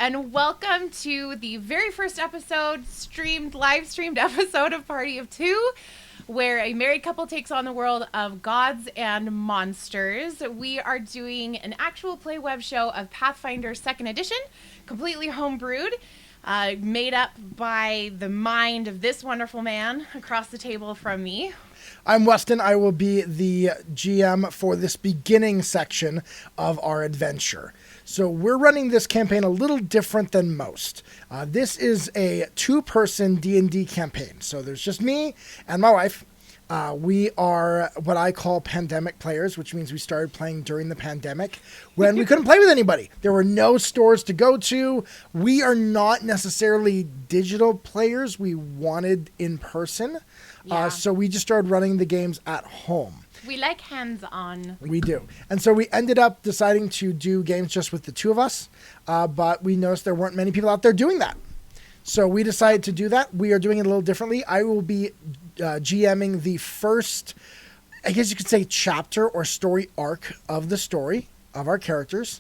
and welcome to the very first episode, live streamed episode of Party of Two, where a married couple takes on the world of gods and monsters. We are doing an actual play web show of Pathfinder 2nd edition, completely homebrewed, made up by the mind of this wonderful man across the table from me. I'm Weston. I will be the GM for this beginning section of our adventure. So we're running this campaign a little different than most. This is a two-person D&D campaign. So there's just me and my wife. We are what I call pandemic players, which means we started playing during the pandemic when we couldn't play with anybody. There were no stores to go to. We are not necessarily digital players. We wanted in person. Yeah. So we just started running the games at home. We like hands-on. We do. And so we ended up deciding to do games just with the two of us, but we noticed there weren't many people out there doing that. So we decided to do that. We are doing it a little differently. I will be GMing the first, I guess you could say, chapter or story arc of the story of our characters.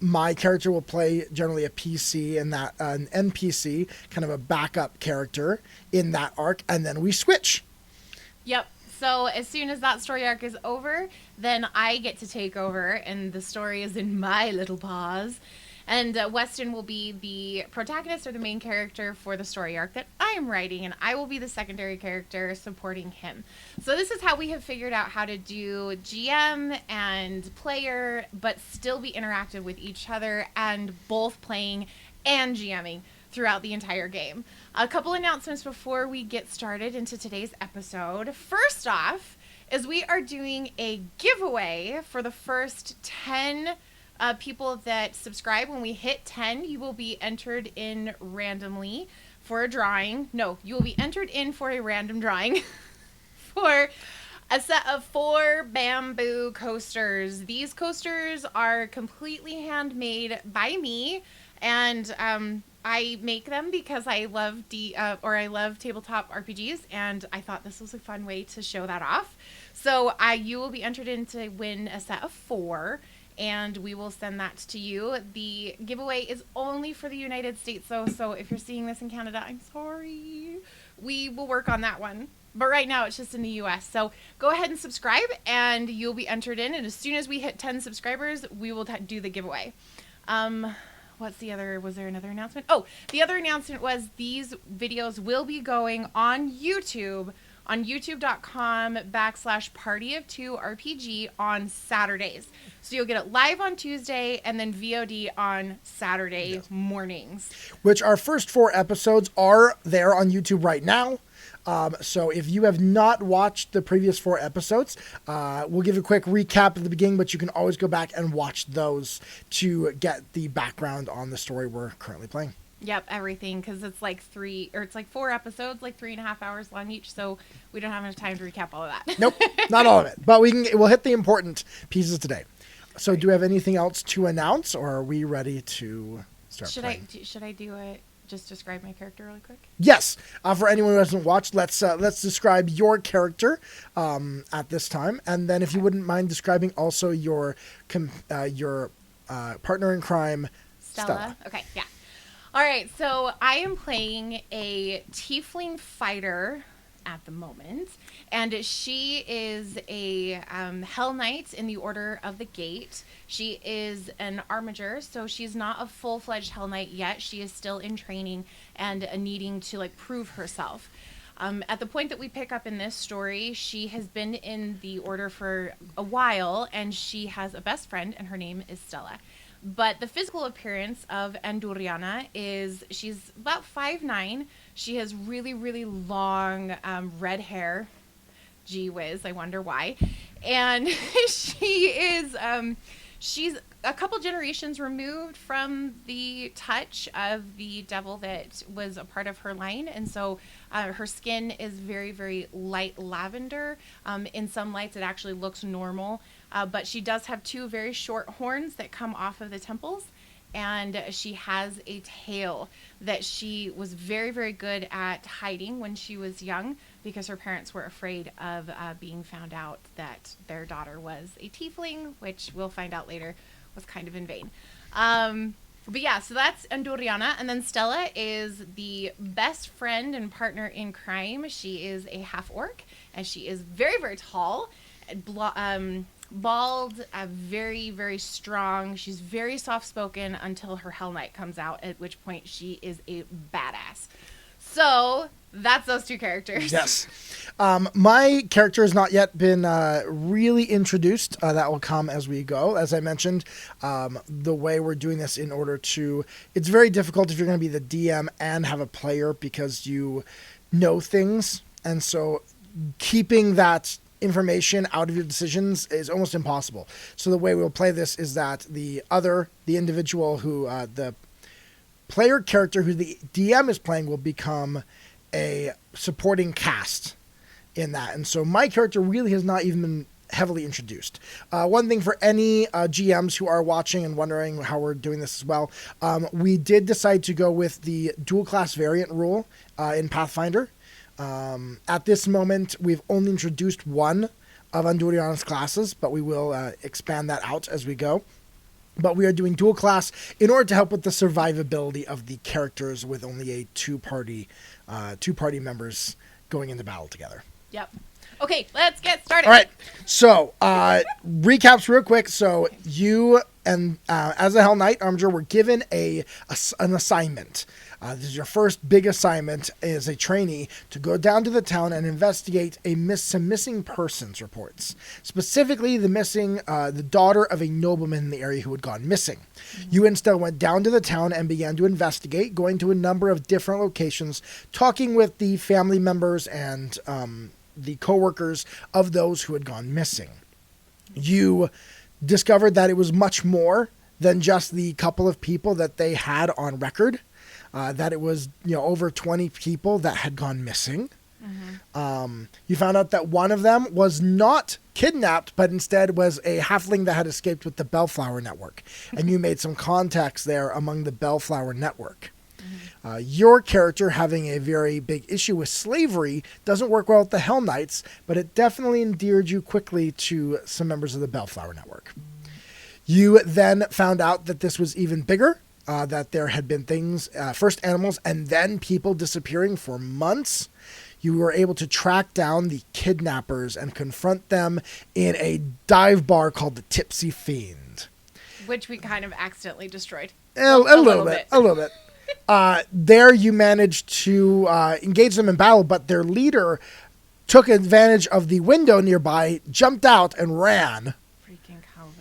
My character will play generally a PC and that an NPC, kind of a backup character in that arc, and then we switch. Yep. So as soon as that story arc is over, then I get to take over, and the story is in my little paws. And Weston will be the protagonist or the main character for the story arc that I am writing, and I will be the secondary character supporting him. So this is how we have figured out how to do GM and player, but still be interactive with each other and both playing and GMing throughout the entire game. A couple announcements before we get started into today's episode. First off is we are doing a giveaway for the first 10 people that subscribe. When we hit 10, you will be entered in randomly for a drawing. No, you will be entered in for a random drawing for a set of 4 bamboo coasters. These coasters are completely handmade by me, and I make them because I love I love tabletop RPGs, and I thought this was a fun way to show that off. So you will be entered in to win a set of 4. And we will send that to you. The giveaway is only for the United States, though. So if you're seeing this in Canada, I'm sorry. We will work on that one. But right now, it's just in the U.S. So go ahead and subscribe, and you'll be entered in. And as soon as we hit 10 subscribers, we will do the giveaway. Was there another announcement? Oh, the other announcement was these videos will be going on YouTube, on youtube.com/party-of-2-RPG on Saturdays. So you'll get it live on Tuesday and then VOD on Saturday mornings. Which our first 4 episodes are there on YouTube right now. So if you have not watched the previous 4 episodes, we'll give a quick recap at the beginning, but you can always go back and watch those to get the background on the story we're currently playing. Yep, everything, because it's like 4 episodes, like 3.5 hours long each, so we don't have enough time to recap all of that. Nope, not all of it, but we'll hit the important pieces today. So do we have anything else to announce, or are we ready to start playing? Should I do it? Just describe my character really quick? Yes. For anyone who hasn't watched, let's describe your character at this time, and then if you wouldn't mind describing also your partner in crime, Stella. Okay, yeah. All right, so I am playing a tiefling fighter at the moment, and she is a Hell Knight in the Order of the Gate. She is an armiger, so she's not a full-fledged Hell Knight yet. She is still in training and needing to prove herself. At the point that we pick up in this story, she has been in the Order for a while, and she has a best friend, and her name is Stella. But the physical appearance of Anduriana is she's about 5'9". She has really, really long red hair. Gee whiz, I wonder why. And she's a couple generations removed from the touch of the devil that was a part of her line. And so her skin is very, very light lavender. In some lights, it actually looks normal. But she does have 2 very short horns that come off of the temples, and she has a tail that she was very, very good at hiding when she was young because her parents were afraid of being found out that their daughter was a tiefling, which we'll find out later was kind of in vain. But yeah, so that's Anduriana. And then Stella is the best friend and partner in crime. She is a half-orc, and she is very, very tall, bald, very, very strong. She's very soft-spoken until her Hell Knight comes out, at which point she is a badass. So that's those two characters. Yes. My character has not yet been really introduced. That will come as we go. As I mentioned, the way we're doing this in order to... It's very difficult if you're going to be the DM and have a player because you know things. And so keeping that information out of your decisions is almost impossible. So the way we'll play this is that the individual who... the player character who the DM is playing will become a supporting cast in that. And so my character really has not even been heavily introduced. One thing for any GMs who are watching and wondering how we're doing this as well, we did decide to go with the dual class variant rule in Pathfinder. At this moment, we've only introduced one of Anduriana's classes, but we will expand that out as we go. But we are doing dual class in order to help with the survivability of the characters with only a two-party members going into battle together. Yep. Okay, let's get started. All right. So, recaps real quick. So, you and as a Hell Knight Armiger were given an assignment. This is your first big assignment as a trainee to go down to the town and investigate some missing persons reports. Specifically, the daughter of a nobleman in the area who had gone missing. Mm-hmm. You instead went down to the town and began to investigate, going to a number of different locations, talking with the family members and the co-workers of those who had gone missing. You discovered that it was much more than just the couple of people that they had on record. That it was, over 20 people that had gone missing. Mm-hmm. You found out that one of them was not kidnapped, but instead was a halfling that had escaped with the Bellflower Network. And you made some contacts there among the Bellflower Network. Mm-hmm. Your character, having a very big issue with slavery, doesn't work well with the Hell Knights, but it definitely endeared you quickly to some members of the Bellflower Network. You then found out that this was even bigger. That there had been things, first animals and then people disappearing for months. You were able to track down the kidnappers and confront them in a dive bar called the Tipsy Fiend. Which we kind of accidentally destroyed. A little bit. There you managed to engage them in battle, but their leader took advantage of the window nearby, jumped out, and ran. Freaking cowbell.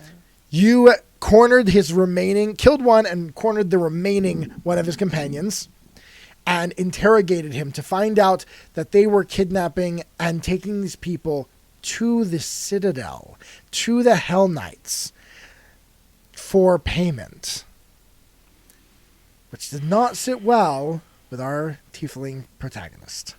You killed one and cornered the remaining one of his companions and interrogated him to find out that they were kidnapping and taking these people to the Citadel, to the Hell Knights for payment, which did not sit well with our tiefling protagonist.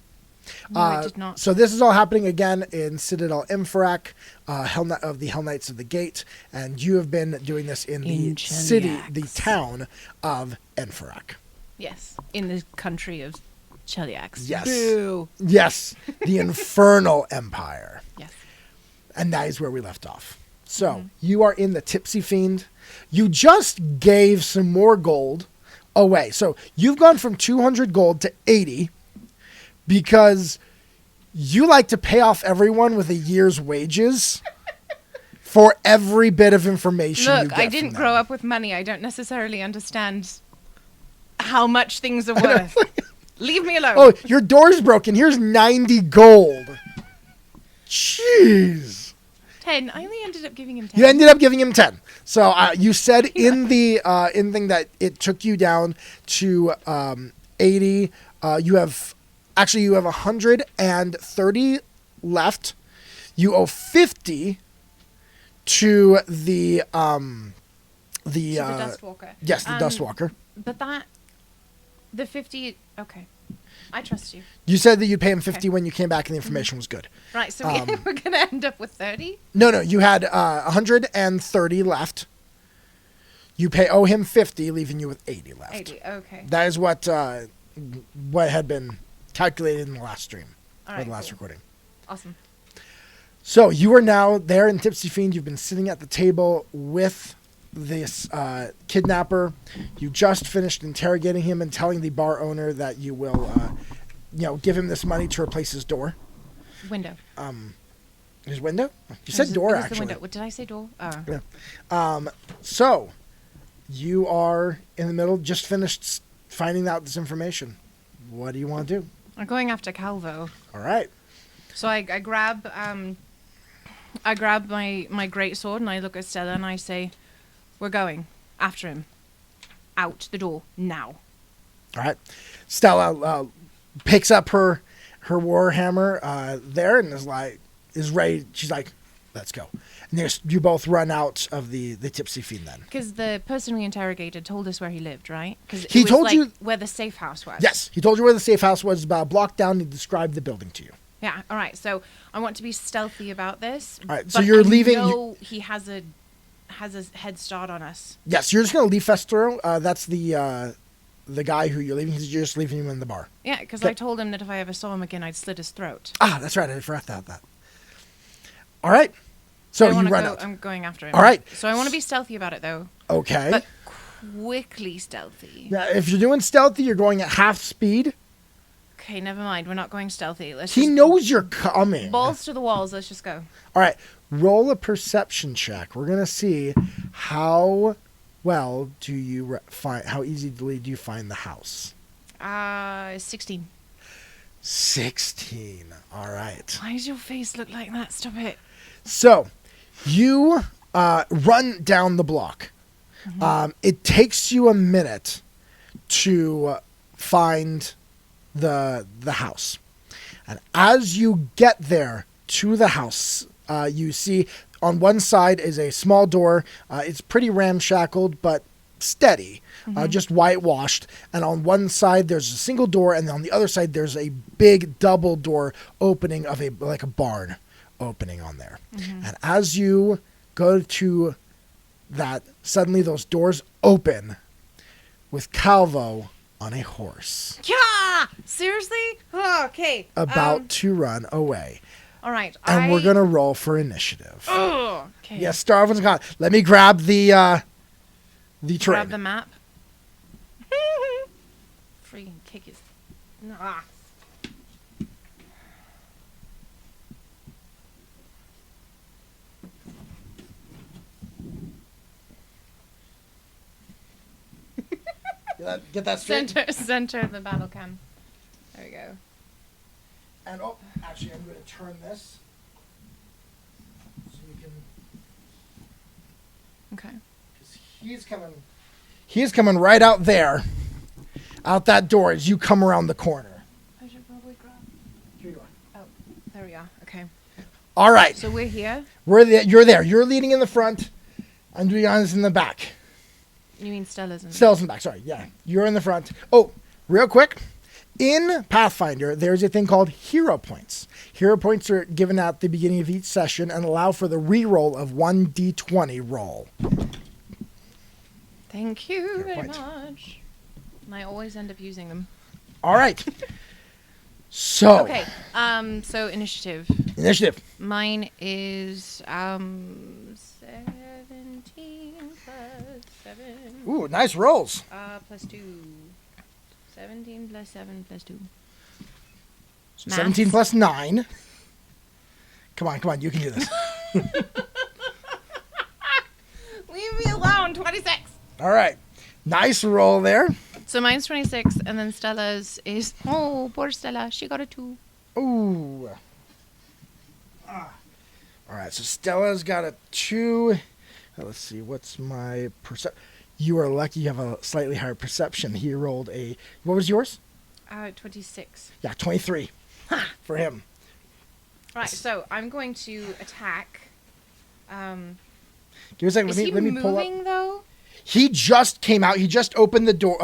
No, it did not. So this is all happening again in Citadel Imfarak, of the Hell Knights of the Gate, and you have been doing this in the city, the town of Imfarak. Yes, in the country of Cheliax. Yes. Boo. Yes, the Infernal Empire. Yes. And that is where we left off. So, you are in the Tipsy Fiend. You just gave some more gold away. So, you've gone from 200 gold to 80 because you like to pay off everyone with a year's wages for every bit of information you Look, get I didn't grow up with money. I don't necessarily understand how much things are worth. Leave me alone. Oh, your door's broken. Here's 90 gold. Jeez. 10. I only ended up giving him 10. You ended up giving him 10. So you said in the thing that it took you down to 80. You have 130 left. You owe 50 to the Dustwalker. Yes, the Dustwalker. But the 50. Okay, I trust you. You said that you'd pay him 50 when you came back and the information was good. Right, so we're gonna end up with 30. No, you had 130 left. You owe him 50, leaving you with 80 left. 80. Okay. That is what had been calculated in the last stream, or the last recording. Awesome. So you are now there in Tipsy Fiend. You've been sitting at the table with this kidnapper. You just finished interrogating him and telling the bar owner that you will, give him this money to replace his door. Window. His window? You said door, actually. The window. What did I say, door? Oh. Yeah. So, you are in the middle, just finished finding out this information. What do you want to do? I'm going after Calvo. All right. So I grab my greatsword and I look at Stella and I say, "We're going after him. Out the door now." All right. Stella picks up her warhammer there and is ready. She's like, "Let's go." And you both run out of the Tipsy Fiend then. Because the person we interrogated told us where he lived, right? Because he told you where the safe house was. Yes, he told you where the safe house was. About a block down. He described the building to you. Yeah. All right. So I want to be stealthy about this. All right. So you're leaving. No, he has a head start on us. Yes, you're just gonna leave Festero. That's the guy who you're leaving. You're just leaving him in the bar. Yeah, because I told him that if I ever saw him again, I'd slit his throat. Ah, that's right. I forgot about that. All right. So you run out. I'm going after him. All right. So I want to be stealthy about it, though. Okay. But quickly stealthy. Now, if you're doing stealthy, you're going at half speed. Okay, never mind. We're not going stealthy. He knows you're coming. Balls to the walls. Let's just go. All right. Roll a perception check. We're going to see how well do you find, how easily do you find the house? 16. 16. All right. Why does your face look like that? Stop it. So, you run down the block. Mm-hmm. It takes you a minute to find the house. And as you get there to the house, you see on one side is a small door. It's pretty ramshackled, but steady, just whitewashed. And on one side, there's a single door. And on the other side, there's a big double door opening of like a barn opening on there. Mm-hmm. And as you go to that, suddenly those doors open with Calvo on a horse. Yeah! Seriously? Oh, okay. About to run away. All right. And we're going to roll for initiative. Oh, okay. Yes, Starvin's gone. Let me grab the terrain. Grab the map. Freaking kick his... Ah. Get that straight. Center of the battle cam. There we go. And actually, I'm going to turn this so you can. Okay. Because he's coming right out there, out that door as you come around the corner. I should probably grab. Here you are. Oh, there we are. Okay. All right. So we're here. You're there. You're leading in the front. Anduriana's in the back. You mean Stella's in the back? Stella's in the back. Sorry. Yeah. You're in the front. Oh, real quick. In Pathfinder, there's a thing called hero points. Hero points are given at the beginning of each session and allow for the reroll of 1d20 roll. Thank you very much. And I always end up using them. All right. So. Okay. So initiative. Initiative. Mine is 17 plus 7. Ooh, nice rolls. Plus 2. 17 plus 7 plus 2. So 17 plus 9. Come on, you can do this. Leave me alone, 26. All right. Nice roll there. So mine's 26, and then Stella's is... Oh, poor Stella. She got a 2. Ooh. All right, so Stella's got a 2. Let's see, what's my perception? You are lucky you have a slightly higher perception. He rolled a... What was yours? 26. Yeah, 23 for him. All right, so I'm going to attack. Give me a second. Let me pull up. Is he moving, though? He just came out. He just opened the door,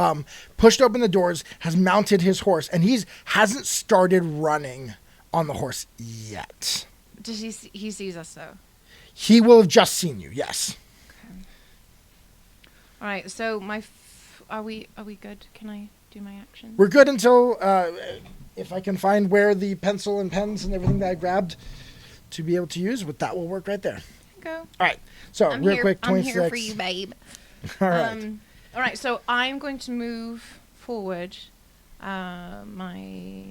pushed open the doors, has mounted his horse, and hasn't started running on the horse yet. Does he sees us, though? He will have just seen you, yes. Okay. All right, so are we good? Can I do my action? We're good until if I can find where the pencil and pens and everything that I grabbed to be able to use, but that will work right there. go. All right. So I'm real here, quick, I'm 26. here for you, babe. All right. All right, so I'm going to move forward my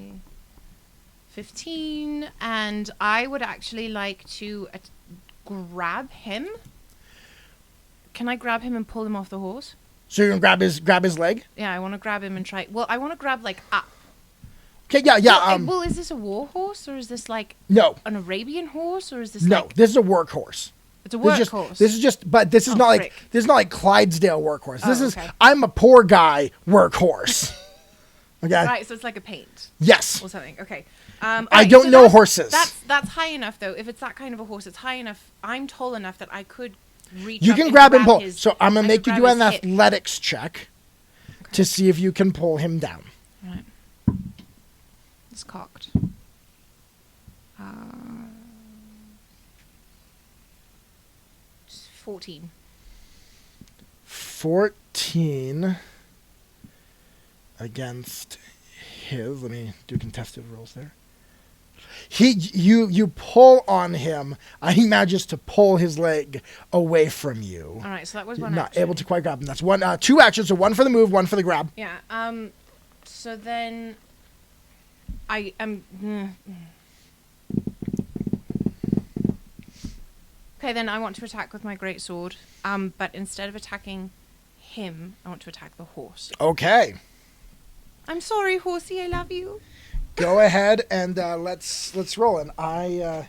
15, and I would actually like to grab him. Can I grab him and pull him off the horse? So you're gonna grab his leg? Yeah, I want to grab him and try. Well, I want to grab like up. Okay, yeah. Well, is this a war horse or is this like No. an Arabian horse or is this No, like this is a workhorse. it's a workhorse? This is just, but this is not frick. like Clydesdale workhorse. This is okay. I'm a poor guy workhorse. Okay. Right, so it's like a paint Yes. or something. Okay. I don't know horses. That's high enough though. If it's that kind of a horse, it's high enough. I'm tall enough that I could reach. You up can and grab and pull. So I'm gonna I make could you do grab an his hip. athletics check to see if you can pull him down. Right. It's cocked. 14. 14 against his. Let me do contested rolls there. You pull on him. He manages to pull his leg away from you. All right, so that was You're one. not action. able to quite grab him. That's one. 2 actions. So 1 for the move, 1 for the grab. Yeah. So then, I am. Okay, then I want to attack with my greatsword. But instead of attacking him, I want to attack the horse. Okay. I'm sorry, horsey. I love you. Go ahead and let's roll. And I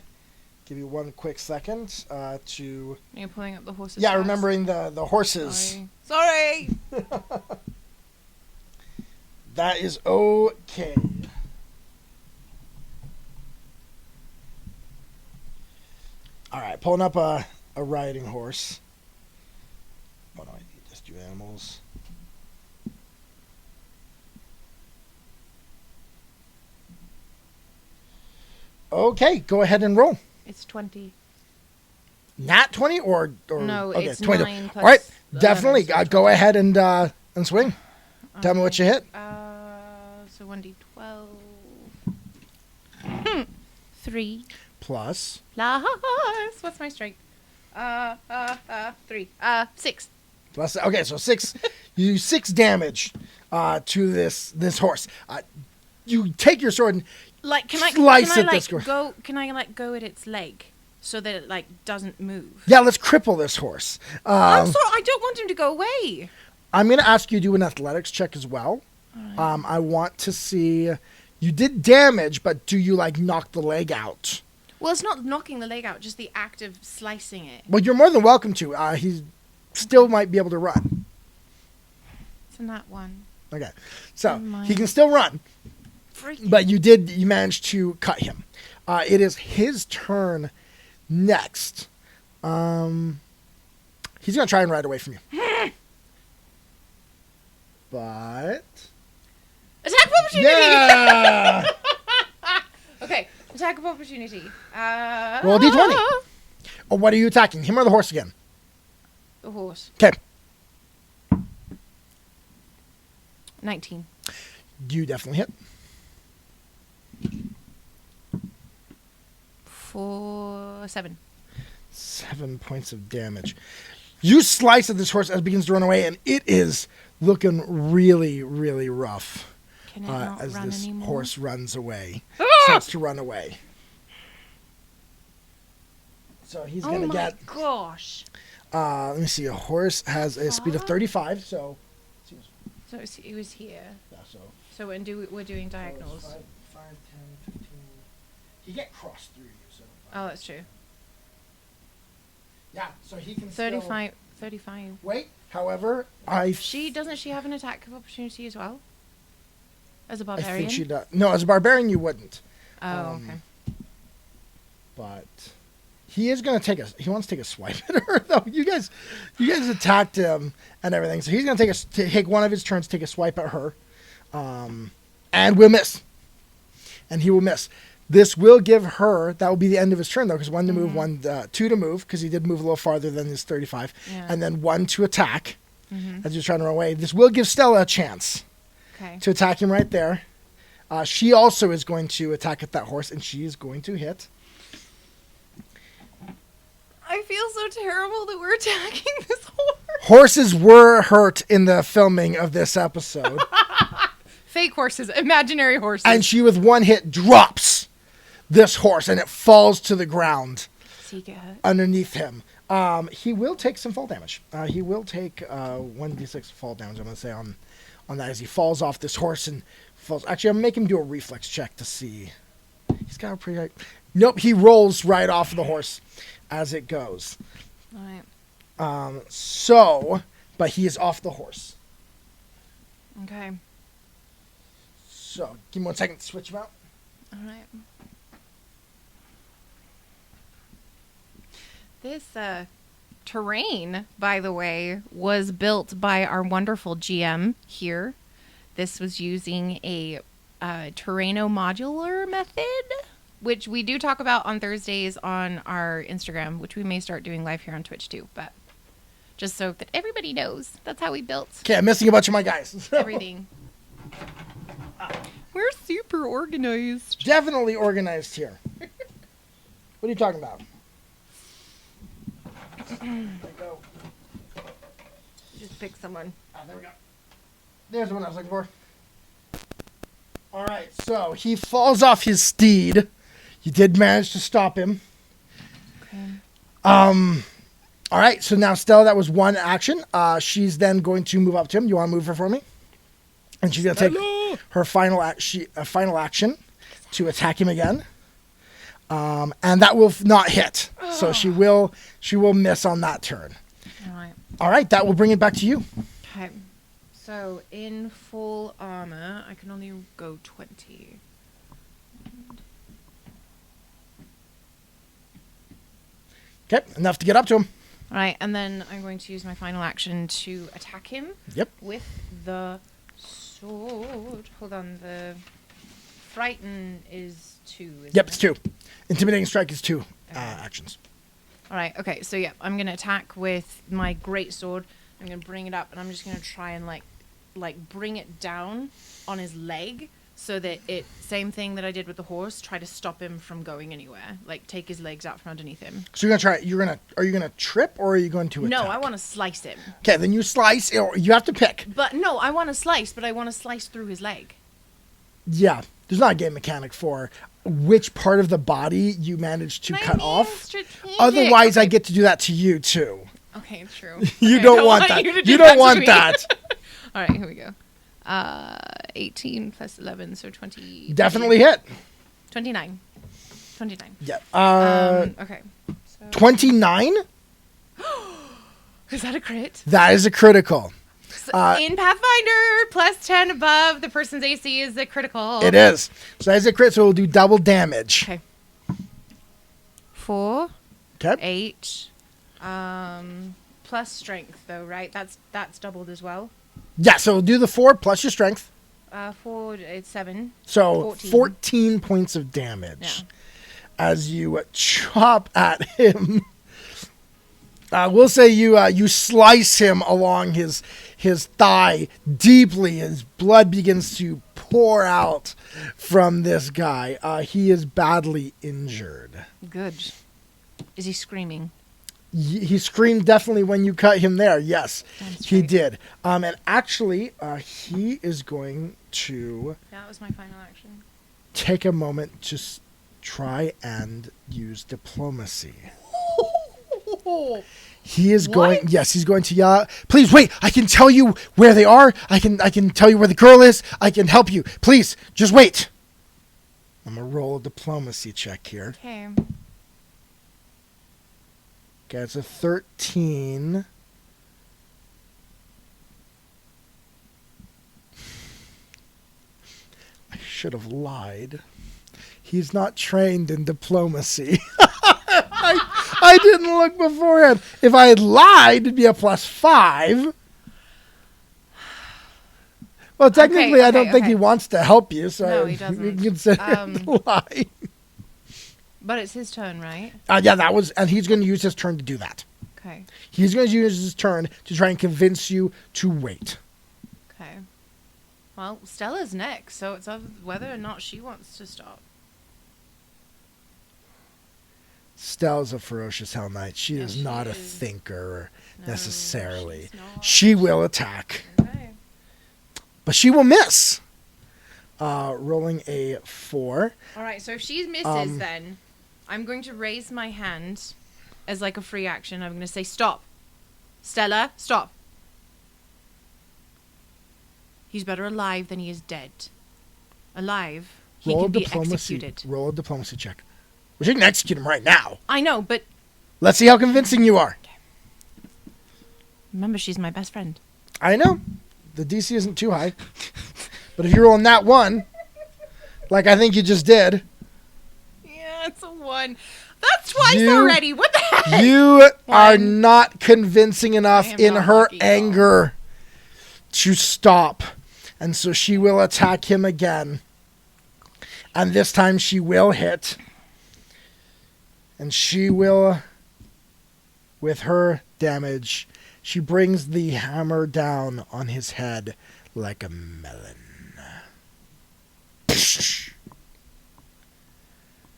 give you 1 quick second to. You're pulling up the horses. Yeah, stats. remembering the horses. Sorry. That is okay. All right, pulling up a riding horse. Oh no, I need just do animals. Okay, go ahead and roll. It's 20. Nat 20 or No, okay, it's 20. 9 plus All right, 11, definitely. so Go ahead and swing. Tell me what you hit. So 1d12. 3. Plus. Plus. What's my strength? 3. 6. Plus. Okay, so 6. You do 6 damage to this horse. You take your sword and Like, can I let go at its leg so that it like doesn't move? yeah, let's cripple this horse. I'm sorry, I don't want him to go away. I'm going to ask you to do an athletics check as well. Right. I want to see. You did damage, but do you like knock the leg out? Well, it's not knocking the leg out, just the act of slicing it. Well, you're more than welcome to. He still might be able to run. It's in that one. Okay, so he can still run, but you managed to cut him. It is his turn next. He's gonna try and ride away from you, but attack of opportunity. yeah. Okay, attack of opportunity. Roll a d20. Oh, what are you attacking? Him or the horse again? The horse. Okay. 19. You definitely hit. For 7. 7 points of damage. You slice at this horse as it begins to run away, and it is looking really, really rough. Can it not as run this anymore? horse runs away. Starts to run away. So he's going to get... Oh my gosh. let me see. A horse has a speed of 35, so... So it was here. Yeah, so... So we're doing diagonals. 5, 10, 15... He get crossed through you, so... Oh, that's true. Yeah, so he can 35. 35. Wait, however, Doesn't she have an attack of opportunity as well? As a I barbarian? think she does. No, as a barbarian, you wouldn't. Oh, okay. But he is going to he wants to take a swipe at her, though. You guys attacked him and everything. So he's going to take one of his turns, take a swipe at her. And will miss. And he will miss. This will give her, that will be the end of his turn, though, because 1 to move, 2 to move, because he did move a little farther than his 35, and then 1 to attack as he's trying to run away. This will give Stella a chance to attack him right there. She also is going to attack at that horse, and she is going to hit. I feel feel so terrible that we're attacking this horse. Horses were hurt in the filming of this episode. Fake horses, imaginary horses. And she, with one hit, drops this horse, and it falls to the ground underneath him. He will take some fall damage. He will take 1d6 fall damage, I'm going to say, on that as he falls off this horse and falls. Actually, I'm going to make him do a reflex check to see. He's got a pretty high... Nope, he rolls right off the horse as it goes. All right. But he is off the horse. Okay. So, give me 1 second to switch him out. All right. This terrain, by the way, was built by our wonderful GM here. This was using a Terreno modular method, which we do talk about on Thursdays on our Instagram, which we may start doing live here on Twitch too, but just so that everybody knows, that's how we built Okay, I'm missing a bunch of my guys. everything. We're super organized. Definitely organized here. What are you talking about? There we go. Just pick someone. There we go. There's the one I was looking for. All right, so he falls off his steed. You did manage to stop him. Okay. All right, so now Stella, that was one action. She's then going to move up to him. You want to move her for me? And she's going to take her final action to attack him again. And that will not hit. So she will miss on that turn. All right. All right, that will bring it back to you. Okay. So in full armor, I can only go 20. Okay, enough to get up to him. All right, and then I'm going to use my final action to attack him. Yep. With the sword. Hold on, the frighten is 2. Yep, it's 2. Intimidating strike is 2 actions. All right. Okay. So yeah, I'm gonna attack with my great sword. I'm gonna bring it up, and I'm just gonna try and like bring it down on his leg, so that same thing that I did with the horse. Try to stop him from going anywhere. Like take his legs out from underneath him. So are you gonna trip, or are you going to attack? No, I want to slice him. Okay, then you slice, or you have to pick. But no, I want to slice, but I want to slice through his leg. Yeah, there's not a game mechanic for which part of the body you manage to cut off. Strategic. Otherwise, okay. I get to do that to you too. Okay, true. You Okay, don't want that. You don't want that. All right, here we go. 18 plus 11, so 20. Definitely hit. 29. 29. Yeah. Okay. So 29? is that a crit? That is a critical. So in Pathfinder, plus 10 above, the person's AC is a critical. It is. So that is a crit, so it will do double damage. Okay. 4. Okay. 8. Plus strength, though, right? That's doubled as well. Yeah, so do the 4 plus your strength. 4, it's 7. So 14 points of damage as you chop at him. We'll say you slice him along his thigh deeply. His blood begins to pour out from this guy. He is badly injured. Good. Is he screaming? He screamed definitely when you cut him there. Yes, he did. And actually, he is going to... That was my final action. Take a moment to try and use diplomacy. He is going... Yes, he's going to yell, please wait, I can tell you where they are. I can tell you where the girl is. I can help you. Please, just wait. I'm going to roll a diplomacy check here. Okay. Okay, it's a 13. I should have lied. He's not trained in diplomacy. I didn't look beforehand. If I had lied, it'd be a +5. Well, technically, I don't think he wants to help you, so no, he doesn't. you can consider it a lie. But it's his turn, right? Yeah, and he's going to use his turn to do that. Okay. He's going to use his turn to try and convince you to wait. Okay. Well, Stella's next, so it's whether or not she wants to stop. Stella's a ferocious Hell Knight. She is she not a is. thinker No, necessarily. she's not. She will attack, Okay. but she will miss. Rolling a 4. All right, so if she misses, then I'm going to raise my hand as like a free action. I'm going to say, stop. Stella, stop. He's better alive than he is dead. Alive, he can be executed. Roll a diplomacy check. We can execute him right now. I know, but Let's see how convincing you are. remember, she's my best friend. I know. The DC isn't too high. But if you're rolling that 1, like I think you just did. Yeah, it's a 1. That's twice already. What the heck? You are not convincing enough in not her lucky at all. anger to stop. And so she will attack him again. And this time she will hit. And she will, with her damage, she brings the hammer down on his head like a melon.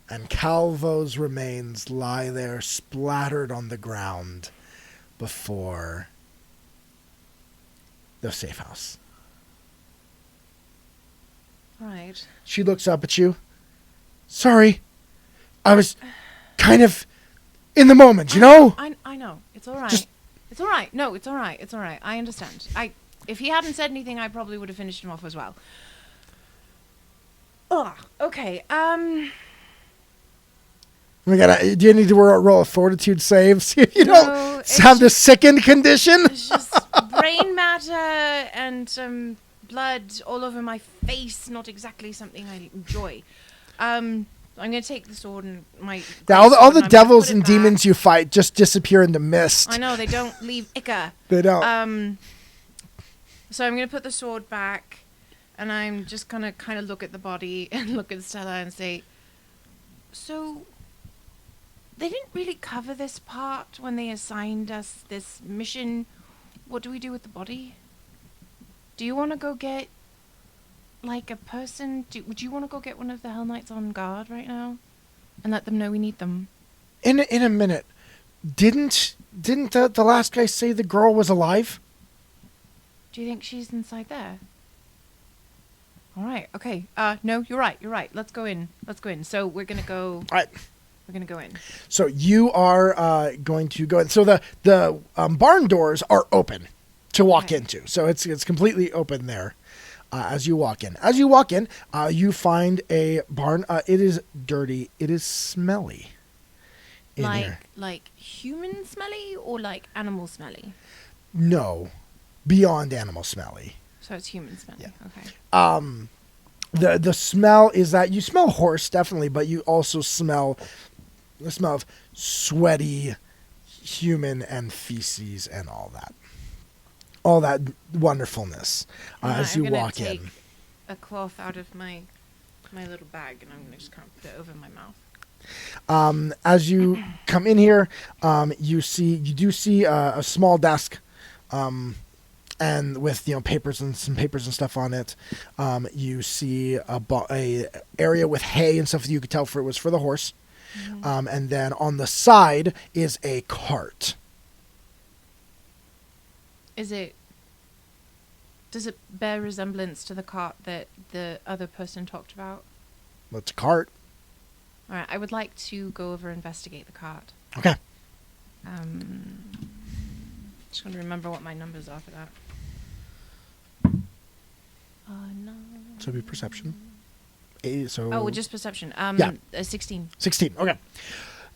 And Calvo's remains lie there splattered on the ground before the safe house. Right. She looks up at you. Sorry, I was kind of in the moment, you know? I know. It's all right. Just- It's all right. No, it's all right. It's all right. I understand. If he hadn't said anything, I probably would have finished him off as well. Oh, okay. Do you need to roll a fortitude save? See if you No, don't it's have the sickened condition? It's just brain matter and blood all over my face. Not exactly something I enjoy. I'm going to take the sword and my... Yeah, all the sword and I'm gonna devils put it and back. demons you fight just disappear into mist. I know, they don't leave Ica. They don't. So I'm going to put the sword back, and I'm just going to kind of look at the body and look at Stella and say, so they didn't really cover this part when they assigned us this mission. What do we do with the body? Do you want to go get, like, a person? Would you want to go get one of the Hell Knights on guard right now and let them know we need them? In a minute, didn't the last guy say the girl was alive? Do you think she's inside there? All right. Okay. No, you're right. You're right. Let's go in. So we're gonna go. All right. We're gonna go in. So you are going to go in. So the barn doors are open to walk into. So it's completely open there as you walk in. As you walk in, you find a barn. It is dirty. It is smelly. In here. Like human smelly or like animal smelly? No, beyond animal smelly. So it's human smelly. Yeah. Okay. The smell is that you smell horse definitely, but you also smell the smell of sweaty human and feces and all that wonderfulness as you walk in. I'm gonna take a cloth out of my little bag and I'm gonna just kind of put it over my mouth. As you come in here, you do see a small desk, and with papers and stuff on it. You see a area with hay and stuff that you could tell it was for the horse. Mm-hmm. And then on the side is a cart. Does it bear resemblance to the cart that the other person talked about? Well, it's a cart. All right, I would like to go over and investigate the cart. Okay. Just going to remember what my numbers are for that. No. So it'd be perception. Just perception. Yeah. 16. 16. Okay.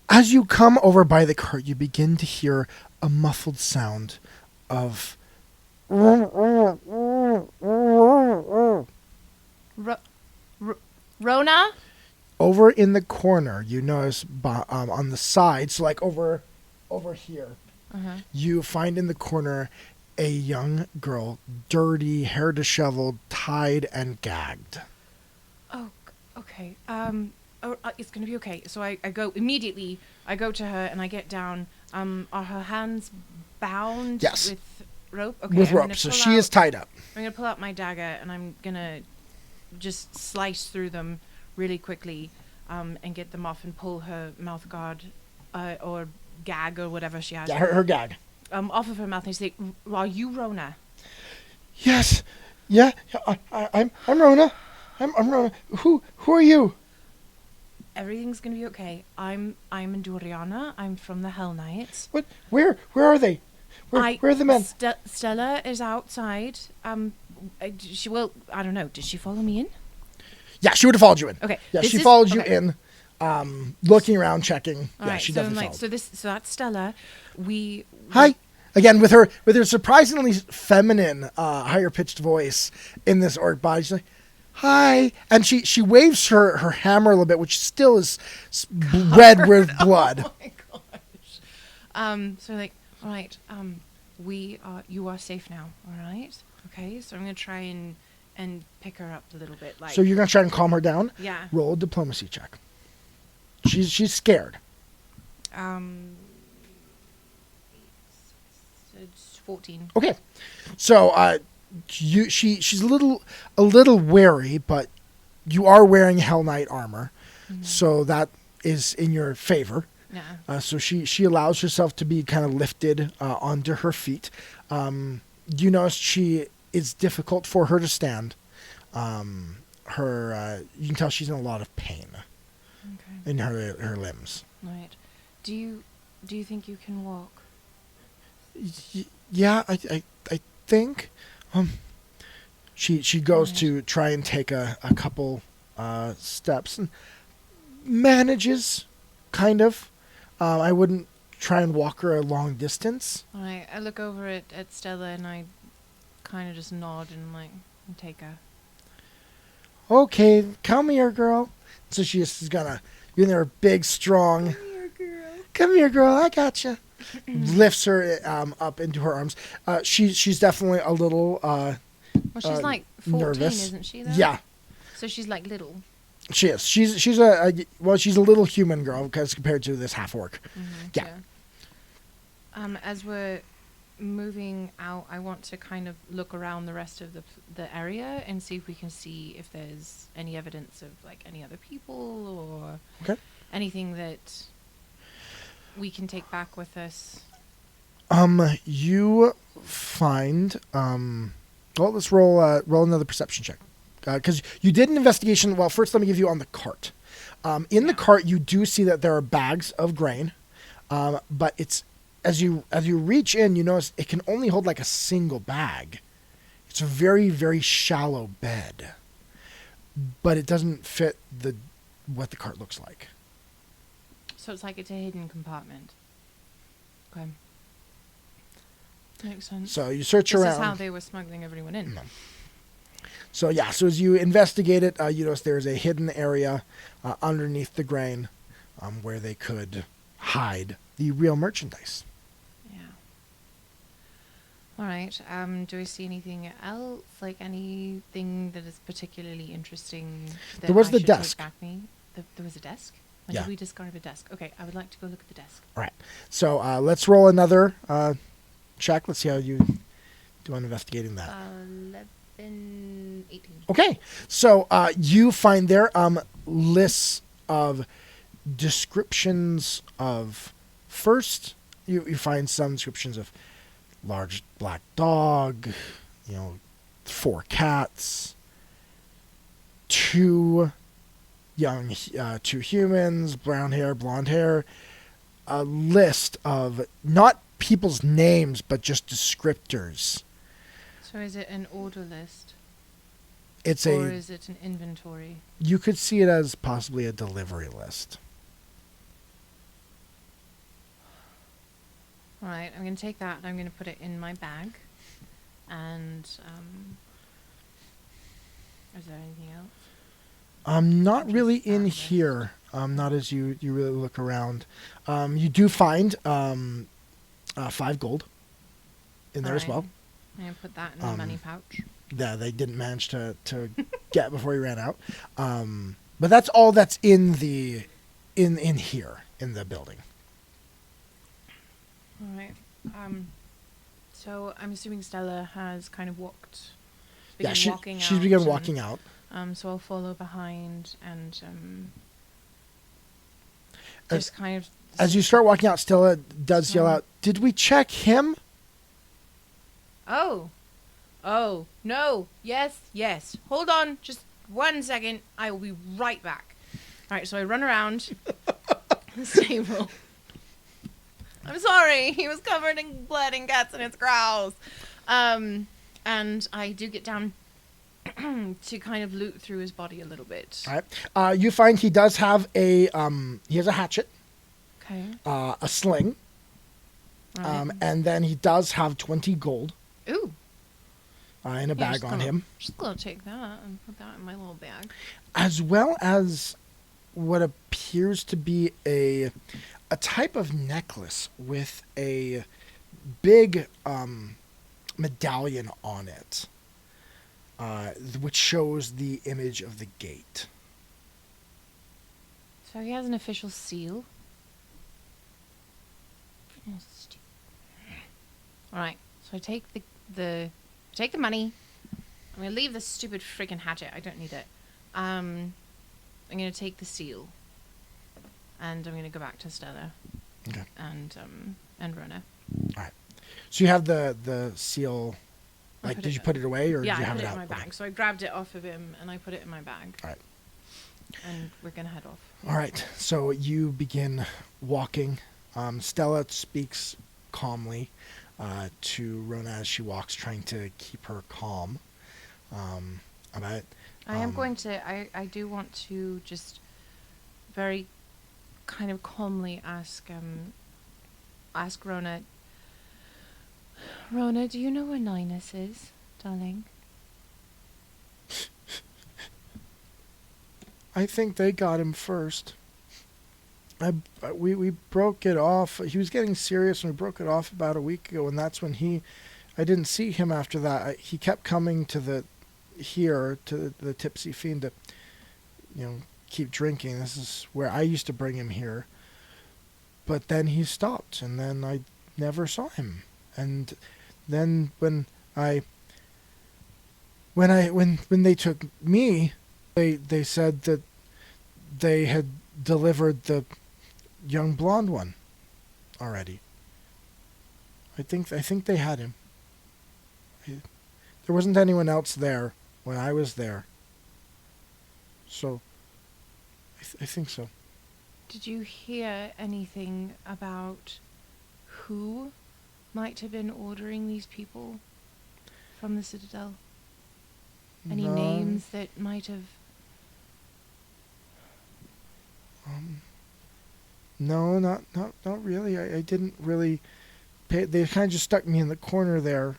As you come over by the cart, you begin to hear a muffled sound of Rona? over in the corner. You notice on the side, so like over here, you find in the corner a young girl, dirty, hair disheveled, tied and gagged. Oh, okay. It's gonna be okay. So I go immediately. I go to her and I get down. Are her hands bound? Yes. With rope? Okay. With rope, so she is tied up. I'm gonna pull out my dagger and I'm gonna just slice through them really quickly, and get them off and pull her mouth guard or gag or whatever she has. Yeah, her gag. Off of her mouth, and she's like, "Are you Rona?" Yes. Yeah. I'm Rona. I'm Rona. Who are you? Everything's gonna be okay. I'm Anduriana. I'm from the Hell Knights. What? Where are they? Where are the men? Stella is outside. She will. I don't know. Did she follow me in? Yeah, she would have followed you in. Okay. Yeah, she followed you in, looking around, checking. All yeah, right, she so definitely followed. So that's Stella. Hi. Again, with her surprisingly feminine, higher pitched voice in this orc body, she's like, "Hi," and she waves her hammer a little bit, which still is red with blood. Oh my gosh. So like, all right. You are safe now. All right. Okay. So I'm gonna try and pick her up a little bit. Like. So you're gonna try and calm her down? Yeah. Roll a diplomacy check. She's scared. It's 14. Okay, so she's a little wary, but you are wearing Hell Knight armor, so that is in your favor. Yeah. So she allows herself to be kind of lifted onto her feet. You notice it's difficult for her to stand. You can tell she's in a lot of pain in her limbs. Right. Do you think you can walk? Yeah, I think. She goes to try and take a couple steps and manages, kind of. I wouldn't try and walk her a long distance. I look over at Stella and I kind of just nod and like take her. Okay, come here, girl. So she's gonna, you're there, big, strong. Come here, girl. Come here, girl. I gotcha. Lifts her up into her arms. She's definitely a little. Well, she's like 14, nervous. Isn't she? Though? Yeah. So she's like little. She is. She's a little human girl because compared to this half orc. Yeah. As we're moving out, I want to kind of look around the rest of the area and see if we can see if there's any evidence of like any other people or anything that we can take back with us. You find well, let's roll another perception check. Because you did an investigation. Well, first let me give you on the cart. In the cart, you do see that there are bags of grain, but it's as you reach in, you notice it can only hold like a single bag. It's a very, very shallow bed, but it doesn't fit what the cart looks like. So it's like it's a hidden compartment. Okay. Makes sense. So you search around. This is how they were smuggling everyone in. No. So yeah, so as you investigate it, you notice there's a hidden area underneath the grain where they could hide the real merchandise. Yeah. All right. Do I see anything else? Like anything that is particularly interesting? That There was I the should desk. Take back me? There was a desk? When Yeah. did we discard a desk? Okay, I would like to go look at the desk. All right. So let's roll another check. Let's see how you do on investigating that. 11, 18. Okay. So you find there lists of descriptions of, first, you find some descriptions of large black dog, 4 cats, 2 humans, brown hair, blonde hair, a list of not people's names, but just descriptors. So is it an order list? Or is it an inventory? You could see it as possibly a delivery list. All right, I'm going to take that and I'm going to put it in my bag. And is there anything else? Not really in here. Not as you really look around. You do find 5 gold in there as well. I'm going to put that in the money pouch. Yeah, they didn't manage to get before you ran out. But that's all that's in the in here in the building. All right. So I'm assuming Stella has kind of She's begun walking out. So I'll follow behind just kind of... As you start walking out, Stella does yell out, "Did we check him?" Oh, no, yes. Hold on, just 1 second. I will be right back. All right, so I run around the stable. I'm sorry, he was covered in blood and guts and its growls. And I do get down to kind of loot through his body a little bit. All right. You find he does have he has a hatchet. Okay. A sling. Right. And then he does have 20 gold. Ooh. In a bag on him. Just gonna take that and put that in my little bag. As well as what appears to be a type of necklace with a big medallion on it, which shows the image of the gate. So he has an official seal. All right. So I take the money. I'm gonna leave the stupid freaking hatchet. I don't need it. I'm gonna take the seal, and I'm gonna go back to Stella. Okay. And Rona. All right. So you have the seal. Like, did you put it away, or yeah, did you I have put it it out? in my bag. Okay. So I grabbed it off of him and I put it in my bag. All right. And we're gonna head off. All right. So you begin walking. Stella speaks calmly to Rona as she walks, trying to keep her calm about it. I am going to. I do want to just very kind of calmly ask Rona. Rona, do you know where Ninus is, darling? I think they got him first. We broke it off. He was getting serious, and we broke it off about a week ago, and that's when I didn't see him after that. He kept coming to the Tipsy Fiend to, keep drinking. This is where I used to bring him here. But then he stopped, and then I never saw him. And then when they took me, they said that they had delivered the young blonde one already. I think they had him. There wasn't anyone else there when I was there. So I think so. Did you hear anything about who might have been ordering these people from the Citadel? Any No. names that might have... No, not really. I didn't really pay. They kind of just stuck me in the corner there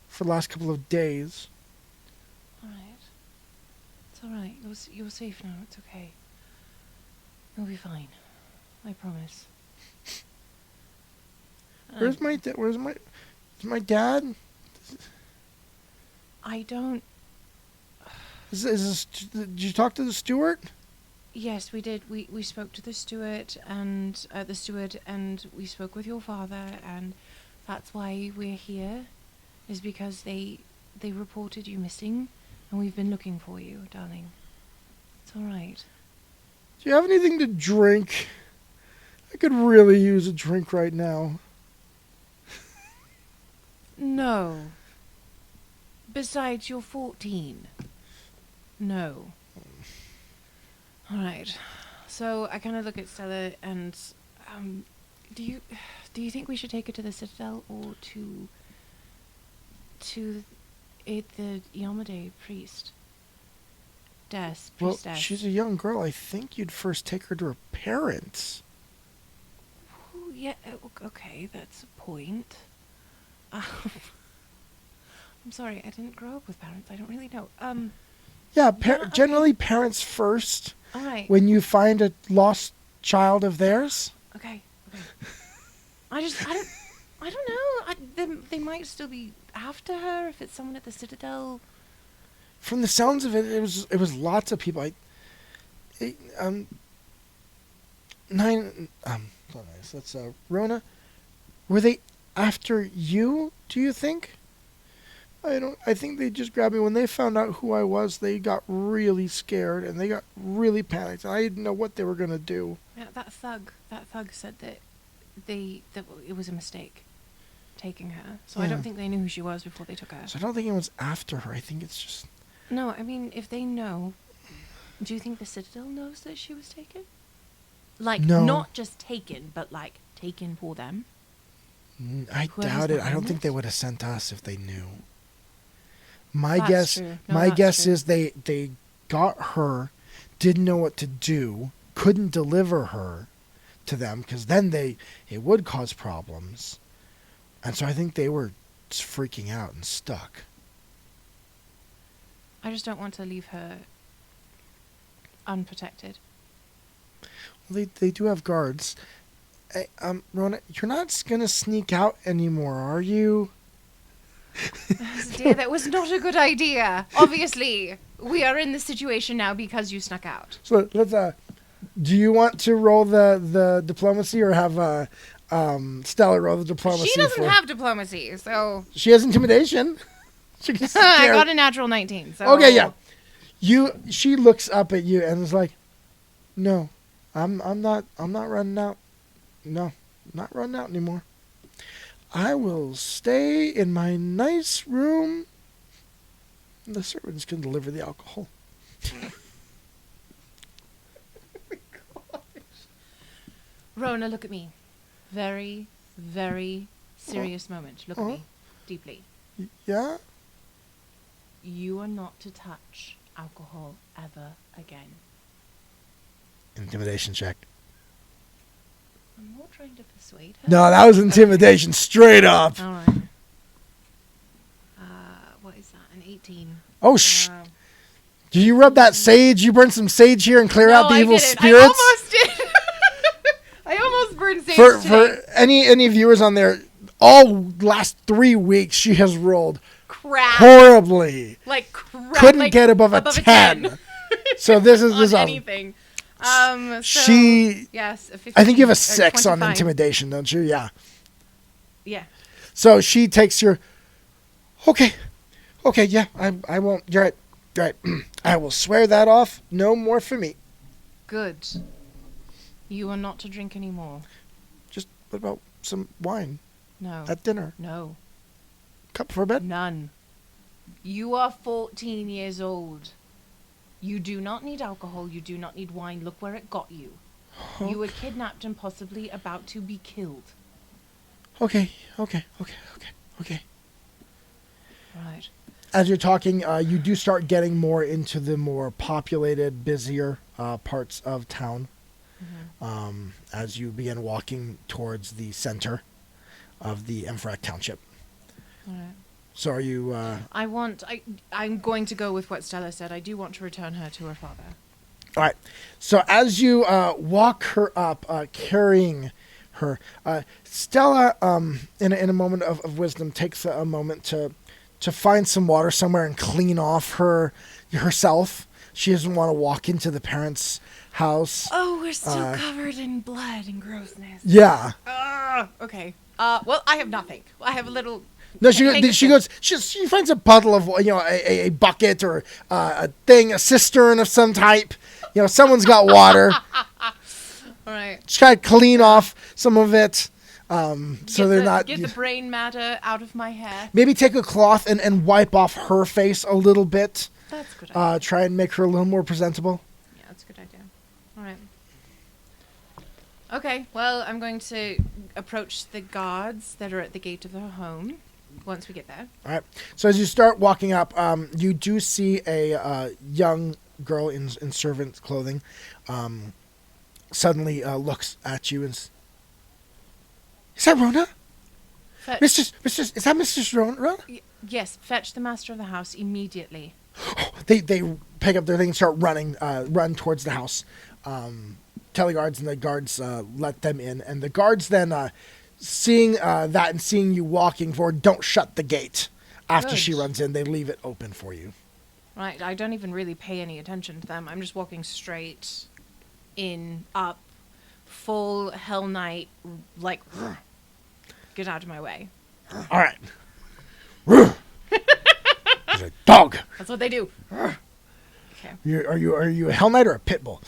for the last couple of days. All right. It's all right. You're safe now. It's okay. You'll be fine. I promise. Where's my dad? I don't... Did you talk to the steward? Yes, we did. We spoke to the steward and we spoke with your father, and that's why we're here, is because they reported you missing, and we've been looking for you, darling. It's all right. Do you have anything to drink? I could really use a drink right now. No. Besides, you're 14. No. All right. So I kind of look at Stella and, do you think we should take her to the Citadel or to the Yamade priest? Priestess. Well, she's a young girl. I think you'd first take her to her parents. Ooh, yeah. Okay, that's a point. I'm sorry, I didn't grow up with parents. I don't really know. Yeah, okay. Generally parents first. All right. When you find a lost child of theirs. Okay. I don't know. They might still be after her if it's someone at the Citadel. From the sounds of it, it was lots of people. That's Rona. Were they after you? Do you think? I think they just grabbed me when they found out who I was. They got really scared and they got really panicked. And I didn't know what they were gonna do. Yeah, that thug said that it was a mistake taking her. So I don't think they knew who she was before they took her. So I don't think anyone's after her. I think it's just... No, I mean, if they know, do you think the Citadel knows that she was taken? Like, No. not just taken, but like taken for them? I Whoever's doubt it. I behind don't think this? they would have sent us if they knew. My That's guess, true. No, my that's guess true. is they got her, didn't know what to do, couldn't deliver her to them because then it would cause problems, and so I think they were just freaking out and stuck. I just don't want to leave her unprotected. Well, they do have guards. Hey, Rona, you're not gonna sneak out anymore, are you? Dear, that was not a good idea. Obviously, we are in this situation now because you snuck out. So let's do you want to roll the diplomacy or have Stella roll the diplomacy? She doesn't have diplomacy, so She has intimidation. She can I scare- got a natural 19. So Okay, yeah. She looks up at you and is like, "No, I'm not running out. No, I'm not running out anymore. I will stay in my nice room. The servants can deliver the alcohol." Rona, look at me. Very, very serious moment. Look at me deeply. Yeah? You are not to touch alcohol ever again. Intimidation check. I'm not trying to persuade her. No, that was intimidation straight up. All right. What is that? An 18. Oh, do you rub that sage? You burn some sage here and clear out the evil spirits? I almost did. I almost burned sage For today. any viewers on there, all last 3 weeks she has rolled Crap. horribly. Like crap. Couldn't like get above a 10. So this is on anything. So, she. yes, a 15, I think you have a or 6 on 25. intimidation, don't you? Yeah. Yeah. So she takes your. Okay, yeah, I won't. You're right. I will swear that off. No more for me. Good. You are not to drink anymore. Just what about some wine No. at dinner? No. Cup for bed? None. You are 14 years old. You do not need alcohol. You do not need wine. Look where it got you. You were kidnapped and possibly about to be killed. Okay. Right. As you're talking, you do start getting more into the more populated, busier parts of town. As you begin walking towards the center of the Emfrak Township. All right. So are you... I'm going to go with what Stella said. I do want to return her to her father. All right. So as you walk her up, carrying her, Stella, in a moment of wisdom, takes a moment to find some water somewhere and clean off herself. She doesn't want to walk into the parents' house. Oh, we're still covered in blood and grossness. Yeah. Okay. Well, I have nothing. I have a little... No, she finds a puddle of, a bucket or a cistern of some type. Someone's got water. All right. Just try to clean off some of it. So they're not... Get the brain matter out of my hair. Maybe take a cloth and wipe off her face a little bit. That's a good idea. Try and make her a little more presentable. Yeah, that's a good idea. All right. Okay, well, I'm going to approach the guards that are at the gate of their home once we get there. All right. So as you start walking up, you do see a young girl in servant clothing. Suddenly looks at you and is that Rona? Mistress, is that Mistress Rona? Yes, fetch the master of the house immediately. They pick up their thing and start run towards the house. Tell the guards, and the guards let them in. And the guards then, seeing that and seeing you walking forward, don't shut the gate. After she runs in, they leave it open for you. Right, I don't even really pay any attention to them. I'm just walking straight in, up, full Hell Knight, like, get out of my way. All right. He's a dog. That's what they do. Okay. Are you a Hell Knight or a pit bull?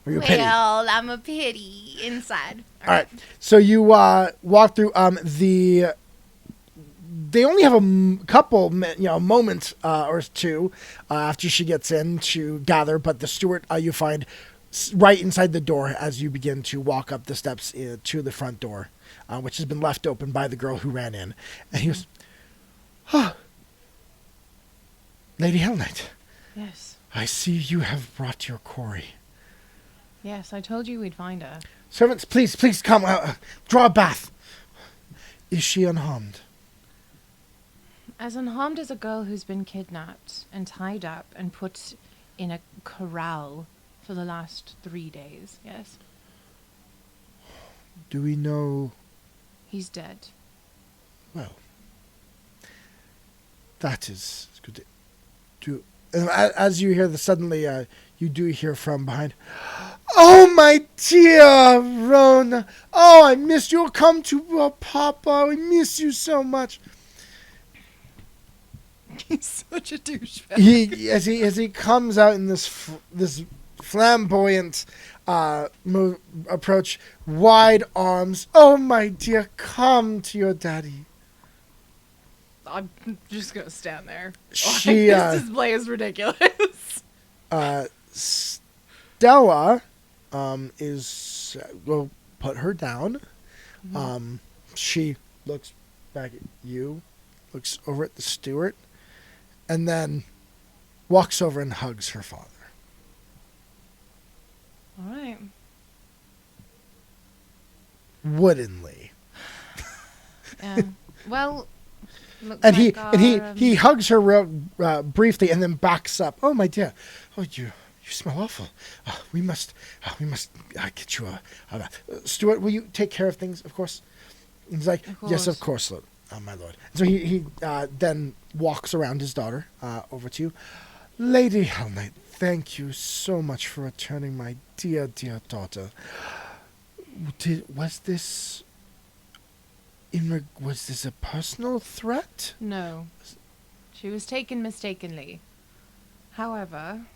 Or you pity? Well, I'm a pity inside. All right. So you walk through the. They only have a couple, moments or two after she gets in to gather. But the steward you find right inside the door as you begin to walk up the steps to the front door, which has been left open by the girl who ran in. And he goes, "Oh, Lady Hell Knight. Yes. I see you have brought your quarry. Yes, I told you we'd find her. Servants, please come. Draw a bath. Is she unharmed?" As unharmed as a girl who's been kidnapped and tied up and put in a corral for the last 3 days, yes. Do we know? He's dead. Well, that is good. As you hear this, suddenly you do hear from behind, "Oh, my dear Rona. Oh, I miss you. Come to Papa. We miss you so much." He's such a douchebag. As he comes out in this flamboyant approach, wide arms. "Oh, my dear, come to your daddy." I'm just gonna stand there. This display is ridiculous. Stella will put her down. Mm-hmm. She looks back at you, looks over at the steward, and then walks over and hugs her father. All right. Woodenly. Yeah. Well. And he hugs her real briefly and then backs up. "Oh, my dear. Oh, you smell awful. We must get you a Stuart, will you take care of things, of course?" And he's like, "Yes, of course, Lord. My lord." So he then walks around his daughter over to you. "Lady Hell Knight, thank you so much for returning my dear, dear daughter. Was this a personal threat?" No. She was taken mistakenly. However,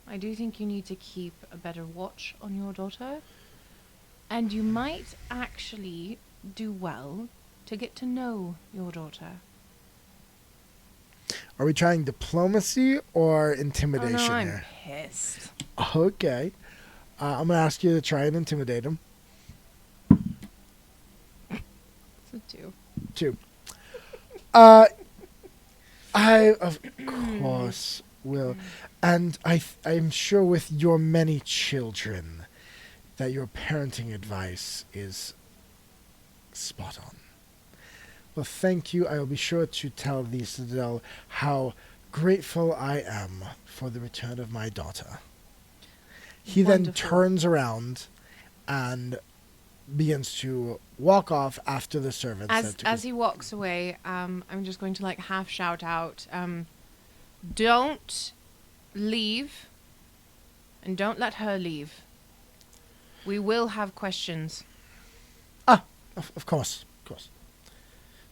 I do think you need to keep a better watch on your daughter. And you might actually do well to get to know your daughter. Are we trying diplomacy or intimidation Oh, no, I'm here? pissed. Okay. I'm going to ask you to try and intimidate him. It's a 2. 2. I, of course, will. And I'm sure with your many children that your parenting advice is spot on. Well, thank you. I will be sure to tell the Citadel how grateful I am for the return of my daughter. He then turns around and begins to walk off after the servants. As he walks away, I'm just going to half shout out, "Don't leave, and don't let her leave. We will have questions." Of course.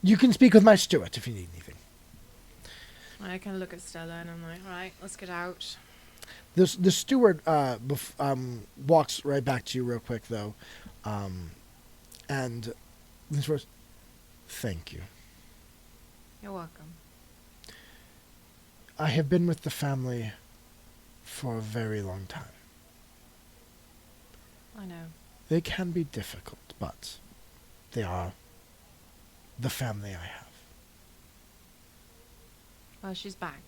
You can speak with my steward if you need anything. I kind of look at Stella and I'm like, "All right, let's get out." The steward walks right back to you real quick, though, and this was, "Thank you. You're welcome. I have been with the family for a very long time. I know. They can be difficult, but they are the family I have." Well, she's back.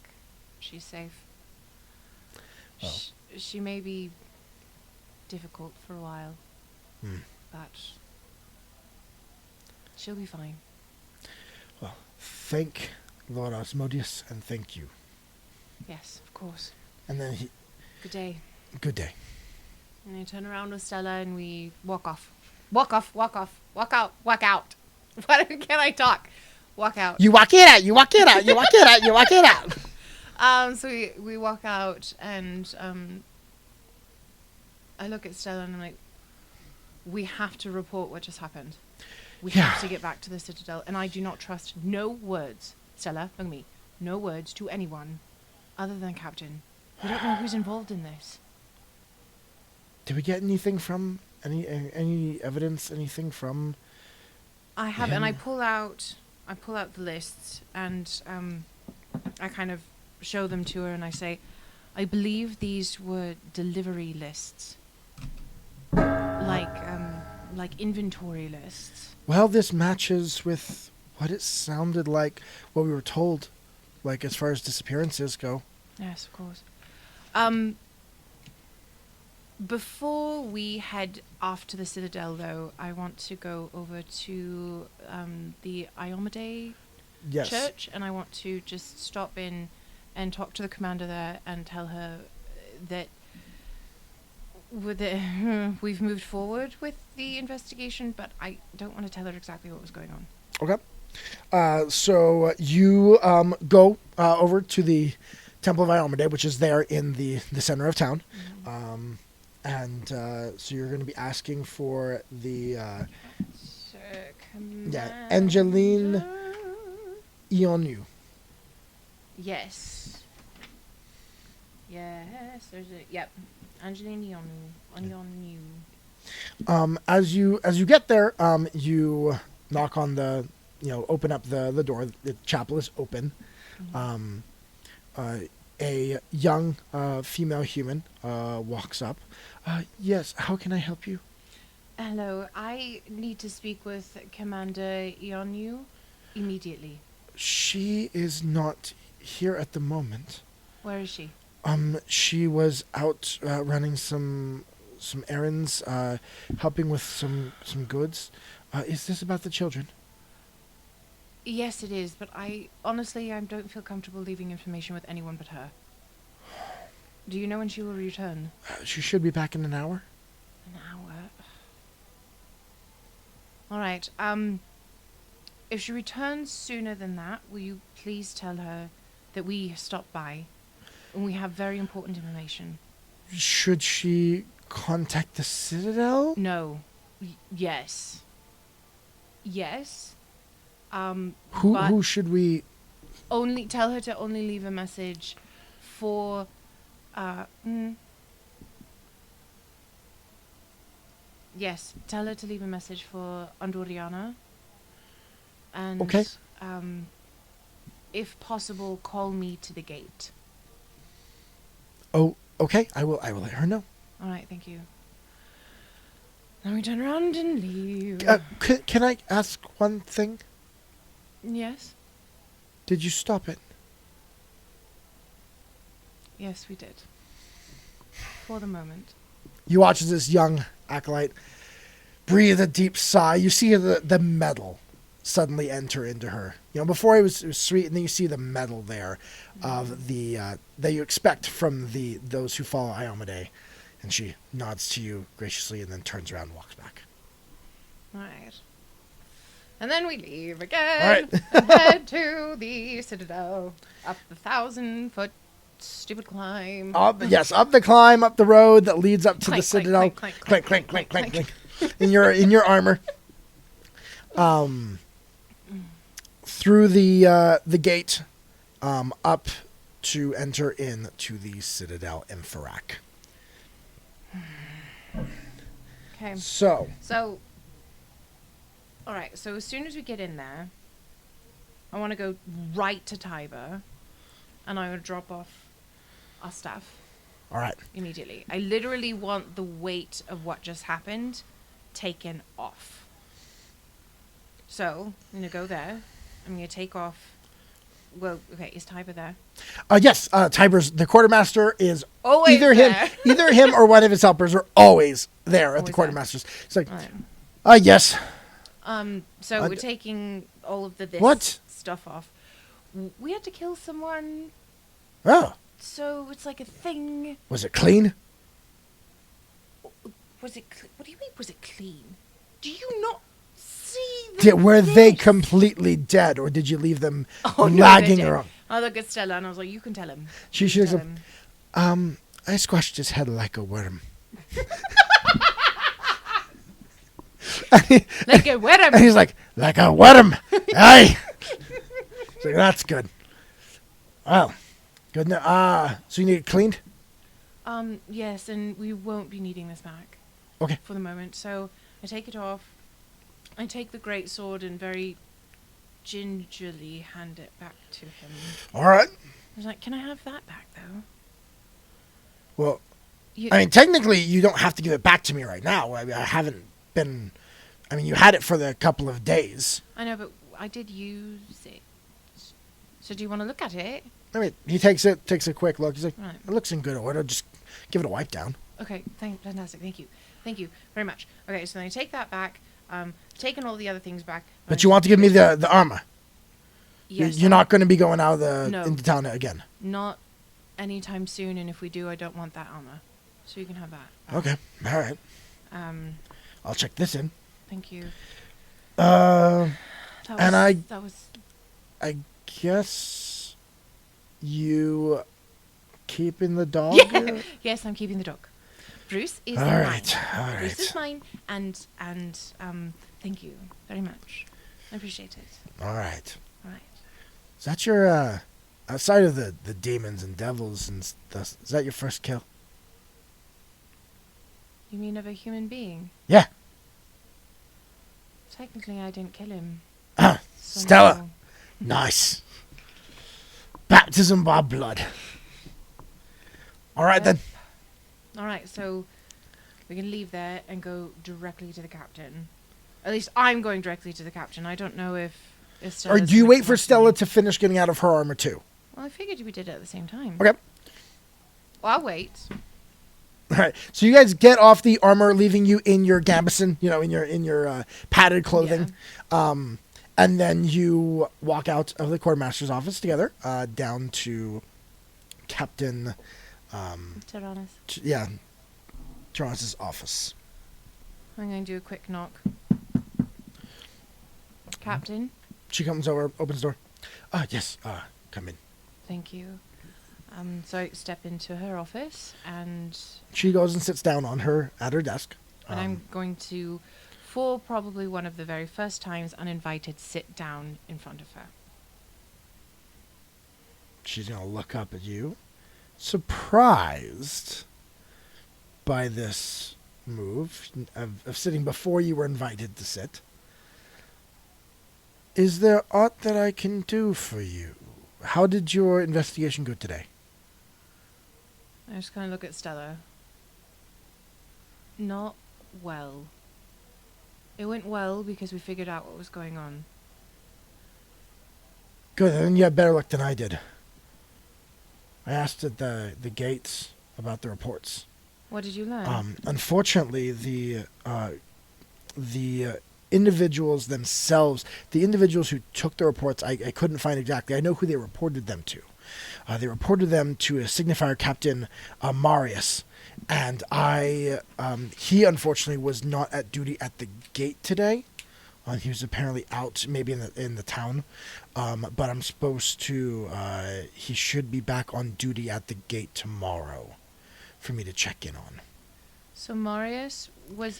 She's safe. Well. She may be difficult for a while, but she'll be fine. Well, thank Lord Osmodius, and thank you. Yes, of course. And then Good day. Good day. And I turn around with Stella and we walk off. Walk out. Walk out. Why can't I talk? Walk out. You walk it out. So we walk out and I look at Stella and I'm like, "We have to report what just happened. We have to get back to the Citadel, and I do not trust no words." Stella, look at me. No words to anyone other than Captain. We don't know who's involved in this. Did we get anything from any evidence? Anything from? I have, him? and I pull out the lists, and I kind of show them to her, and I say, I believe these were delivery lists, like inventory lists. Well, this matches with what it sounded like, what we were told, like as far as disappearances go. Yes, of course. Before we head off to the Citadel, though, I want to go over to the Iomade Yes. church, and I want to just stop in and talk to the commander there and tell her that we've moved forward with the investigation, but I don't want to tell her exactly what was going on. Okay. So you go over to the Temple of Iomade, which is there in the center of town. Mm-hmm. So you're going to be asking for the Commander. Angeline Ionu. Yes. Yes, there's a yep. Angeline Ionu. As you get there, you knock on open up the door. The chapel is open. Mm-hmm. A young female human walks up. Yes, how can I help you? Hello, I need to speak with Commander Ionu immediately. She is not here at the moment. Where is she? She was out running some errands, helping with some goods. Is this about the children? Yes, it is, but I don't feel comfortable leaving information with anyone but her. Do you know when she will return? She should be back in an hour. An hour? All right, if she returns sooner than that, will you please tell her that we stopped by and we have very important information? Should she contact the Citadel? No. Yes. Yes. Who should we... Only tell her to only leave a message for yes, tell her to leave a message for Anduriana. And Okay. If possible, call me to the gate. Oh, okay. I will let her know. All right, thank you. Then we turn around and leave. Can I ask one thing? Yes? Did you stop it? Yes, we did. For the moment. You watch as this young acolyte breathe a deep sigh. You see the metal suddenly enter into her. Before it was sweet, and then you see the metal there of the that you expect from those who follow Iomade. And she nods to you graciously and then turns around and walks back. All right. And then we leave again. All right. And head to the Citadel. Up the 1,000-foot stupid climb. Up the climb, up the road that leads up to Clank, the Citadel. clank, Clank, clank, clank, clank, clank. In your armor. Through the gate, up to enter into the Citadel in Farak. Okay. So, all right. So as soon as we get in there, I want to go right to Tiber, and I want to drop off our stuff all right. immediately. I literally want the weight of what just happened taken off. So I'm gonna go there. I'm gonna take off. Well, okay. Is Tiber there? Yes, Tiber's the quartermaster is Always either there. either him or one of his helpers are always there at the Always quartermaster's. It's like, Right. yes. So we're taking all of this What? stuff off. We had to kill someone, Oh, so it's like a thing. was it clean? Was it? What do you mean? Was it clean? Do you not see? Were they this? completely dead, or did you leave them Oh, no, lagging they did. around? I look at Stella and I was like, "You can tell him." She You can says, tell him. I squashed his head like a worm. Like a worm. And he's like a worm. Aye. So that's good. Well, good. So you need it cleaned? Yes, and we won't be needing this back. Okay. For the moment. So I take it off. I take the great sword and very gingerly hand it back to him. All right. I was like, can I have that back, though? Well, I mean, technically, you don't have to give it back to me right now. I haven't been... I mean, you had it for the couple of days. I know, but I did use it. So do you want to look at it? I mean, he takes a quick look. He's like, Right. it looks in good order. Just give it a wipe down. Okay, fantastic. Thank you. Thank you very much. Okay, so then I take that back. Taking all the other things back. But you want to give me the armor. Yes. You're not going to be going out of No. into town again. Not anytime soon, and if we do, I don't want that armor. So you can have that. Okay. All right. I'll check this in. Thank you. I guess you keeping the dog? Yeah. Yes, I'm keeping the dog. Bruce is mine. All right. Bruce is mine, and thank you very much. I appreciate it. All right. All right. Is that your outside of the demons and devils and stuff? Is that your first kill? You mean of a human being? Yeah. Technically, I didn't kill him. Ah, So Stella. no. Nice. Baptism by blood. All right then. All right, so we can leave there and go directly to the captain. At least I'm going directly to the captain. I don't know if Or Stella's do you gonna wait come for after Stella me. to finish getting out of her armor too? Well, I figured we did it at the same time. Okay. Well, I'll wait. All right. So you guys get off the armor, leaving you in your gambeson, in your padded clothing. And then you walk out of the quartermaster's office together, down to Captain, Tyrannus. Tyrannus' office. I'm going to do a quick knock. Captain, She comes over, opens the door. Yes, come in. thank you. So I step into her office, and She goes and sits down at her desk. I'm going to, for probably one of the very first times, uninvited, sit down in front of her. She's going to look up at you, surprised by this move of sitting before you were invited to sit. Is there aught that I can do for you? How did your investigation go today? I just kind of look at Stella. Not well. It went well because we figured out what was going on. Good, then you had better luck than I did. I asked at the gates about the reports. What did you learn? Unfortunately, the individuals themselves, the individuals who took the reports, I couldn't find exactly. I know who they reported them to. They reported them to a signifier Captain Marius, and he unfortunately was not at duty at the gate today. He was apparently out, maybe in the town, but I'm supposed to. He should be back on duty at the gate tomorrow, for me to check in on. So Marius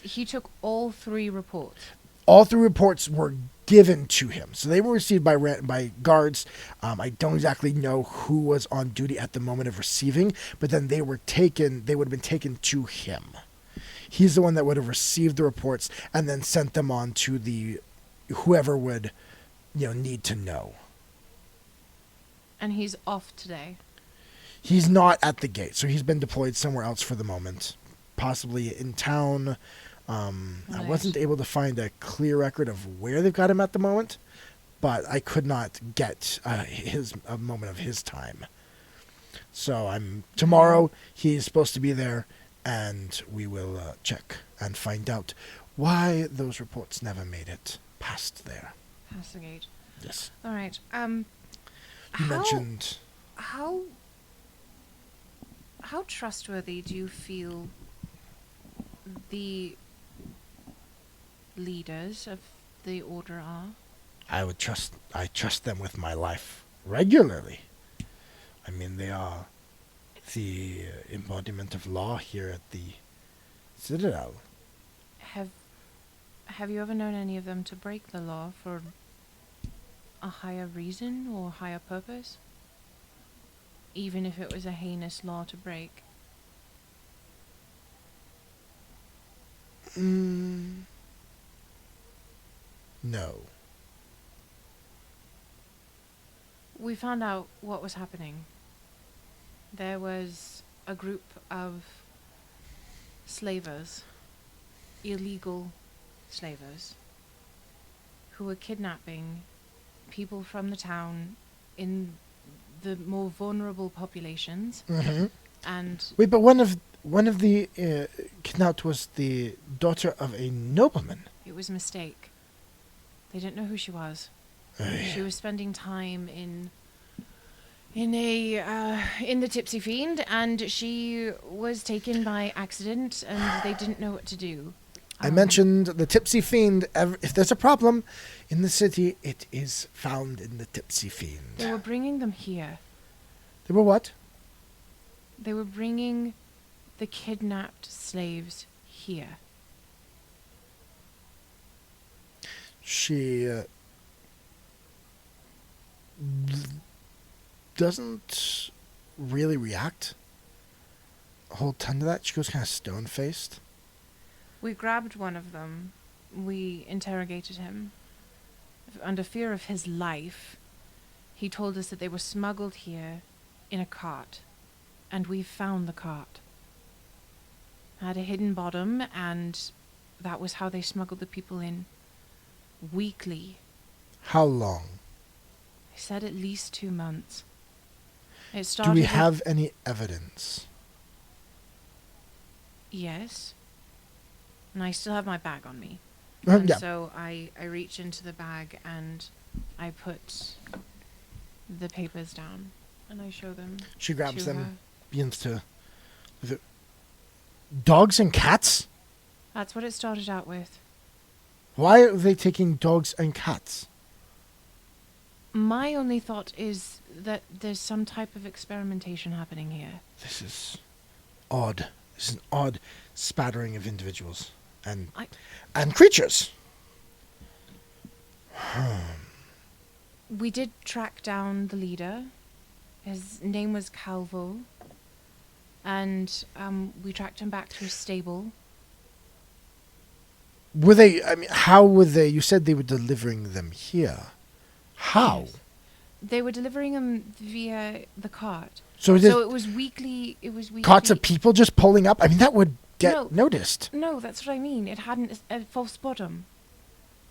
he took all 3 reports. All 3 reports were given to him, so they were received by guards. I don't exactly know who was on duty at the moment of receiving, but then they would have been taken to him. He's the one that would have received the reports and then sent them on to whoever would, need to know. And he's off today. He's not at the gate, so he's been deployed somewhere else for the moment, possibly in town. I wasn't able to find a clear record of where they've got him at the moment, but I could not get a moment of his time. So tomorrow he's supposed to be there, and we will check and find out why those reports never made it past there. Past the gate. Yes. All right. You mentioned... How trustworthy do you feel the leaders of the order are? I trust them with my life regularly. I mean, they are the embodiment of law here at the Citadel. Have you ever known any of them to break the law for a higher reason or higher purpose? Even if it was a heinous law to break? No. We found out what was happening. There was a group of slavers, illegal slavers, who were kidnapping people from the town in the more vulnerable populations. Mm-hmm. And Wait, but one of the kidnapped was the daughter of a nobleman. it was a mistake. They didn't know who she was. Ay. She was spending time in the Tipsy Fiend, and she was taken by accident, and they didn't know what to do. I mentioned the Tipsy Fiend. If there's a problem in the city, it is found in the Tipsy Fiend. They were bringing them here. They were what? They were bringing the kidnapped slaves here. She doesn't really react a whole ton to that. She goes kind of stone-faced. We grabbed one of them. We interrogated him. Under fear of his life, he told us that they were smuggled here in a cart. And we found the cart. It had a hidden bottom, and that was how they smuggled the people in. Weekly. How long? They said at least 2 months. It Do started we with- have any evidence? Yes. And I still have my bag on me. And Yeah. so I reach into the bag and I put the papers down and I show them. She grabs to them, her. begins to... Dogs and cats? That's what it started out with. Why are they taking dogs and cats? My only thought is that there's some type of experimentation happening here. This is odd. This is an odd spattering of individuals and creatures. We did track down the leader. His name was Calvo. And we tracked him back to his stable. Were they, I mean, how were they, you said they were delivering them here. How? Yes. They were delivering them via the cart. So it was weekly. carts of people just pulling up? I mean, that would get No. noticed. No, that's what I mean. It hadn't a false bottom,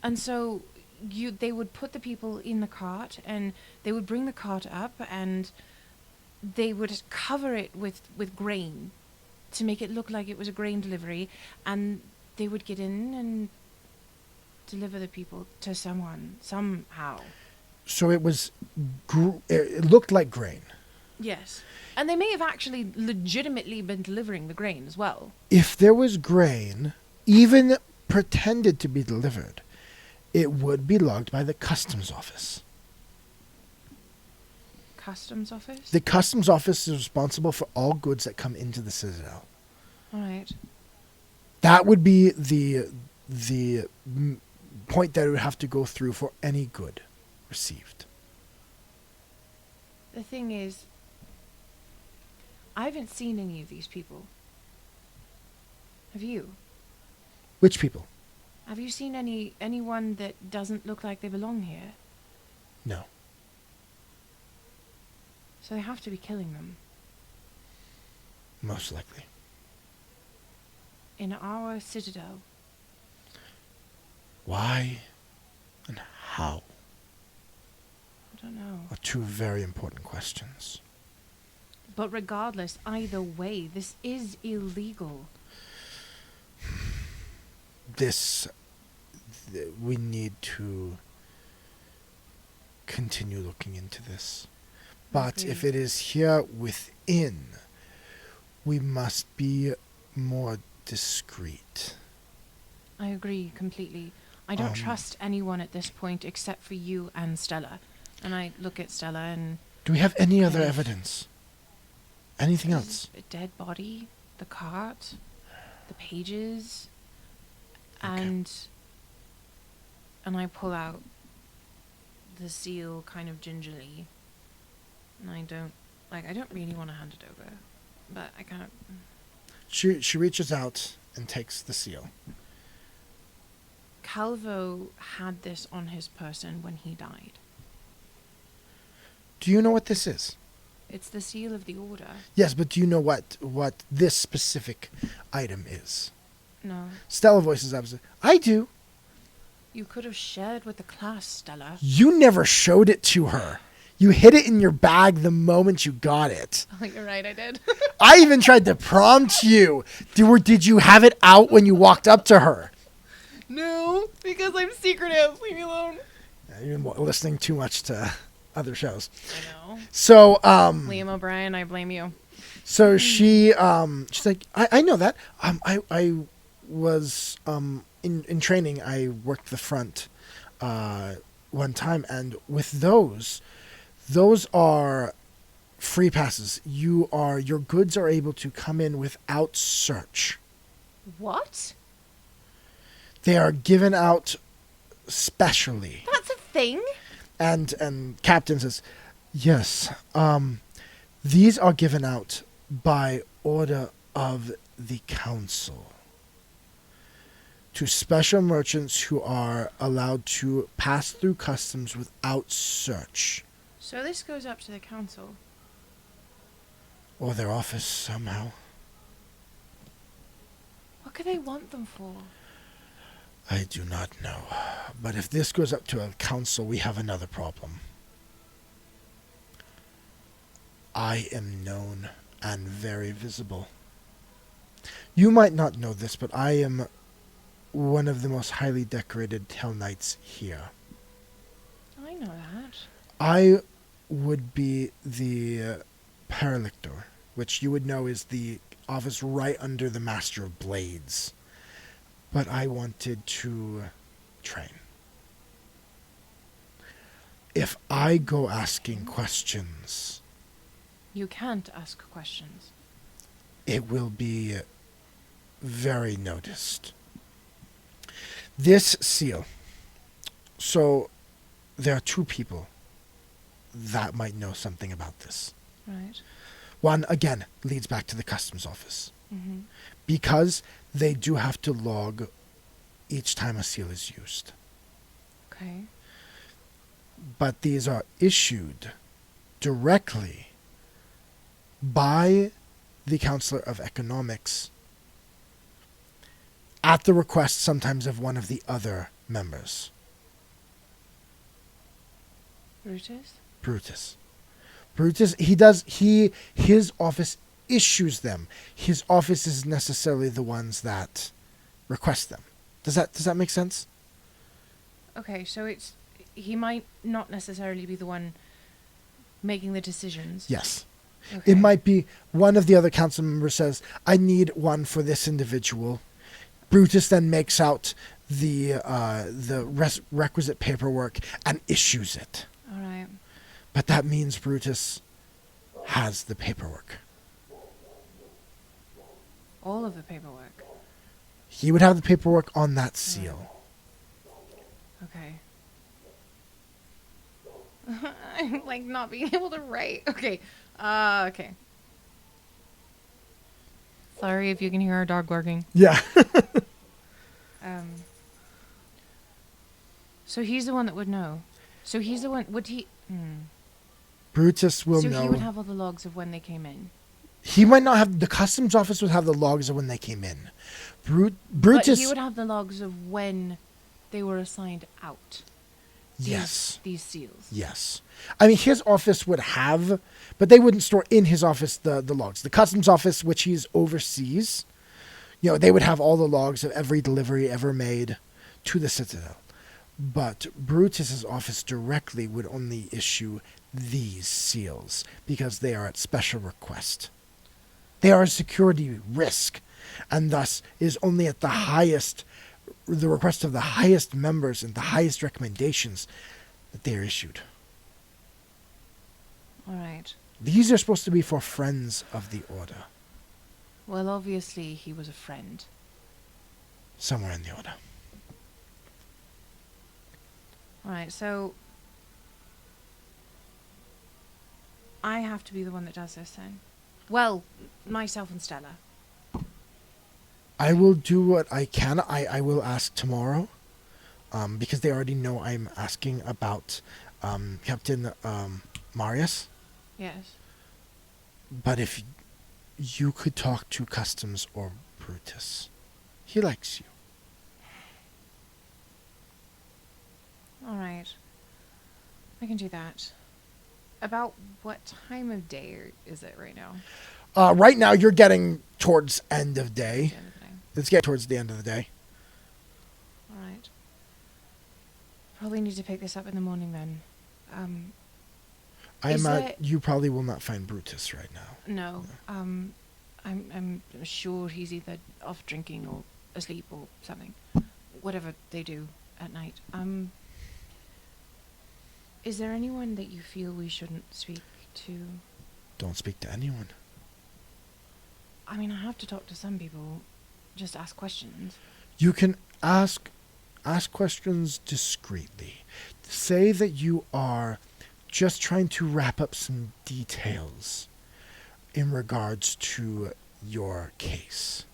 and so they would put the people in the cart, and they would bring the cart up, and they would cover it with grain to make it look like it was a grain delivery, and they would get in and deliver the people to someone somehow. So it was, it looked like grain. Yes, and they may have actually legitimately been delivering the grain as well. If there was grain, even pretended to be delivered, it would be logged by the customs office. Customs office? The customs office is responsible for all goods that come into the Citadel. All right. That would be the point that it would have to go through for any good received. The thing is, I haven't seen any of these people. Have you? Which people? Have you seen anyone that doesn't look like they belong here? No. So they have to be killing them. Most likely. In our Citadel. Why and how I don't know. are two very important questions. But regardless, either way, this is illegal. We need to continue looking into this. But if it is here within, we must be more discreet. I agree completely. I don't trust anyone at this point except for you and Stella. And I look at Stella and... Do we have any other Okay. evidence? Anything else? A dead body, the cart, the pages, Okay. and I pull out the seal kind of gingerly. And I don't really want to hand it over, but I kind of... She reaches out and takes the seal. Calvo had this on his person when he died. Do you know what this is? It's the seal of the order. Yes, but do you know what this specific item is? No. Stella voices opposite. I do. You could have shared with the class, Stella. You never showed it to her. You hid it in your bag the moment you got it. Oh, you're right, I did. I even tried to prompt you. Did you have it out when you walked up to her? No, because I'm secretive. Leave me alone. You're listening too much to other shows. I know. So, Liam O'Brien, I blame you. so she's like, I know that. I was, in training, I worked the front, one time, and with those are free passes. Your goods are able to come in without search. What? They are given out specially. That's a thing? And Captain says, yes, these are given out by order of the council to special merchants who are allowed to pass through customs without search. So this goes up to the council. Or their office somehow. What could they want them for? I do not know. But if this goes up to a council, we have another problem. I am known and very visible. You might not know this, but I am one of the most highly decorated Hell Knights here. I know that. I would be the Paralictor, which you would know is the office right under the Master of Blades. But I wanted to train. If I go asking questions, You can't ask questions. it will be very noticed. This seal. So there are two people that might know something about this. Right. One, again, leads back to the customs office. Mm-hmm. Because they do have to log each time a seal is used. Okay. But these are issued directly by the Counselor of Economics at the request sometimes of one of the other members. Brutus? Brutus, his office issues them. His office is necessarily the ones that request them. Does that make sense? Okay, so he might not necessarily be the one making the decisions. Yes. Okay. It might be one of the other council members says, I need one for this individual. Brutus then makes out the requisite paperwork and issues it. All right. But that means Brutus has the paperwork. All of the paperwork. He would have the paperwork on that seal. Okay. I'm like not being able to write. Okay. Okay. Sorry if you can hear our dog barking. Yeah. So he's the one that would know. So he's the one. Would he? Brutus will know. So he would have all the logs of when they came in. He might not have. The customs office would have the logs of when they came in. Brutus. But he would have the logs of when they were assigned out. Yes. These seals. Yes. I mean, his office would have, but they wouldn't store in his office the logs. The customs office, which he's oversees, they would have all the logs of every delivery ever made to the Citadel. But Brutus's office directly would only issue these seals because they are at special request. They are a security risk, and thus is only at the request of the highest members and the highest recommendations that they are issued. All right. These are supposed to be for friends of the order. Well, obviously he was a friend. Somewhere in the order. All right, so I have to be the one that does this then. Well, myself and Stella. I will do what I can. I will ask tomorrow. because they already know I'm asking about Captain Marius. Yes. But if you could talk to Customs or Brutus, he likes you. All right. I can do that. About what time of day is it right now? Right now, you're getting towards end of day. The end of the day. It's getting towards the end of the day. All right. Probably need to pick this up in the morning then. You probably will not find Brutus right now. No. I'm sure he's either off drinking or asleep or something. Whatever they do at night. Is there anyone that you feel we shouldn't speak to? Don't speak to anyone. I mean, I have to talk to some people. Just ask questions. You can ask questions discreetly. Say that you are just trying to wrap up some details in regards to your case.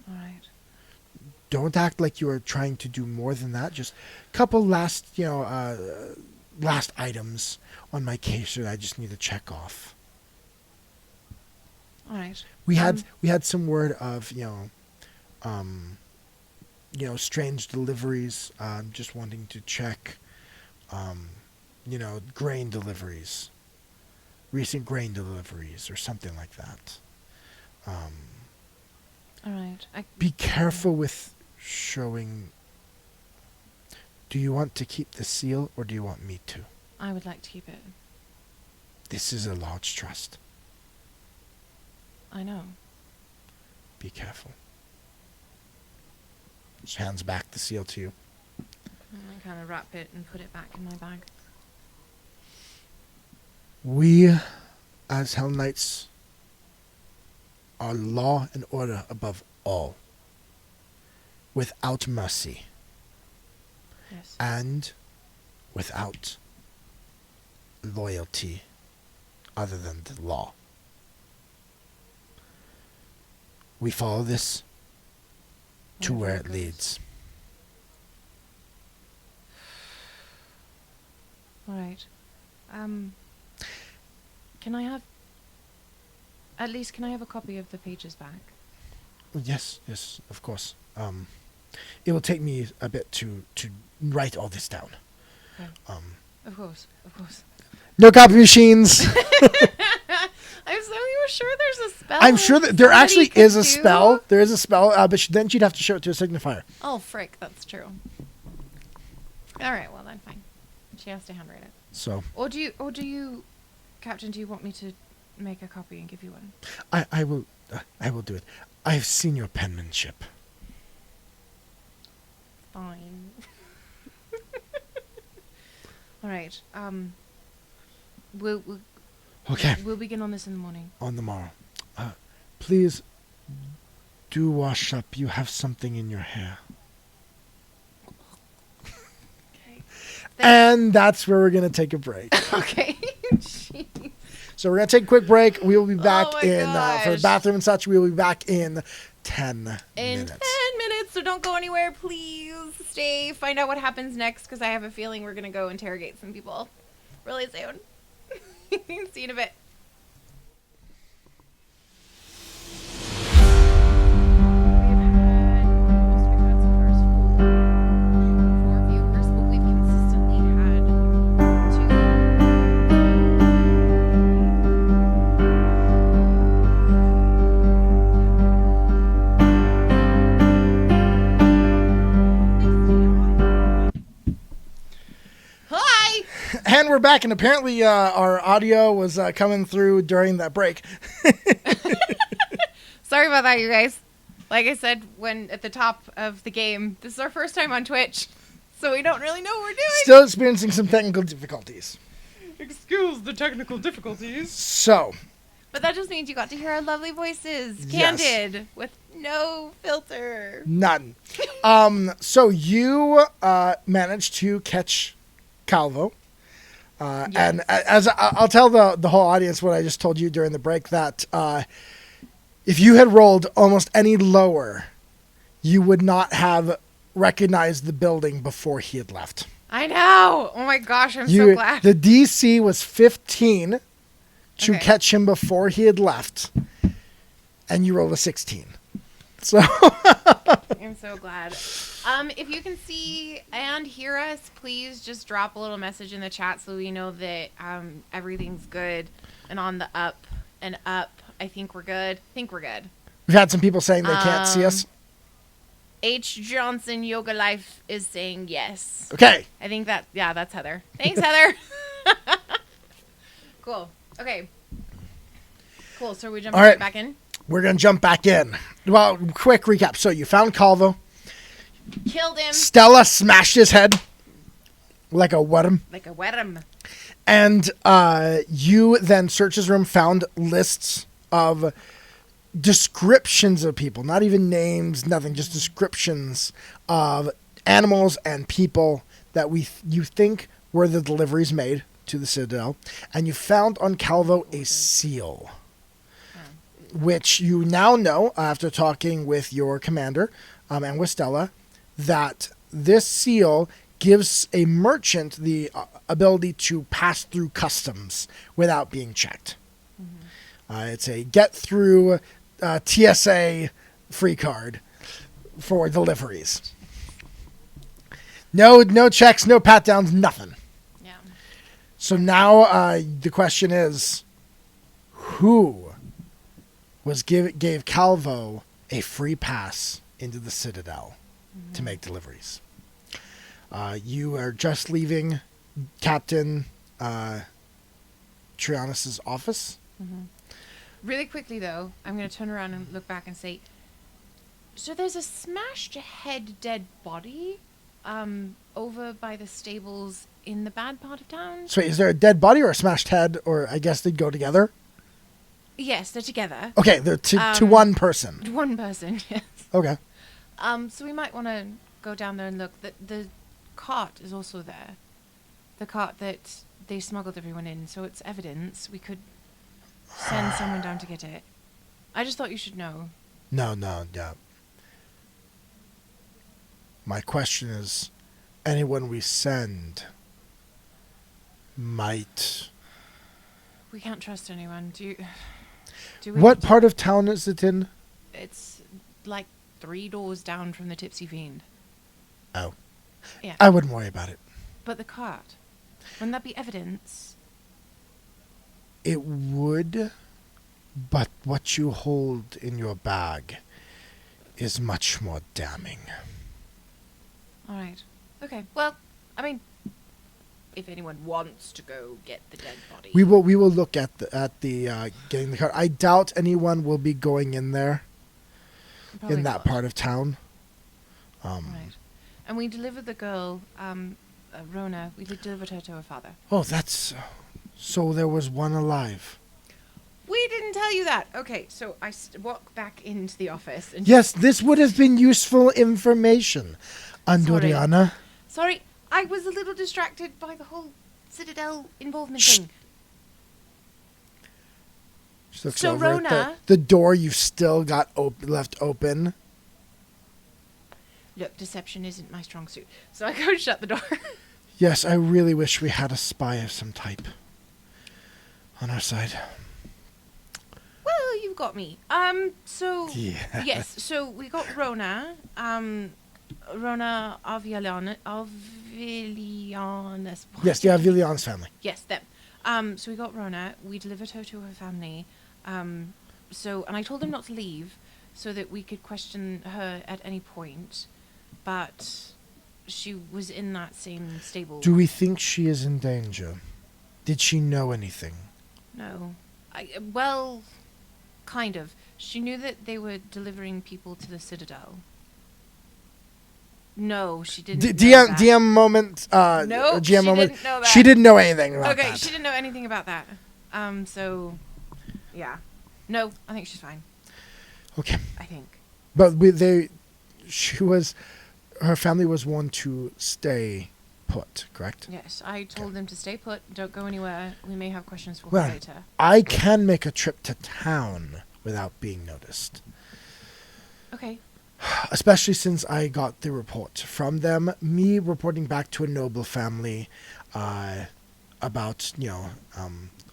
All right. Don't act like you are trying to do more than that. Just a couple last items on my case that I just need to check off. All right. We had some word of strange deliveries. Just wanting to check, grain deliveries, recent grain deliveries, or something like that. All right. Be careful with showing. Do you want to keep the seal, or do you want me to? I would like to keep it. This is a large trust. I know. Be careful. She hands back the seal to you. I kind of wrap it and put it back in my bag. We, as Hell Knights, are law and order above all, without mercy. Yes. And without loyalty other than the law. We follow this to where it leads. All right. Can I have a copy of the pages back? Yes, of course. It will take me a bit to write all this down. Okay. Of course. No copy machines. I'm so sure there's a spell. I'm sure that there actually is a do. spell. There is a spell, but then she'd have to show it to a signifier. Oh, frick, that's true. All right, well then, fine. She has to handwrite it. So. Or do you, Captain? Do you want me to make a copy and give you one? I will do it. I've seen your penmanship. Fine. All right. Okay. We'll begin on this in the morning. On the morrow. Please do wash up. You have something in your hair. Okay. And that's where we're going to take a break. Okay. Jeez. So we're going to take a quick break. We will be back Oh my in, for the gosh. bathroom and such, we will be back in 10 minutes. In 10 minutes, so don't go anywhere, please. Stay, find out what happens next, because I have a feeling we're going to go interrogate some people really soon. See you in a bit. Four viewers, but we've consistently had 2. Hi! And we're back, and apparently our audio was coming through during that break. Sorry about that, you guys. Like I said when at the top of the game, this is our first time on Twitch, so we don't really know what we're doing. Still experiencing some technical difficulties. Excuse the technical difficulties. So. But that just means you got to hear our lovely voices, Yes. candid, with no filter. None. So you managed to catch Calvo. Yes. And as I'll tell the whole audience what I just told you during the break, that if you had rolled almost any lower, you would not have recognized the building before he had left. I know. Oh my gosh, I'm so glad. The DC was 15 to Okay. catch him before he had left, and you rolled a 16. So I'm so glad. If you can see and hear us, please just drop a little message in the chat so we know that everything's good and on the up and up. I think we're good. we've had some people saying they can't see us. H. Johnson Yoga Life is saying yes. Okay. I think that's Heather. Thanks, Heather. Cool. Okay. Cool. So we jump All right. back in. We're going to jump back in. Well, quick recap. So you found Calvo. Killed him. Stella smashed his head like a worm. Like a worm. And you then searched his room, found lists of descriptions of people, not even names, nothing, just descriptions of animals and people that you think were the deliveries made to the Citadel. And you found on Calvo a seal, which you now know, after talking with your commander and with Stella, that this seal gives a merchant the ability to pass through customs without being checked. It's a get-through TSA free card for deliveries. No checks, no pat-downs, nothing. Yeah. So now the question is, who gave Calvo a free pass into the Citadel to make deliveries? You are just leaving Captain Trianus's office. Really quickly, though, I'm going to turn around and look back and say, so there's a smashed head dead body over by the stables in the bad part of town? So is there a dead body or a smashed head? Or I guess they'd go together? Yes, they're together. Okay, they're to one person. One person, yes. Okay. So we might want to go down there and look. The cart is also there. The cart that they smuggled everyone in, so it's evidence. We could send someone down to get it. I just thought you should know. No. My question is, anyone we send might... We can't trust anyone. Do we? What part of town is it in? It's like 3 doors down from the Tipsy Fiend. Oh. Yeah. I wouldn't worry about it. But the cart, wouldn't that be evidence? It would, but what you hold in your bag is much more damning. All right. Okay. Well, I mean, if anyone wants to go get the dead body, We will look at the getting the card. I doubt anyone will be going in there Probably in that not. part of town. Right. And we delivered the girl, Rona. We delivered her to her father. Oh, that's so. There was one alive. We didn't tell you that. Okay, so I walk back into the office and Yes, this would have been useful information, Anduriana. Sorry, I was a little distracted by the whole Citadel involvement thing. She looks So, over at Rona- the door you've still got left open. Look, deception isn't my strong suit, so I go shut the door. Yes, I really wish we had a spy of some type on our side. Well, you've got me. So Yeah. yes, so we got Rona. Rona Avilianus. Yes, yeah, Villian's family. Yes, them. So we got Rona. We delivered her to her family. And I told them not to leave, so that we could question her at any point. But she was in that same stable. Do we think she is in danger? Did she know anything? No. Well, kind of. She knew that they were delivering people to the Citadel. No, she didn't know that. DM moment. No, GM she moment. didn't know that. She didn't know anything about Okay, that. she didn't know anything about that. So, yeah. No, I think she's fine. Okay, I think. but her family was one to stay put, correct? Yes, I told them to stay put, don't go anywhere. We may have questions for her Well, later. I can make a trip to town without being noticed. Okay. especially since I got the report from them, me reporting back to a noble family about,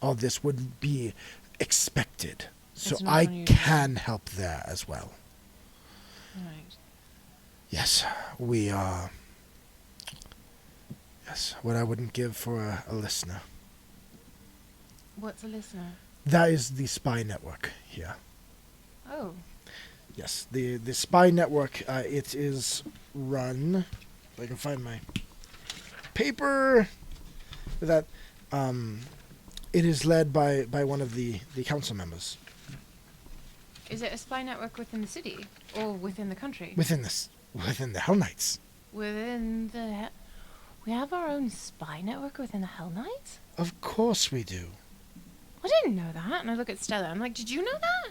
all this would be expected. So It's not I unusual. can help there as well. Right. Yes, we are. Yes, what I wouldn't give for a listener. What's a listener? That is the spy network here. Oh. Yes, the spy network, it is run, if I can find my paper, that it is led by one of the council members. Is it a spy network within the city? Or within the country? Within the Hell Knights. Within the... We have our own spy network within the Hell Knights? Of course we do. I didn't know that. And I look at Stella. I'm like, did you know that?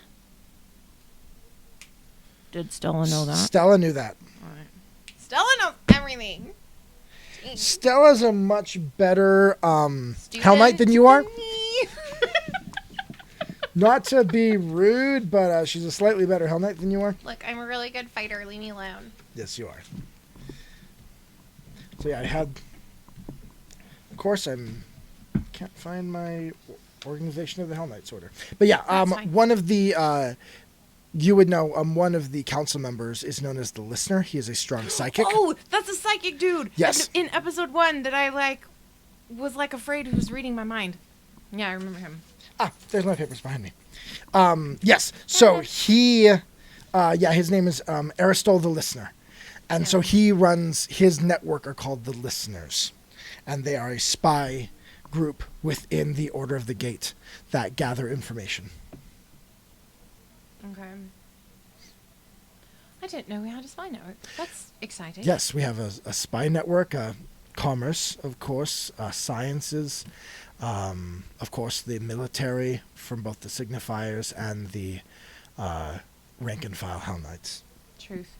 Did Stella know that? Stella knew that. Alright. Stella knows everything. Jeez. Stella's a much better Student Hell Knight than you are. than me. Not to be rude, but she's a slightly better Hell Knight than you are. Look, I'm a really good fighter. Leave me alone. Yes, you are. So yeah, I had. Of course, can't find my organization of the Hell Knights order. But yeah, That's fine. one of the you would know one of the council members is known as the Listener. He is a strong psychic. Oh, that's a psychic dude. Yes. In episode 1 that I was afraid who was reading my mind. Yeah, I remember him. Ah, there's my papers behind me. Yes. So he, his name is Aristol the Listener. And so he runs, his network are called the Listeners. And they are a spy group within the Order of the Gate that gather information. Okay. I didn't know we had a spy network. That's exciting. Yes, we have a spy network, commerce, of course, sciences, of course, the military from both the signifiers and the rank and file Hell Knights. Truth.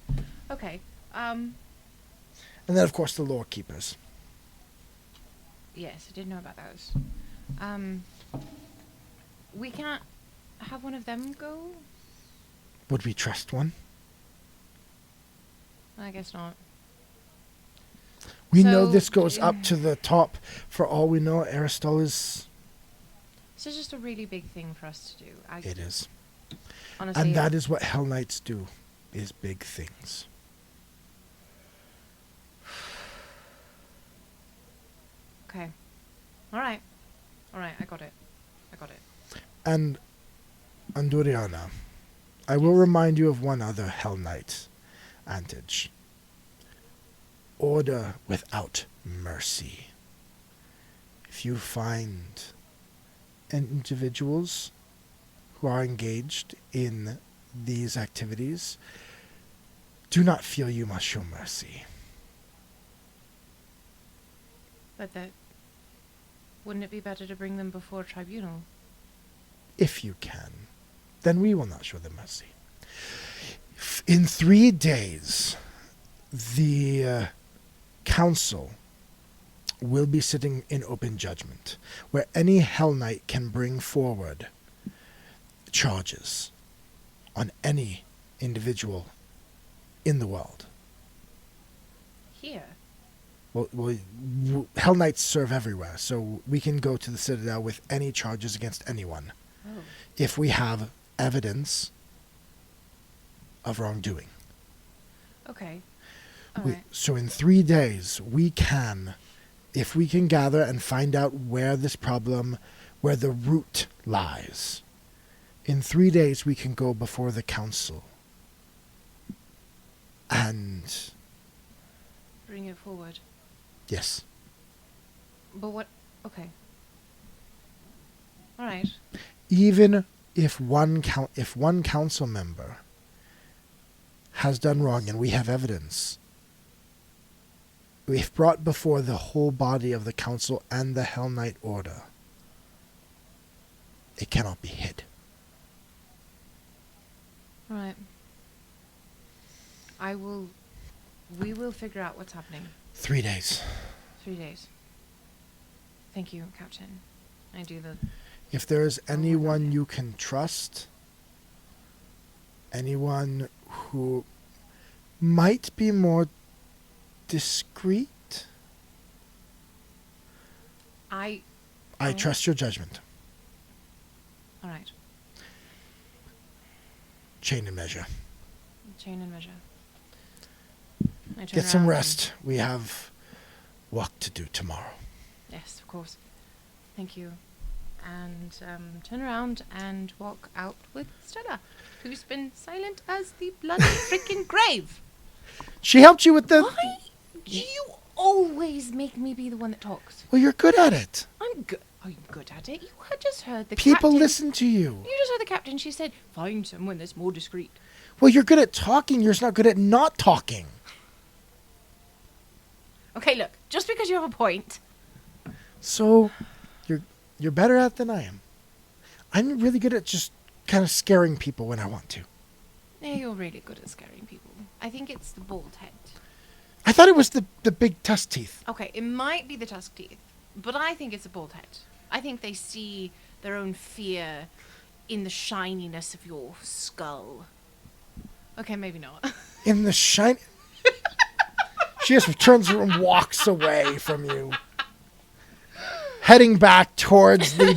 Okay. And then, of course, the lore keepers. Yes, I did know about those. We can't have one of them go? Would we trust one? I guess not. We know So, this goes up to the top. For all we know, Aristol is... This is just a really big thing for us to do. It is. Honestly, And that is what Hell Knights do, is big things. Okay. Alright. Alright, I got it. And Anduriana, I will remind you of one other Hell Knight adage. Order without mercy. If you find individuals who are engaged in these activities, do not feel you must show mercy. But wouldn't it be better to bring them before tribunal? If you can, then we will not show them mercy. In 3 days, the council will be sitting in open judgment, where any Hell Knight can bring forward charges on any individual in the world. Here? Well, Hell Knights serve everywhere, so we can go to the Citadel with any charges against anyone Oh. if we have evidence of wrongdoing. Okay. Alright. So in 3 days, we can, if we can gather and find out where this problem, where the root lies, in 3 days we can go before the council and... Bring it forward. Yes. But what? Okay. Alright. Even if one council member has done wrong and we have evidence, if brought before the whole body of the council and the Hell Knight Order, it cannot be hid. Alright. We will figure out what's happening. 3 days. 3 days. Thank you, Captain. I do the... If there is anyone you can trust, anyone who might be more discreet. I trust your judgment. All right. Chain and measure. Chain and measure. Get some rest. We have work to do tomorrow. Yes, of course. Thank you. And turn around and walk out with Stella, who's been silent as the bloody freaking grave. She helped you with the... Why do you always make me be the one that talks? Well, you're good at it. I'm good. I'm good at it. You had just heard the People captain. listen to you. You just heard the captain. She said, find someone that's more discreet. Well, you're good at talking. You're just not good at not talking. Okay, look. Just because you have a point. So, you're better at it than I am. I'm really good at just kind of scaring people when I want to. Yeah, you're really good at scaring people. I think it's the bald head. I thought it was the big tusk teeth. Okay, it might be the tusk teeth, but I think it's a bald head. I think they see their own fear in the shininess of your skull. Okay, maybe not. In the shine... She just turns and walks away from you, heading back towards the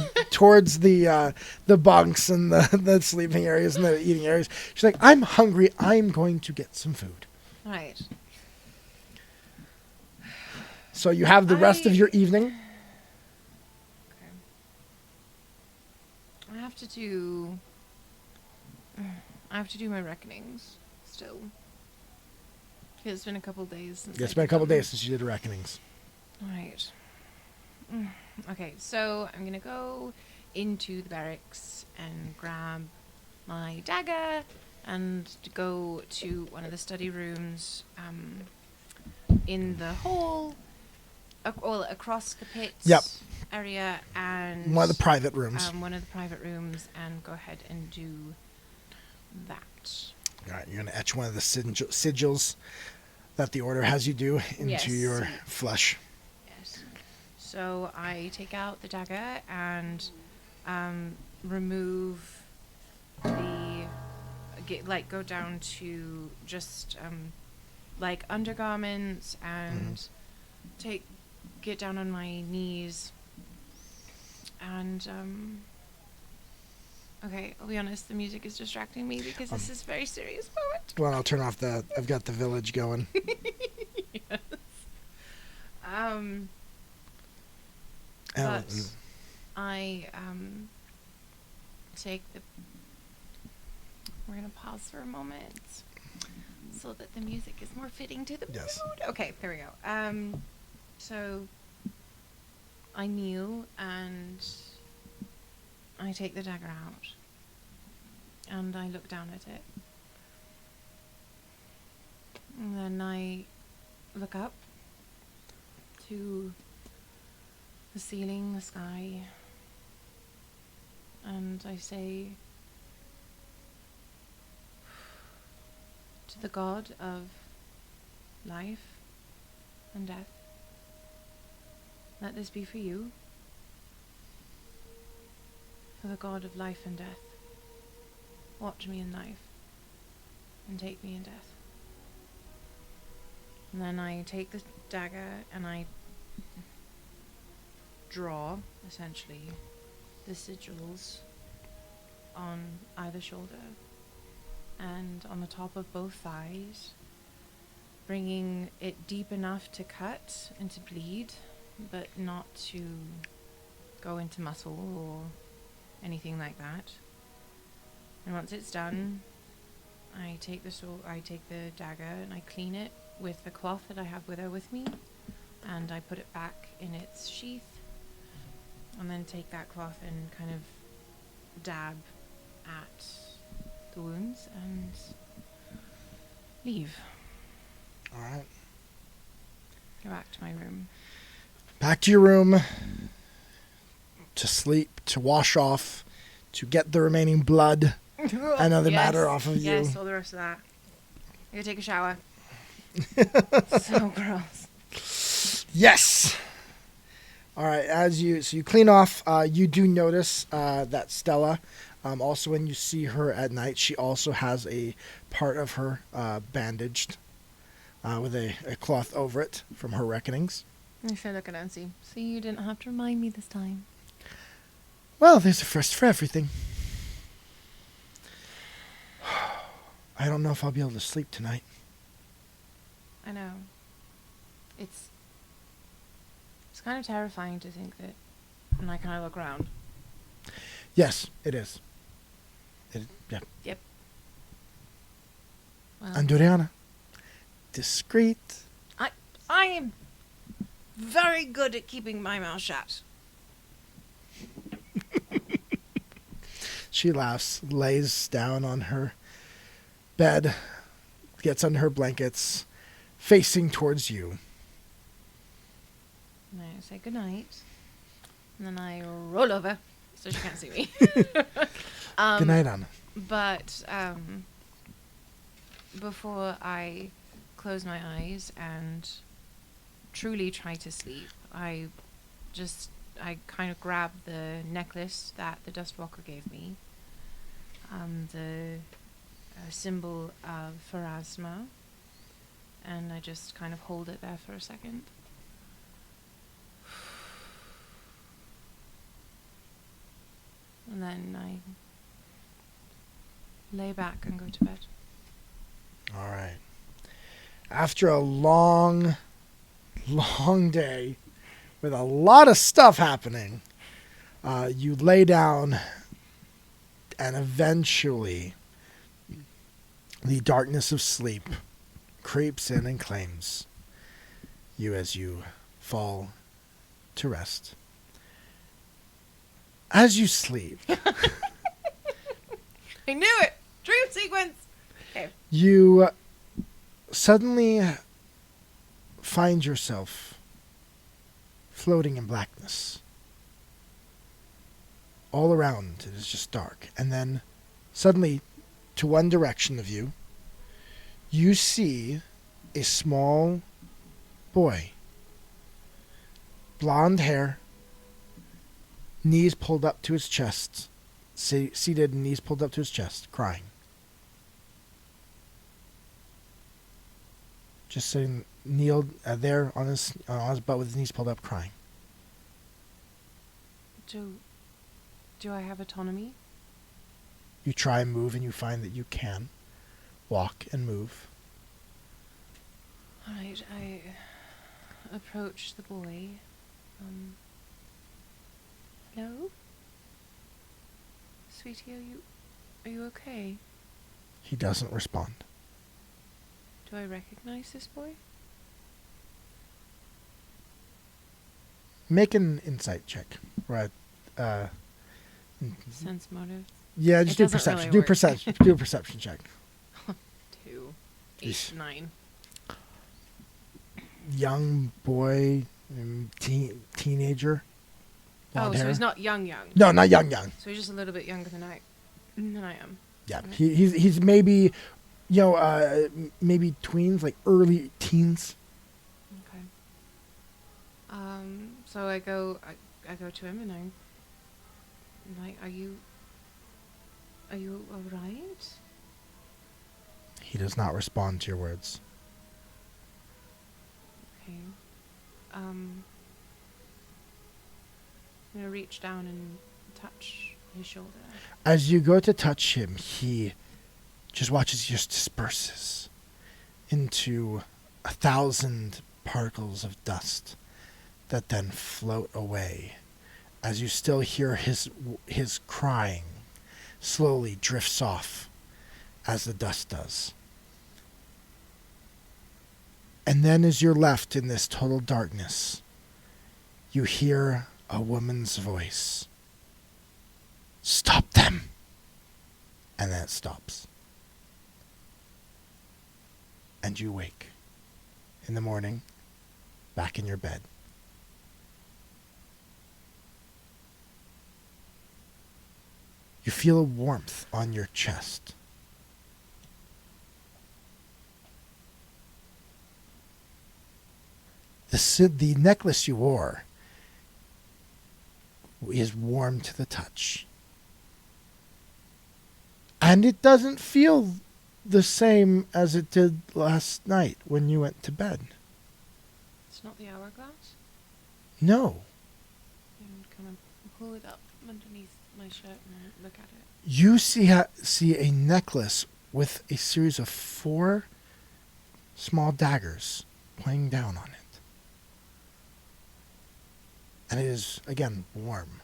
bunks and the sleeping areas and the eating areas. She's like, I'm hungry. I'm going to get some food. Right. So you have the rest of your evening. Okay. I have to do my reckonings still. It's been a couple days since It's been a couple days since you did reckonings. Right. Okay, so I'm gonna go into the barracks and grab my dagger and go to one of the study rooms in the hall, across the pit area, and one of the private rooms. One of the private rooms, and go ahead and do that. All right, you're going to etch one of the sigils that the order has you do into your flesh. Yes. So I take out the dagger and remove go down to just like undergarments and get down on my knees and okay, I'll be honest, the music is distracting me because this is a very serious moment. Well, I'll turn off I've got the village going. Yes. But I take the... We're going to pause for a moment so that the music is more fitting to the mood. Okay, there we go. So I kneel and I take the dagger out and I look down at it. And then I look up to the ceiling, the sky, and I say to the god of life and death, let this be for you. For the god of life and death, watch me in life and take me in death. And then I take the dagger and I draw, essentially, the sigils on either shoulder and on the top of both thighs, bringing it deep enough to cut and to bleed, but not to go into muscle or anything like that. And once it's done, I take the dagger and I clean it with the cloth that I have with me, and I put it back in its sheath, and then take that cloth and kind of dab at the wounds and leave. All right. Go back to my room. Back to your room to sleep, to wash off, to get the remaining blood and other matter off of you. Yes, all the rest of that. I gotta take a shower. So gross. Yes. All right. So you clean off. You do notice that Stella. Also, when you see her at night, she also has a part of her bandaged with a cloth over it from her reckonings. I should look at it and see. See, you didn't have to remind me this time. Well, there's a first for everything. I don't know if I'll be able to sleep tonight. I know. It's kind of terrifying to think that when I kind of look around. Yes, it is. Yeah. Yep. Well, Anduriana. Discreet. I am very good at keeping my mouth shut. She laughs, lays down on her bed, gets under her blankets, facing towards you. And I say goodnight. And then I roll over so she can't see me. Good night, Anna. But before I close my eyes and truly try to sleep, I kind of grab the necklace that the Dustwalker gave me, the symbol of Pharasma, and I just kind of hold it there for a second. And then I lay back and go to bed. All right. After a long day with a lot of stuff happening, you lay down, and eventually the darkness of sleep creeps in and claims you as you fall to rest. As you sleep, I knew it! Dream sequence! Okay. you suddenly find yourself floating in blackness. All around it is just dark. And then suddenly, to one direction of you, you see a small boy. Blonde hair, knees pulled up to his chest, seated, knees pulled up to his chest, crying. Just sitting, kneeled there on his butt with his knees pulled up, crying. Do I have autonomy? You try and move, and you find that you can walk and move. Alright, I approach the boy. Hello? Sweetie, are you okay? He doesn't respond. Do I recognize this boy? Make an insight check. Right. Sense motive. Yeah, just do doesn't perception. really Do work. perception. Do a perception check. 2, Yeesh. 8, 9. Young boy, teenager. Blonde So hair. he's not young. No, not young. So he's just a little bit younger than I am. Yeah, Okay. he's maybe, maybe tweens, like early teens. Okay. So I go to him and I'm like, are you alright? He does not respond to your words. Okay. I'm gonna reach down and touch his shoulder. As you go to touch him, he just watches, he just disperses into 1,000 particles of dust that then float away as you still hear his crying slowly drifts off as the dust does. And then as you're left in this total darkness, you hear a woman's voice. Stop them! And then it stops. And you wake in the morning, back in your bed. You feel a warmth on your chest. The necklace you wore is warm to the touch. And it doesn't feel the same as it did last night when you went to bed. It's not the hourglass? No. I'm gonna pull it up underneath my shirt and look at it. You see a necklace with a series of 4 small daggers pointing down on it. And it is, again, warm.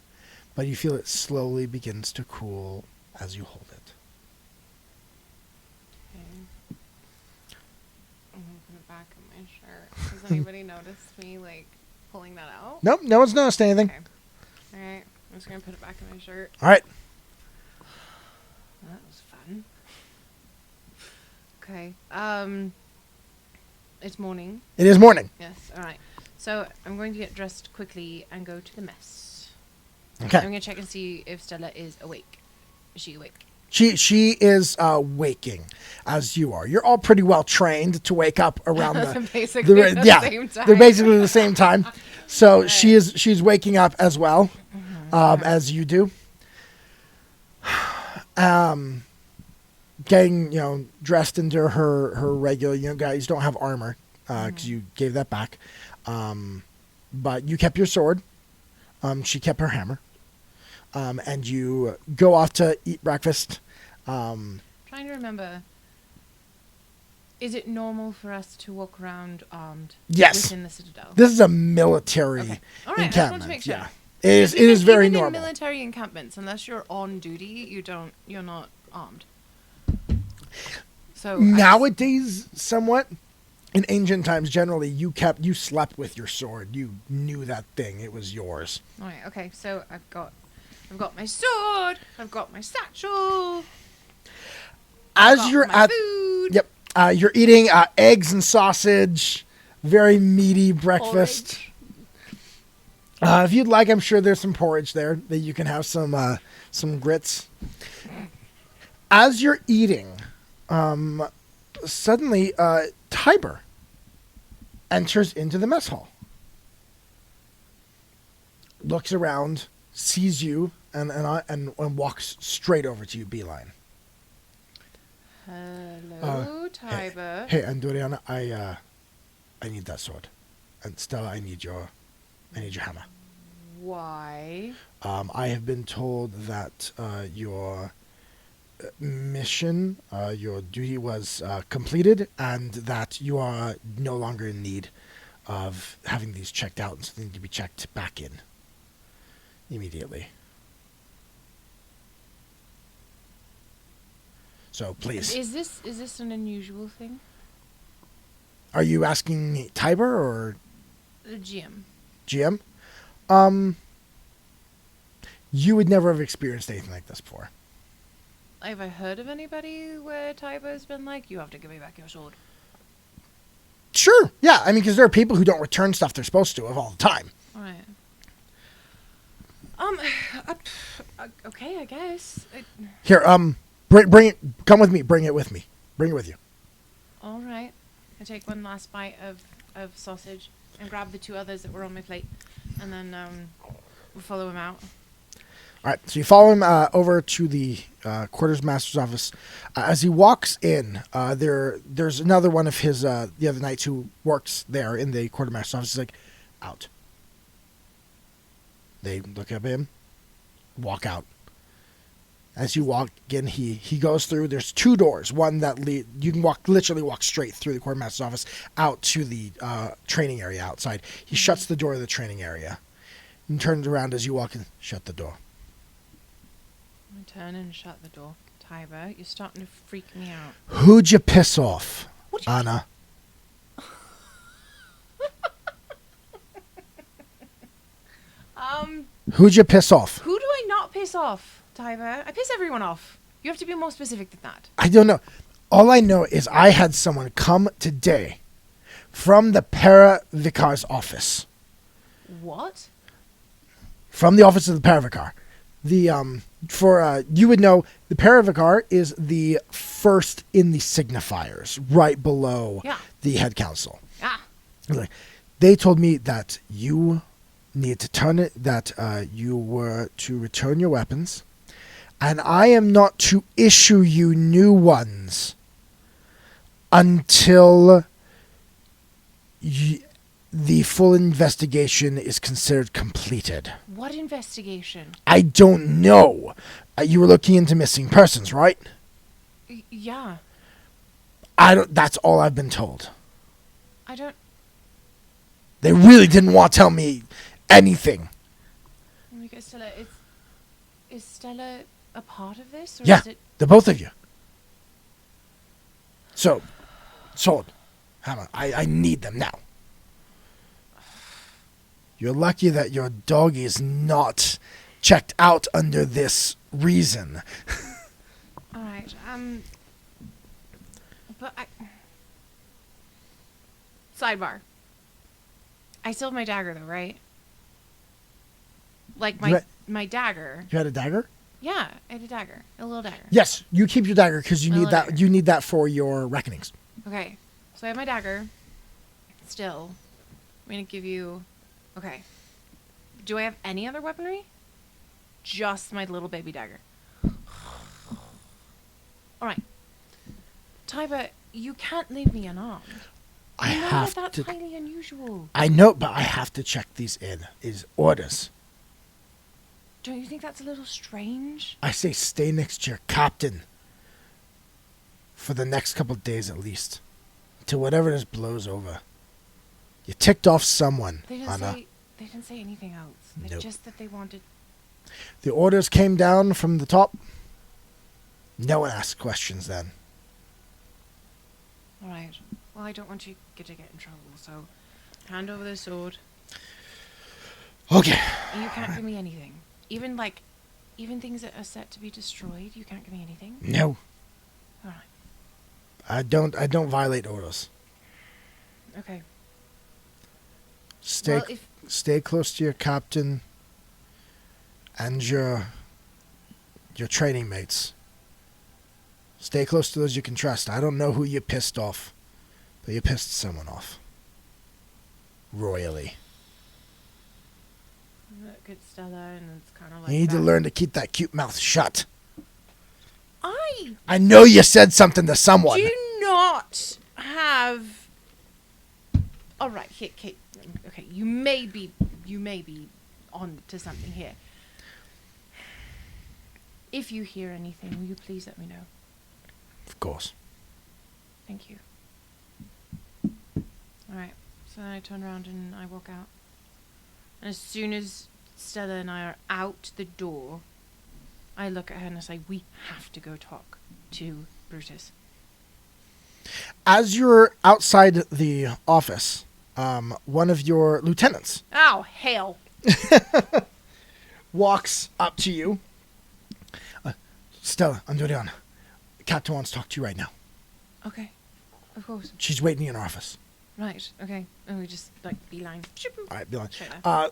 But you feel it slowly begins to cool as you hold it. Okay. I'm gonna put it back in my shirt. Has anybody noticed me, like, pulling that out? Nope, no one's noticed anything. Okay. Alright, I'm just gonna put it back in my shirt. Alright. That was fun. Okay. It's morning. It is morning. Yes, alright. So I'm going to get dressed quickly and go to the mess. Okay. I'm going to check and see if Stella is awake. Is she awake? She is waking as you are. You're all pretty well trained to wake up around basically the same time. They're basically the same time. So right. she's waking up as well as you do. Getting dressed into her regular. Guys don't have armor because you gave that back. But you kept your sword. She kept her hammer. And you go off to eat breakfast. Trying to remember. Is it normal for us to walk around armed within the Citadel? This is a military encampment. I just want to make sure. Yeah. It is very normal. In military encampments, unless you're on duty, you're not armed. So nowadays, somewhat. In ancient times, generally, you slept with your sword. You knew that thing; it was yours. All right. Okay. So I've got my sword. I've got my satchel. As you're at food. Yep, you're eating eggs and sausage. Very meaty breakfast. If you'd like, I'm sure there's some porridge there that you can have some grits. As you're eating, suddenly Tiber enters into the mess hall, looks around, sees you, and walks straight over to you, beeline. Hello, Tiber. Hey, Anduriana, I need that sword, and Stella, I need your hammer. Why? I have been told that your mission, your duty was completed, and that you are no longer in need of having these checked out, and so they need to be checked back in immediately. So please. Is this an unusual thing? Are you asking Tiber or the GM? GM? You would never have experienced anything like this before. Have I heard of anybody where Tiber's been like, you have to give me back your sword? Sure, yeah. I mean, because there are people who don't return stuff they're supposed to all the time. All right. Okay, I guess. Here, bring it. Come with me. Bring it with me. Bring it with you. All right. I take one last bite of sausage and grab the 2 others that were on my plate, and then we'll follow him out. All right, so you follow him over to the quarters master's office. As he walks in, there's another one of his the other knights who works there in the quartermaster's office. He's like, out. They look at him, walk out. As you walk in, he goes through. There's 2 doors. One that you can literally walk straight through the quartermaster's office out to the training area outside. He shuts the door of the training area and turns around as you walk in. Shut the door. I turn and shut the door. Tiber, you're starting to freak me out. Who'd you piss off, Anna? Who'd you piss off? Who do I not piss off, Tiber? I piss everyone off. You have to be more specific than that. I don't know. All I know is I had someone come today from the Paravicar's office. What? From the office of the Paravicar. You would know, the Paravicar is the first in the signifiers, right below the head council. Ah. They told me that you need to you were to return your weapons, and I am not to issue you new ones until the full investigation is considered completed. What investigation? I don't know. You were looking into missing persons, right? Yeah. That's all I've been told. I don't... They really didn't want to tell me anything. Oh my God, Stella, is Stella a part of this? Or Yeah, is it... the both of you. So, sword, hammer, I need them now. You're lucky that your dog is not checked out under this reason. Alright, but Sidebar. I still have my dagger, though, right? Like, my dagger. You had a dagger? Yeah, I had a dagger. A little dagger. Yes, you keep your dagger because you My need little that. dagger. You need that for your reckonings. Okay, so I have my dagger. Still. I'm going to give you... Okay. Do I have any other weaponry? Just my little baby dagger. Alright. Taiba, you can't leave me unarmed. I You know have that to. that's highly unusual. I know, but I have to check these in. Is orders. Don't you think that's a little strange? I say stay next to your captain. For the next couple of days at least. Till whatever this blows over. You ticked off someone, They Anna. didn't say anything else. Nope. Just that they wanted... The orders came down from the top. No one asked questions then. Alright. Well, I don't want you to get in trouble, so... Hand over the sword. Okay. And you can't give me anything. Even things that are set to be destroyed, you can't give me anything? No. Alright. I don't violate orders. Okay. Stay Well, stay close to your captain and your training mates. Stay close to those you can trust. I don't know who you pissed off, but you pissed someone off. Royally. Look at Stella, and it's kind of like... You need to that. learn to keep that cute mouth shut. I I know you said something to someone. do not have... Alright, okay, you may be on to something here. If you hear anything, will you please let me know? Of course. Thank you. Alright, so then I turn around and I walk out. And as soon as Stella and I are out the door, I look at her and I say, we have to go talk to Brutus. As you're outside the office, one of your lieutenants Oh, hell. walks up to you. Stella, Anduriana, Captain wants to talk to you right now. Okay, of course. She's waiting in her office. Right, okay. And we just, beeline. All right, Beeline. Straight there.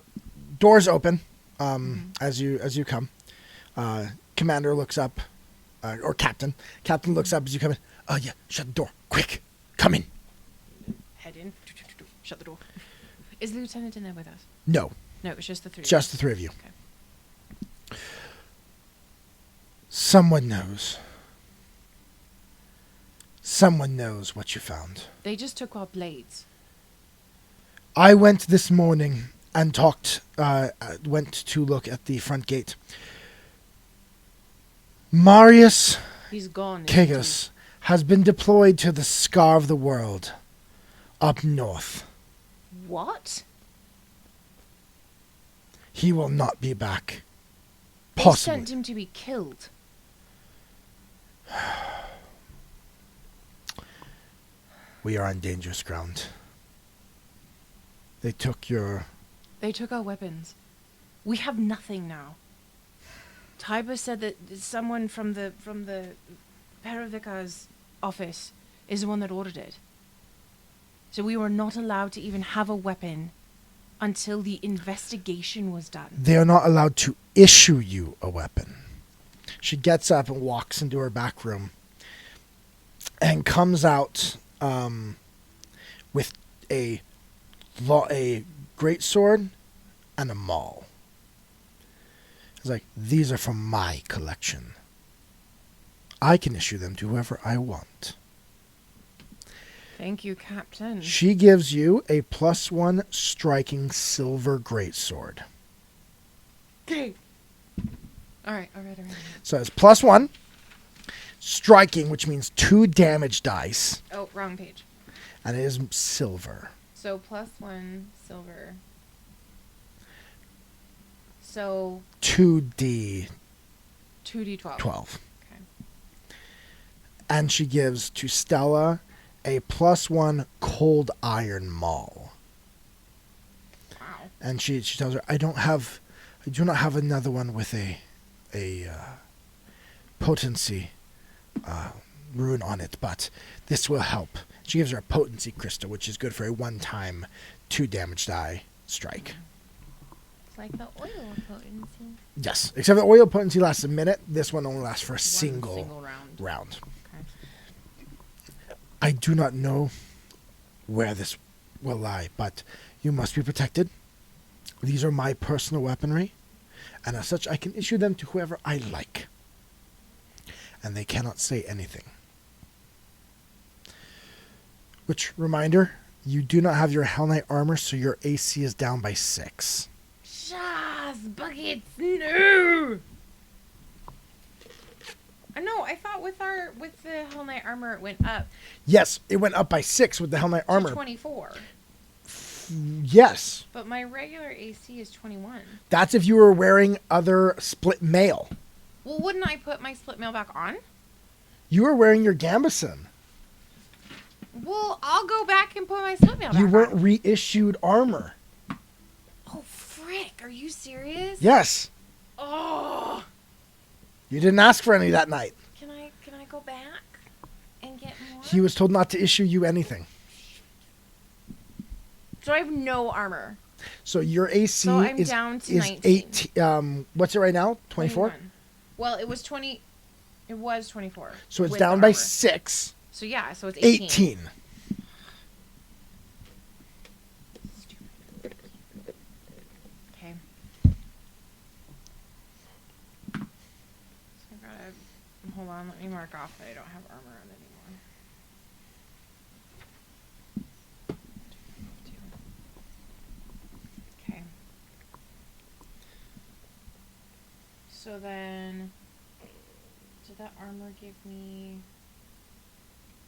Doors open as you come. Commander looks up, or Captain. Captain looks up as you come in. Yeah, shut the door. Quick, come in. Head in. Shut the door. Is the lieutenant in there with us? No, No, it's just the three. just the three of you. Okay. Someone knows. Someone knows what you found. They just took our blades. I went this morning and went to look at the front gate. Marius He's gone. Kagas has been deployed to the scar of the world, up north. What? He will not be back. They Possibly. sent him to be killed. We are on dangerous ground. They took They took our weapons. We have nothing now. Taiba said that someone from the Perovica's office is the one that ordered it. So we were not allowed to even have a weapon until the investigation was done. They are not allowed to issue you a weapon. She gets up and walks into her back room and comes out with a great sword and a maul. It's like, these are from my collection. I can issue them to whoever I want. Thank you, Captain. She gives you a +1 striking silver greatsword. Okay. All right. So it's +1 striking, which means 2 damage dice, Oh, wrong page. and it is silver. So +1 silver. So 2d12. 2d12. Okay. And she gives to Stella a +1 cold iron maul. Wow. And she tells her, I do not have another one with a potency rune on it, but this will help. She gives her a potency crystal, which is good for a one-time 2 damage die strike. It's like the oil potency. Yes, except the oil potency lasts a minute. This one only lasts for a single round. Okay. I do not know where this will lie, but you must be protected. These are my personal weaponry, and as such I can issue them to whoever I like. And they cannot say anything. Which, reminder, you do not have your Hell Knight armor, so your AC is down by 6. Shaz, buckets, no! No, I thought with the Hell Knight armor it went up Yes, it went up by 6 with the Hell Knight armor. to 24. Yes. But my regular AC is 21. That's if you were wearing other split mail. Well, wouldn't I put my split mail back on? You were wearing your Gambison. Well, I'll go back and put my split mail back You weren't on. reissued armor. Oh, frick. Are you serious? Yes. Oh. You didn't ask for any that night. Can I go back and get more? He was told not to issue you anything. So I have no armor. So your AC So I'm is, down to is 19. 18. What's it right now? 24? 21. Well, it was 20. It was 24. So it's with down the by armor. 6. So yeah, so it's 18. 18. Okay. So I've got to hold on. Let me mark off that I don't have armor on anymore. Okay. So then, did that armor give me?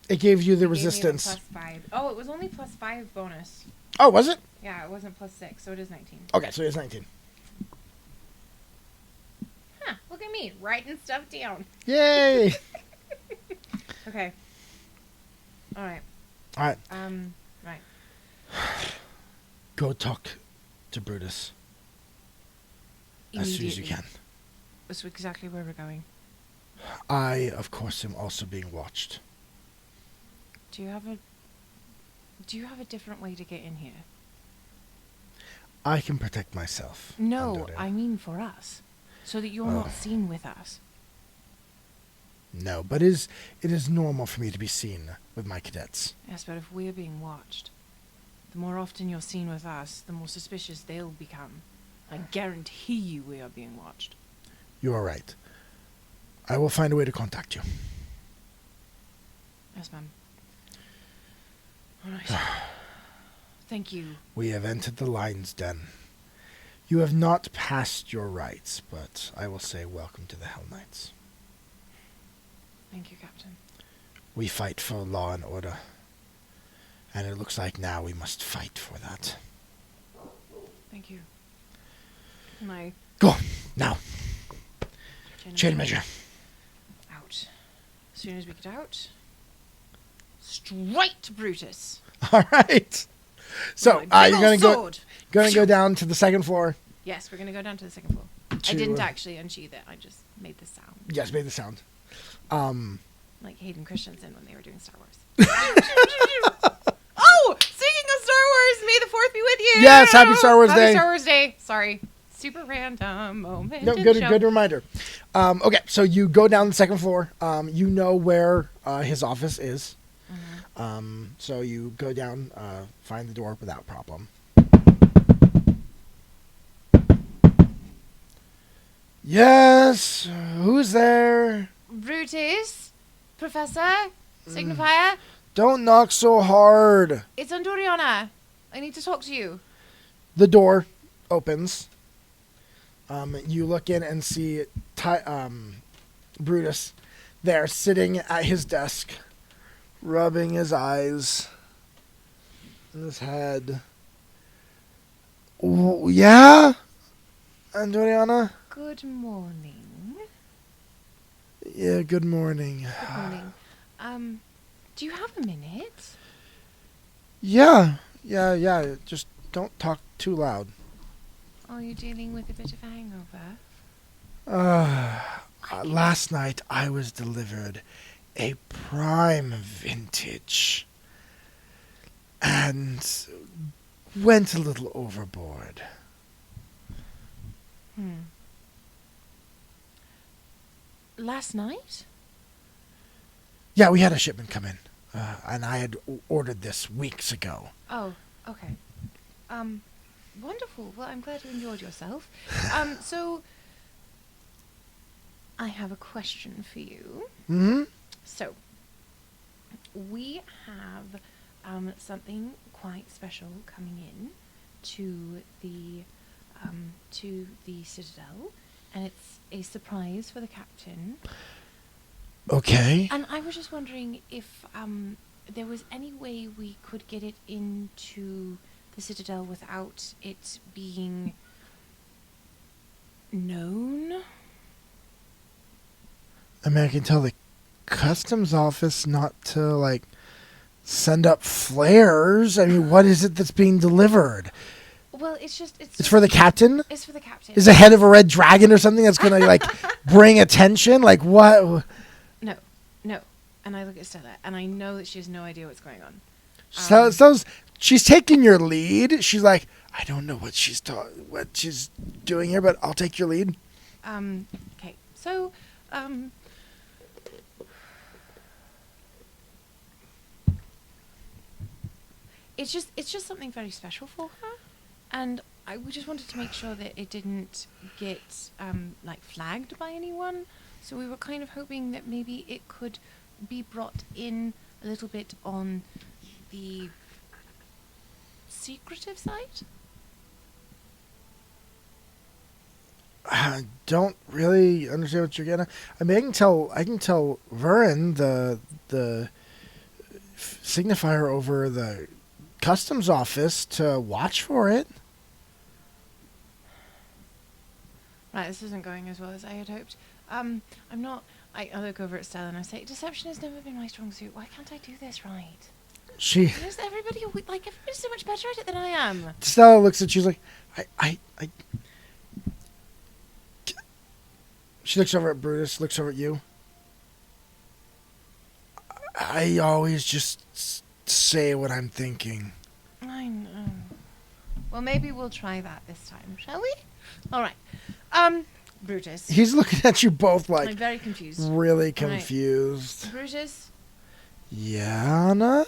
It gave you the It gave me the resistance. +5. Oh, it was only +5 bonus. Oh, was it? Yeah, it wasn't +6, so it is 19. Okay, so it's 19. Huh, look at me, writing stuff down. Yay! Okay. Alright. All right. Right. Go talk to Brutus as soon as you can. That's exactly where we're going. I, of course, am also being watched. Do you have a different way to get in here? I can protect myself. No, Anduriana. I mean for us. So that you're not seen with us. No, but it is normal for me to be seen with my cadets. Yes, but if we're being watched, the more often you're seen with us, the more suspicious they'll become. I guarantee you we are being watched. You are right. I will find a way to contact you. Yes, ma'am. Alright. Thank you. We have entered the lion's den. You have not passed your rights, but I will say welcome to the Hell Knights. Thank you, Captain. We fight for law and order. And it looks like now we must fight for that. Thank you. Can I Go, now. Chain measure. out? As soon as we get out, straight to Brutus. All right. So, With my big you're ol' sword. going to go down to the second floor. Yes, we're gonna go down to the second floor. I didn't actually unsheath it. I just made the sound, Yes, made the sound. like Hayden Christensen when they were doing Star Wars. Oh, speaking of Star Wars, may the Fourth be with you. Yes, happy Star Wars Day. Happy Star Wars Day. Sorry, super random moment. No, in good, the show. good reminder. Okay, so you go down the second floor. You know where his office is. So you go down, find the door without problem. Yes, who's there? Brutus, Professor, Signifier. Don't knock so hard. It's Anduriana. I need to talk to you. The door opens. You look in and see Brutus there sitting at his desk, rubbing his eyes and his head. Ooh, yeah? Anduriana? Good morning. Yeah, good morning. Good morning. Do you have a minute? Yeah. Just don't talk too loud. Are you dealing with a bit of a hangover? Last night I was delivered a prime vintage and went a little overboard. Last night? Yeah, we had a shipment come in, and I had ordered this weeks ago. Oh, okay. Wonderful. Well, I'm glad you enjoyed yourself. So I have a question for you. Mm-hmm. So we have something quite special coming in to the Citadel, and it's a surprise for the captain. Okay. And I was just wondering if there was any way we could get it into the Citadel without it being known. I mean, I can tell the customs office not to, send up flares. I mean, what is it that's being delivered? Well, it's just... It's for the captain? It's for the captain. Is the head of a red dragon or something that's going to, bring attention? What? No. And I look at Stella, and I know that she has no idea what's going on. So she's taking your lead. She's like, I don't know what she's doing here, but I'll take your lead. Okay. So, it's just something very special for her, and we just wanted to make sure that it didn't get flagged by anyone. So we were kind of hoping that maybe it could be brought in a little bit on the secretive side. I don't really understand what you're getting at. I mean, I can tell Vern, the signifier over the customs office, to watch for it. Right, this isn't going as well as I had hoped. I look over at Stella and I say, deception has never been my strong suit. Why can't I do this right? Everybody's so much better at it than I am. Stella looks at you, she's like, She looks over at Brutus, looks over at you. I always just say what I'm thinking. I know. Well, maybe we'll try that this time, shall we? All right. Brutus. He's looking at you both like... I'm very confused. Really confused. Right. Brutus? Yeah, Anna?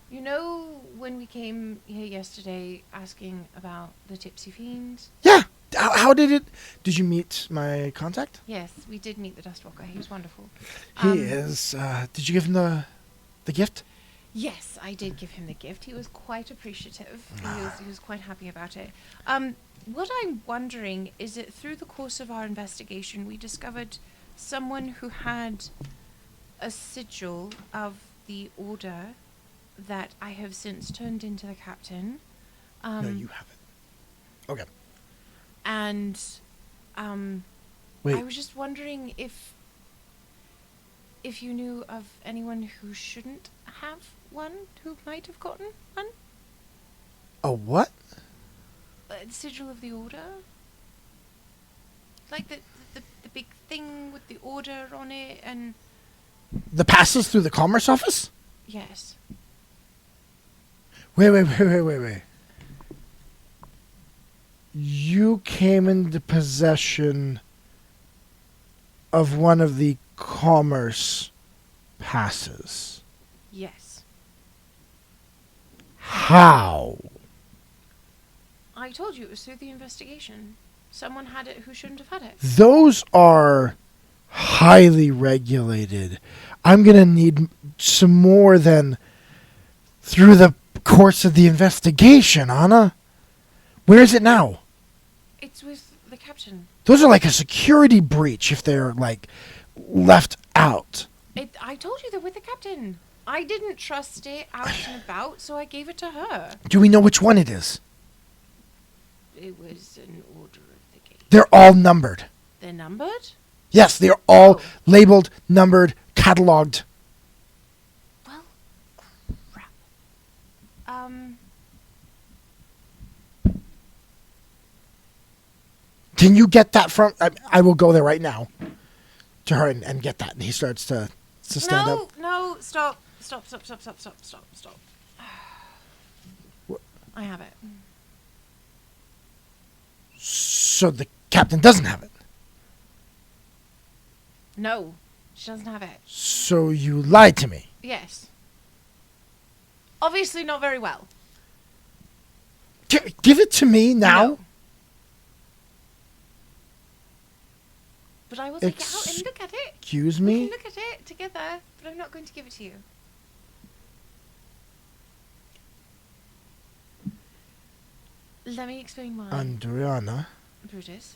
You know when we came here yesterday asking about the Tipsy Fiend? Yeah. How did it... Did you meet my contact? Yes, we did meet the Dustwalker. He was wonderful. He is. Did you give him the gift? Yes, I did give him the gift. He was quite appreciative. He was quite happy about it. What I'm wondering is that through the course of our investigation, we discovered someone who had a sigil of the order that I have since turned into the captain. No, you haven't. Okay. And Wait. I was just wondering if you knew of anyone who shouldn't have one, who might have gotten one. A what? The sigil of the order, like the big thing with the order on it, and the passes through the commerce office. Yes. Wait. You came into possession of one of the commerce passes. Yes. How? I told you it was through the investigation. Someone had it who shouldn't have had it. Those are highly regulated. I'm going to need some more than Through the course of the investigation, Anna. Where is it now? It's with the captain. Those are like a security breach if they're, like, left out. I told you they're with the captain. I didn't trust it out and about, so I gave it to her. Do we know which one it is? It was an order of the gate. They're all numbered. They're numbered? Yes, they're all labeled, numbered, cataloged. Well, crap. Can you get that from... I will go there right now to her and get that. And he starts to stand up. No, stop. Stop. What? I have it. So the captain doesn't have it. No, she doesn't have it. So you lied to me. Yes. Obviously not very well. Give it to me now. No. But I will take it out and look at it. Excuse We me? can look at it together, but I'm not going to give it to you. Let me explain why. Anduriana, Brutus.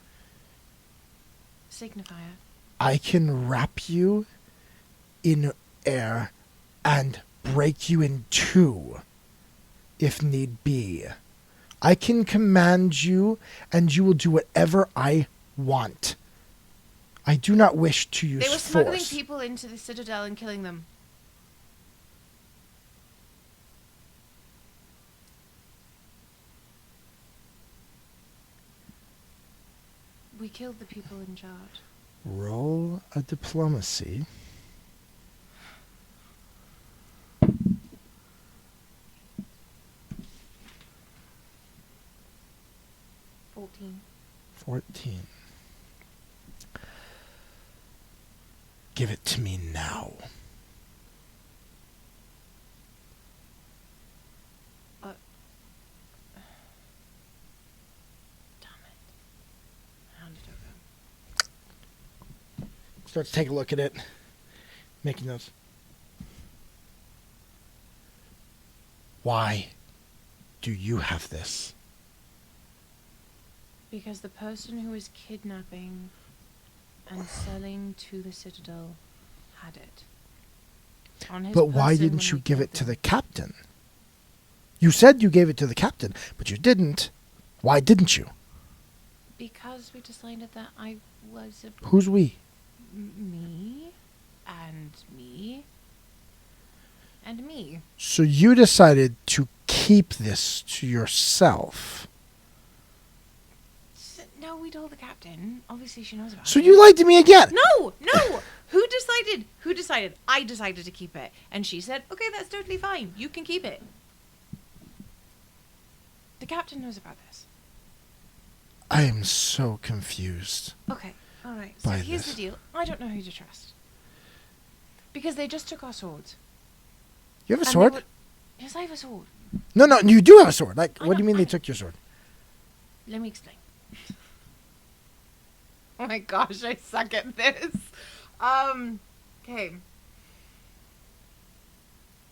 Signifier. I can wrap you in air and break you in two, if need be. I can command you, and you will do whatever I want. I do not wish to use They were smuggling force. people into the Citadel and killing them. We killed the people in charge. Roll a diplomacy. 14. Give it to me now. Damn it. Hand it over. Starts to take a look at it. Making notes. Why do you have this? Because the person who was kidnapping and selling to the Citadel had it. On his But why person didn't when you we give killed it to him. the captain? You said you gave it to the captain, but you didn't. Why didn't you? Because we decided that I was a... Who's we? Me. And me. And me. So you decided to keep this to yourself. No, we told the captain. Obviously she knows about it. So you lied to me again. No! Who decided? I decided to keep it. And she said, okay, that's totally fine. You can keep it. The captain knows about this. I am so confused. Okay, alright. So By here's this. the deal. I don't know who to trust. Because they just took our swords. You have a And they sword? were- Yes, I have a sword. No, you do have a sword. Like, I what do you know, mean I they know. took your sword? Let me explain. Oh my gosh, I suck at this. Okay.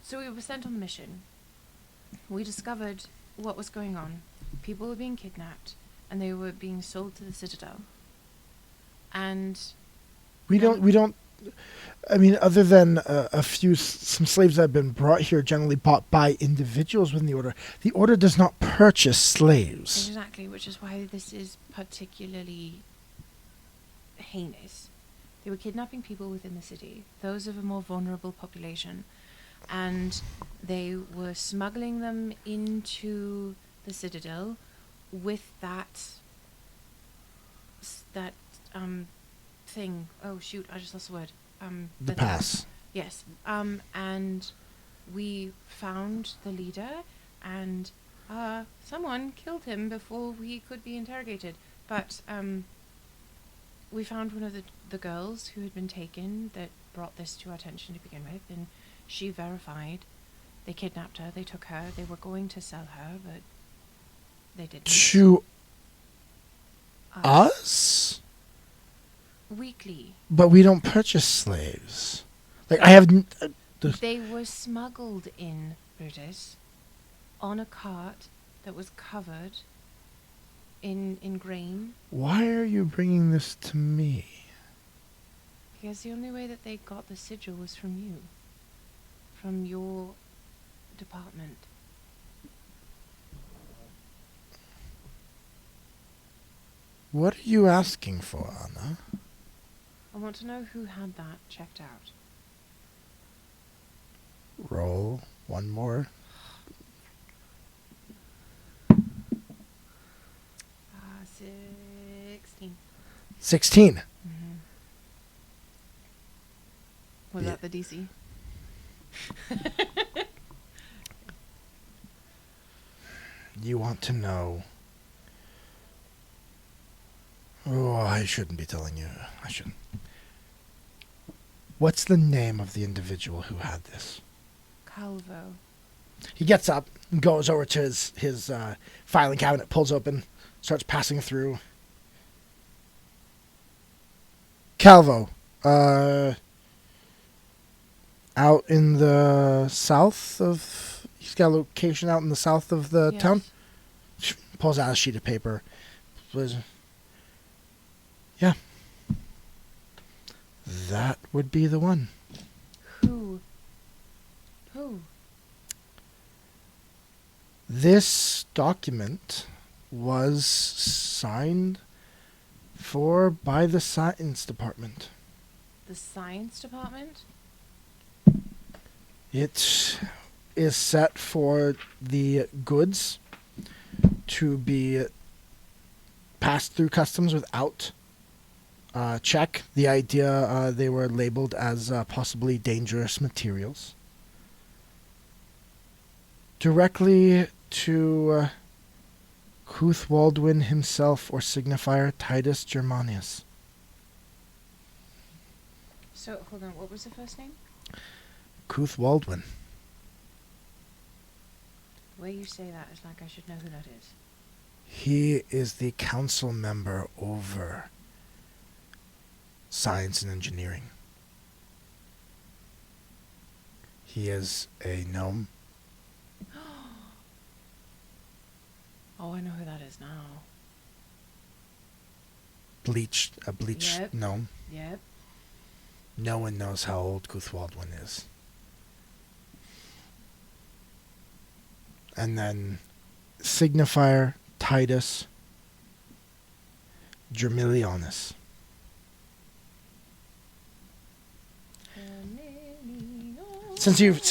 So we were sent on the mission. We discovered what was going on. People were being kidnapped, and they were being sold to the Citadel. And We don't. I mean, other than some slaves that have been brought here, generally bought by individuals within the order. The order does not purchase slaves. exactly, which is why this is particularly heinous. They were kidnapping people within the city, those of a more vulnerable population, and they were smuggling them into the Citadel with that thing. Oh shoot, I just lost the word. The pass. Yes. And we found the leader, and someone killed him before we could be interrogated. But we found one of the girls who had been taken that brought this to our attention to begin with, and she verified. They kidnapped her, they took her, they were going to sell her, but they didn't. To us? Weekly. But we don't purchase slaves. Like, I have... They were smuggled in Brutus, on a cart that was covered in grain. Why are you bringing this to me? Because the only way that they got the sigil was from you. From your department. What are you asking for, Anna? I want to know who had that checked out. Roll one more. 16. 16. Mm-hmm. Was that the DC? You want to know... Oh, I shouldn't be telling you. I shouldn't. What's the name of the individual who had this? Calvo. He gets up and goes over to his filing cabinet, pulls open, starts passing through. Calvo. Out in the south of... He's got a location out in the south of the town. Pulls out a sheet of paper. Yeah. That would be the one. Who? This document was signed for by the science department. The science department? It is set for the goods to be passed through customs without check. The idea, they were labeled as possibly dangerous materials. Directly to Cuth Waldwin himself or signifier Titus Germanius. So, hold on, what was the first name? Cuth Waldwin. The way you say that is like I should know who that is. He is the council member over science and engineering. He is a gnome. Oh, I know who that is now. A bleached Yep. gnome. Yep. No one knows how old Cuth Waldwin is. And then signifier Titus Germilionis. Since you've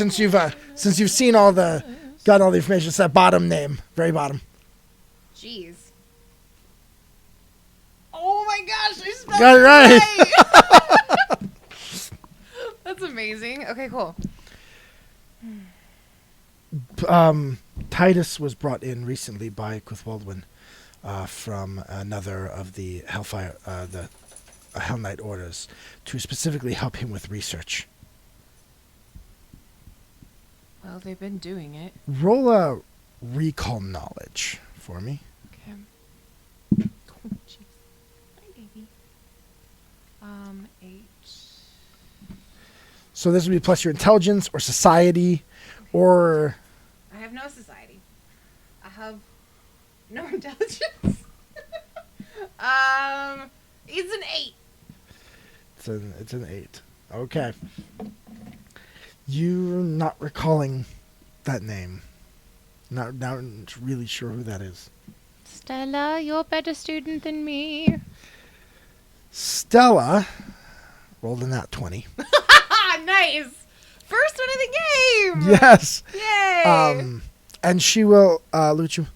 seen got all the information, it's that bottom name, very bottom. Jeez. Oh my gosh, I spelled Got it right. That's amazing. Okay, cool. Titus was brought in recently by Cuth Waldwin from another of the Hellfire, the Hell Knight orders, to specifically help him with research. Well, they've been doing it. Roll a recall knowledge for me. Okay. Oh, jeez. Hi, baby. 8. So this would be plus your intelligence or society, or... I have no society. I have no intelligence. It's an 8. It's an 8. Okay. You're not recalling that name. Not really sure who that is. Stella, you're a better student than me. Stella rolled a nat 20. Nice. First one of the game. Yes. Yay. And she will loot you.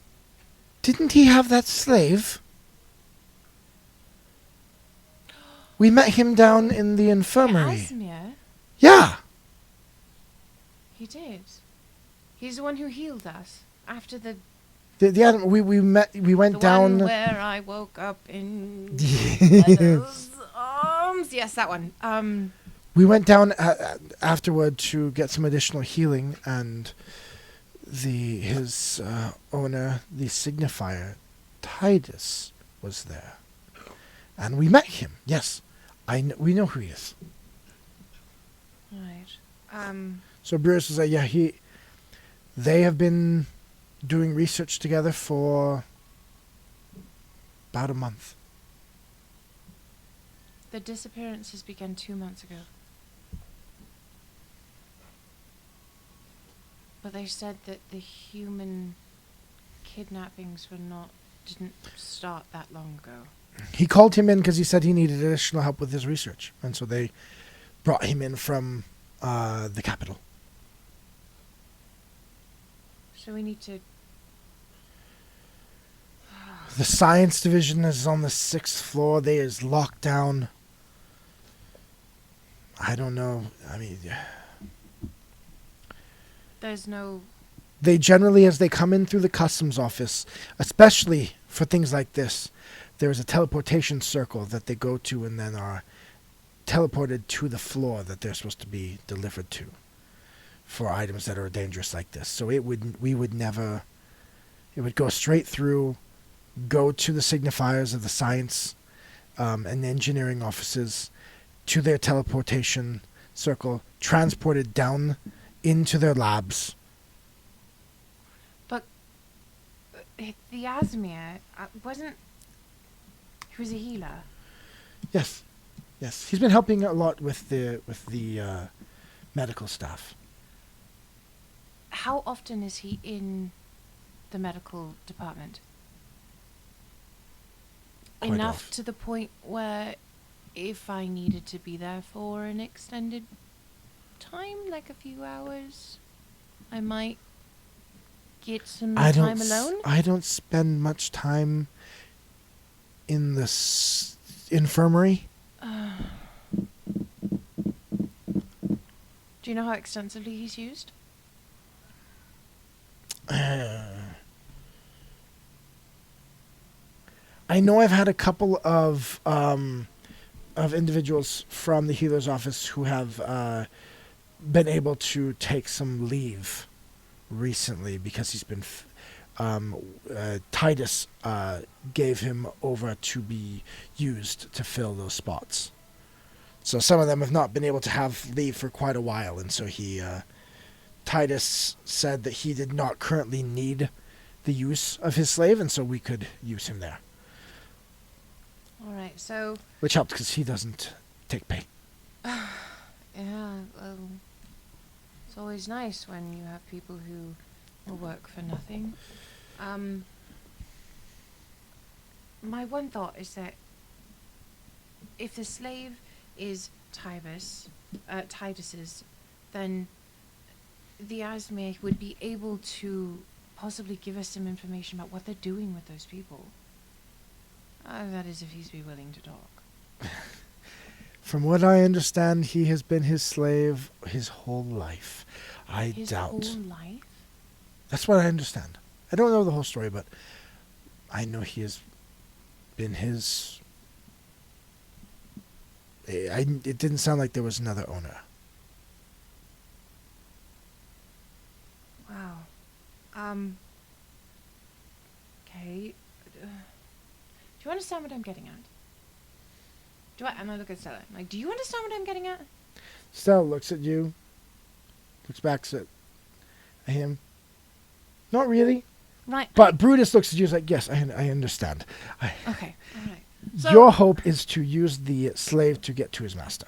Didn't he have that slave? We met him down in the infirmary. Asmir? Yeah. He did. He's the one who healed us after the We went the down one where I woke up in Leather's arms. Yes, that one. We went down afterward to get some additional healing, and his owner, the signifier, Titus, was there, and we met him. Yes, we know who he is. Right. So Bruce was like, yeah, They have been doing research together for about a month. The disappearances began 2 months ago. But they said that the human kidnappings didn't start that long ago. He called him in because he said he needed additional help with his research. And so they brought him in from the capital. So we need to... The science division is on the 6th floor. They is locked down. I don't know. I mean... There's no... They generally, as they come in through the customs office, especially for things like this, there is a teleportation circle that they go to and then are teleported to the floor that they're supposed to be delivered to for items that are dangerous like this. So it would go straight through, go to the signifiers of the science and engineering offices, to their teleportation circle, transported down into their labs. But the Asmir wasn't... He was a healer. Yes. He's been helping a lot with the medical staff. How often is he in the medical department? Quite Enough often. to the point where if I needed to be there for an extended time, like a few hours, I might get some time alone? I don't spend much time in the infirmary. Do you know how extensively he's used? I know I've had a couple of individuals from the healer's office who have been able to take some leave recently because he's been... Titus gave him over to be used to fill those spots. So some of them have not been able to have leave for quite a while, and so Titus said that he did not currently need the use of his slave, and so we could use him there. Alright, so... Which helps because he doesn't take pay. Yeah, well... It's always nice when you have people who will work for nothing. My one thought is that if the slave is Titus's, then the Asmir would be able to possibly give us some information about what they're doing with those people. That is, if he's be willing to talk. From what I understand, he has been his slave his whole life. His whole life? That's what I understand. I don't know the whole story, but I know he has been his... It didn't sound like there was another owner. Wow. Okay. Do you understand what I'm getting at? And I look at Stella. Like, do you understand what I'm getting at? Stella looks at you. Looks back at him. Not really. Right. But Brutus looks at you and is like, yes, I understand. Okay. All right. So, your hope is to use the slave to get to his master.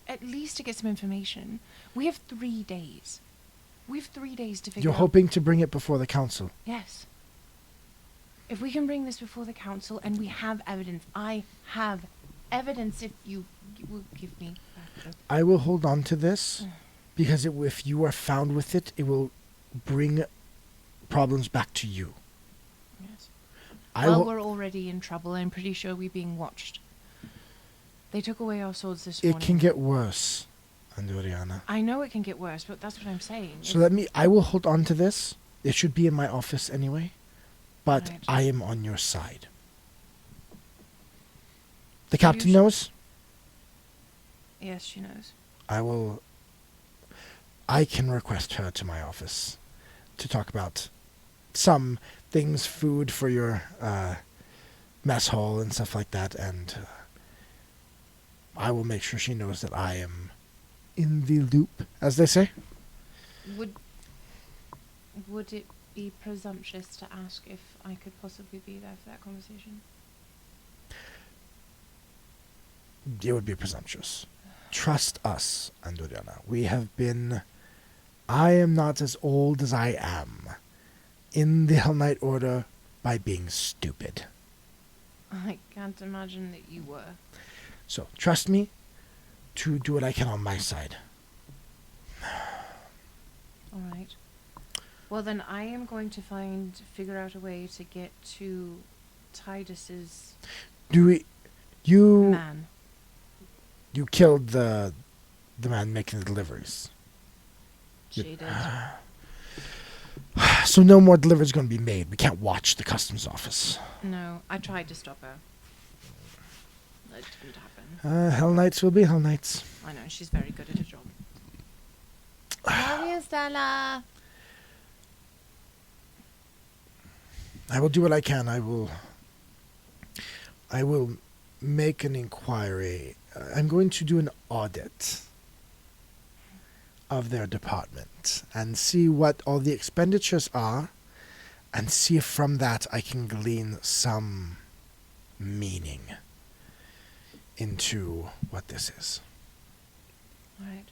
At least to get some information. We have 3 days. We have 3 days to figure out... You're hoping to bring it before the council. Yes. If we can bring this before the council and we have evidence, I have evidence if you will give me that. I will hold on to this because if you are found with it, it will bring problems back to you. Yes. Well, we're already in trouble. I'm pretty sure we're being watched. They took away our swords this morning. It can get worse, Anduriana. I know it can get worse, but that's what I'm saying. So I will hold on to this. It should be in my office anyway, but Right. I am on your side. The captain knows? Yes, she knows. I can request her to my office to talk about some things, food for your mess hall and stuff like that, and I will make sure she knows that I am in the loop, as they say. Would it be presumptuous to ask if I could possibly be there for that conversation? It would be presumptuous. Trust us, Anduriana. We have been... I am not as old as I am in the Hell Knight Order by being stupid. I can't imagine that you were. So, trust me to do what I can on my side. All right. Well, then I am going to figure out a way to get to Tidus's man. You killed the man making the deliveries. She did. So no more deliveries going to be made. We can't watch the customs office. No, I tried to stop her. That didn't happen. Hell Knights will be Hell Knights. I know, she's very good at her job. Love you, Stella. I will do what I can. I will make an inquiry. I'm going to do an audit of their department and see what all the expenditures are and see if from that I can glean some meaning into what this is. All right.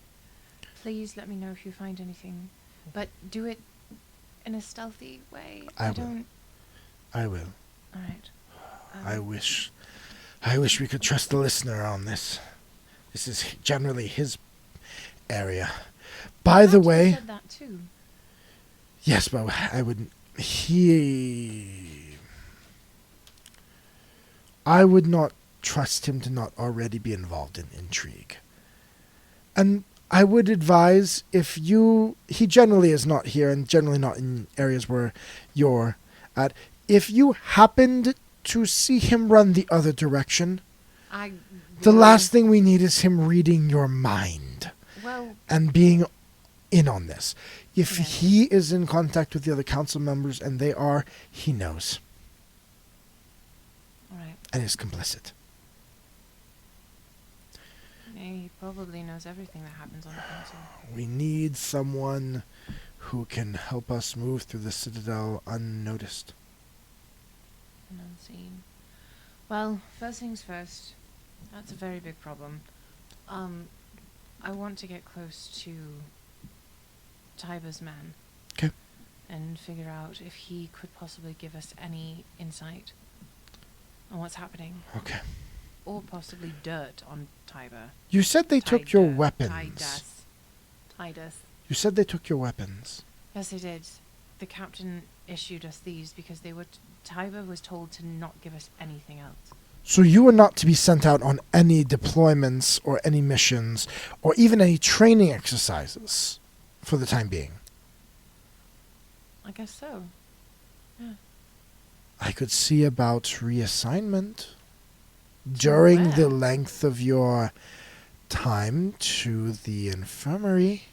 Please let me know if you find anything, but do it in a stealthy way. I will. All right. I wish we could trust the listener on this. This is generally his area. By the way, said that too. Yes, but I would not trust him to not already be involved in intrigue. And I would advise he generally is not here and generally not in areas where you're at. If you happened to see him run the other direction, the last thing we need is him reading your mind and being in on this. If he is in contact with the other council members, and they are, he knows. All right. And is complicit. He probably knows everything that happens on the council. We need someone who can help us move through the Citadel unnoticed. And unseen. Well, first things first. That's a very big problem. I want to get close to Tiber's man. Okay. And figure out if he could possibly give us any insight on what's happening. Okay. Or possibly dirt on Tiber. You said they took your weapons. Tidus. You said they took your weapons. Yes, they did. The captain issued us these because Tiber was told to not give us anything else. So you were not to be sent out on any deployments or any missions or even any training exercises for the time being. I guess so. Yeah. I could see about reassignment during the length of your time to the infirmary.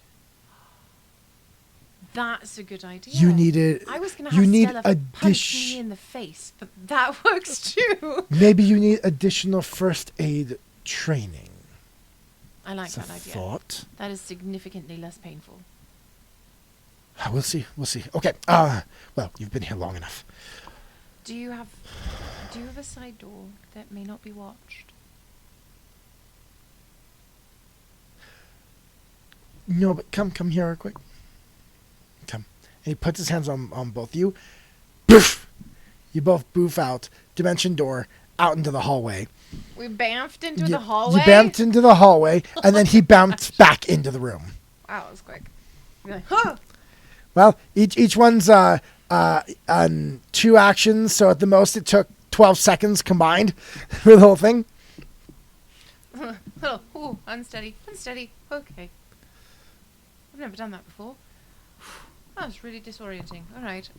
That's a good idea. You needed. I was going to have Stella punch me in the face, but that works too. Maybe you need additional first aid training. I like that idea. Thought. That is significantly less painful. We'll see. Okay. Well, you've been here long enough. Do you have a side door that may not be watched? No, but come here real quick. Come. And he puts his hands on both you. Boof! You both boof out. Dimension door. Out into the hallway. We bamfed into the hallway? You bamfed into the hallway, and then he bounced back into the room. Wow, that was quick. You're like, huh! Well, each one's on 2 actions, so at the most it took 12 seconds combined for the whole thing. Oh, ooh, unsteady. Okay. I've never done that before. That was really disorienting. All right.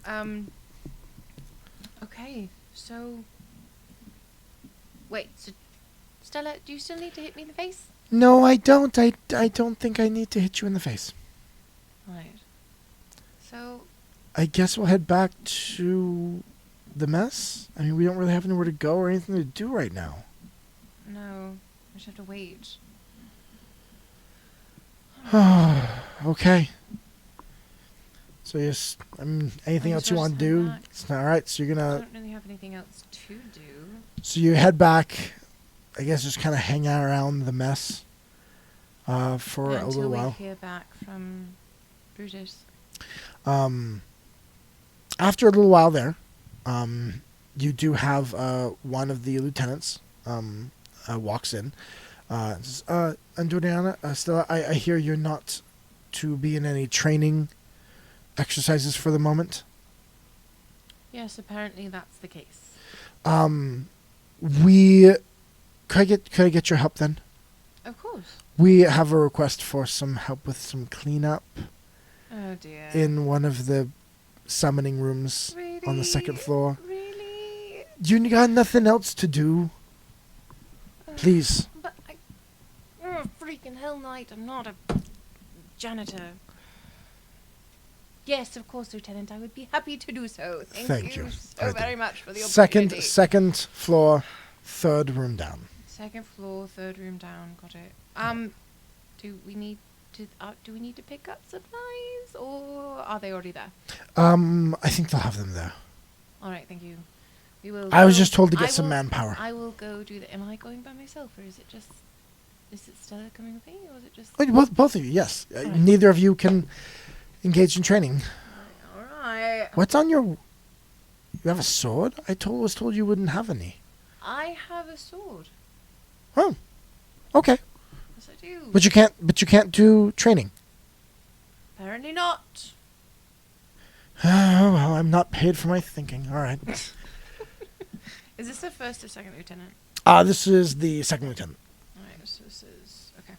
Okay. So, wait. So, Stella, do you still need to hit me in the face? No, I don't. I don't think I need to hit you in the face. Right. So, I guess we'll head back to the mess. I mean, we don't really have anywhere to go or anything to do right now. no, I just have to wait. Okay. So anything else you want to do? It's all right. So you're I gonna. don't really have anything else to do. So you head back. I guess just kind of hang out around the mess for a little while. Until we hear back from Brutus. After a little while there, you do have one of the lieutenants walks in. Says, Anduriana, Stella, I hear you're not to be in any training exercises for the moment. Yes, apparently that's the case. Could I get your help then? Of course. We have a request for some help with some cleanup Oh dear. in one of the summoning rooms on the second floor. Really? You got nothing else to do? Please. But you're a freaking hell knight. I'm not a janitor. Yes, of course, Lieutenant. I would be happy to do so. Thank you so very much for the opportunity. Second floor, third room down. Second floor, third room down. Got it. Do we need to pick up supplies, or are they already there? I think they'll have them there. All right, thank you. We will. I was just told to get some manpower. I will go do that. Am I going by myself, or is it Stella coming with me, or is it just? Both of you, yes. Right. Neither of you can engage in training. All right. What's on your? You have a sword? Was told you wouldn't have any. I have a sword. Oh, okay. Yes, I do. But you can't do training. Apparently not. Oh, well, I'm not paid for my thinking. All right. Is this the first or second lieutenant? This is the second lieutenant. All right, so this is okay.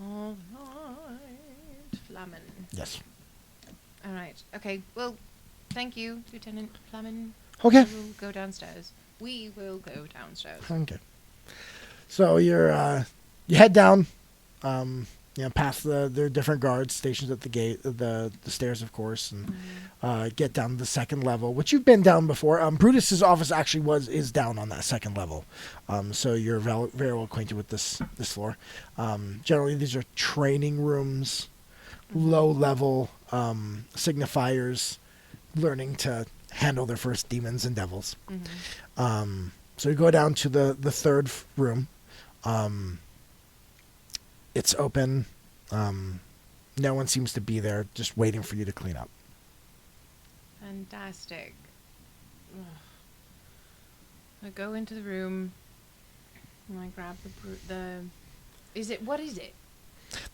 All right, Flamen. Yes. All right. Okay. Well, thank you, Lieutenant Flamen. Okay. We will go downstairs. We will go downstairs. Okay. So you head down, past the different guards stationed at the gate, the stairs, of course, and get down to the second level, which you've been down before. Brutus's office actually is down on that second level, so you're very well acquainted with this floor. Generally, these are training rooms, low level signifiers, learning to handle their first demons and devils. Mm-hmm. So you go down to the third room. It's open. No one seems to be there, just waiting for you to clean up. Fantastic. Ugh. I go into the room and I grab what is it?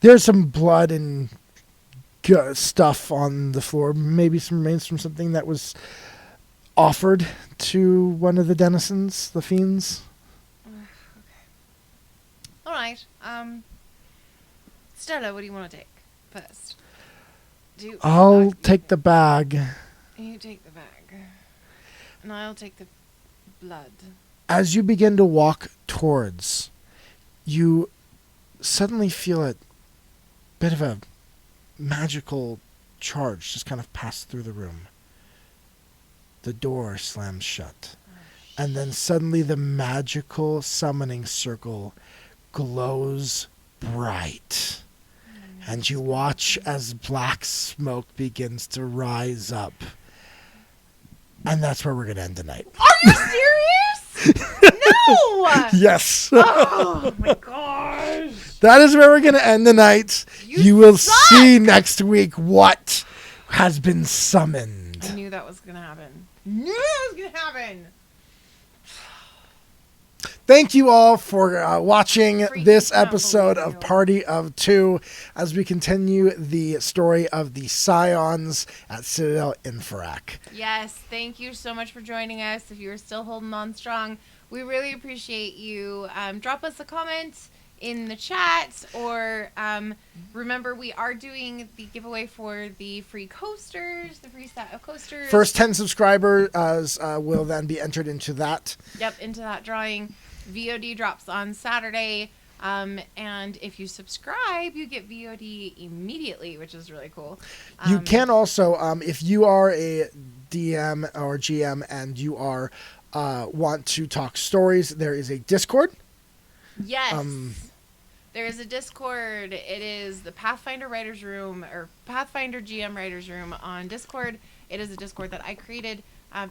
There's some blood and stuff on the floor. Maybe some remains from something that was offered to one of the denizens, the fiends. Okay. All right. Stella, what do you want to take first? I'll take the bag. You take the bag, and I'll take the blood. As you begin to walk towards, you suddenly feel a bit of a magical charge just kind of pass through the room. The door slams shut. And then suddenly the magical summoning circle glows bright. And you watch as black smoke begins to rise up. And that's where we're going to end tonight. Are you serious? No! Yes. Oh my gosh. That is where we're going to end the night. You will see next week what has been summoned. I knew that was going to happen. Thank you all for watching this episode believe of Party of Two as we continue the story of the Scions at Citadel Inferak. Yes, thank you so much for joining us. If you're still holding on strong, we really appreciate you. Drop us a comment in the chat, or remember, we are doing the giveaway for the free coasters, the free set of coasters. First 10 subscribers will then be entered into that. Yep, into that drawing. VOD drops on Saturday, and if you subscribe, you get VOD immediately, which is really cool. You can also, if you are a DM or GM and you are want to talk stories, there is a Discord. Yes. There is a Discord. It is the Pathfinder Writers Room or Pathfinder GM Writers Room on Discord. It is a Discord that I created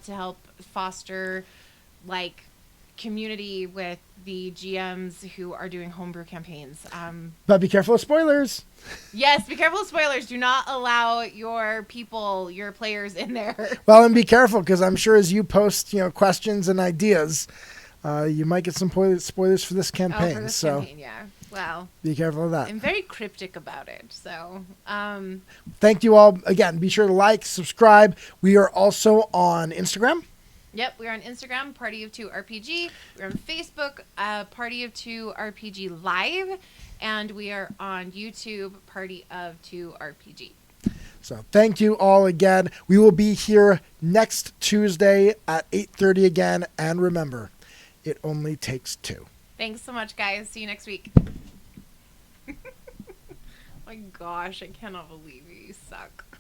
to help foster like community with the GMs who are doing homebrew campaigns. But be careful of spoilers. Yes, be careful of spoilers. Do not allow your people, your players in there. Well, and be careful because I'm sure as you post, questions and ideas, you might get some spoilers for this campaign. For this so campaign, yeah. Well, be careful of that. I'm very cryptic about it. So, thank you all again. Be sure to like, subscribe. We are also on Instagram. Yep, we're on Instagram, Party of 2 RPG. We're on Facebook, Party of 2 RPG Live, and we are on YouTube, Party of 2 RPG. So thank you all again. We will be here next Tuesday at 8:30 again. And remember, it only takes 2. Thanks so much, guys. See you next week. My gosh, I cannot believe you suck.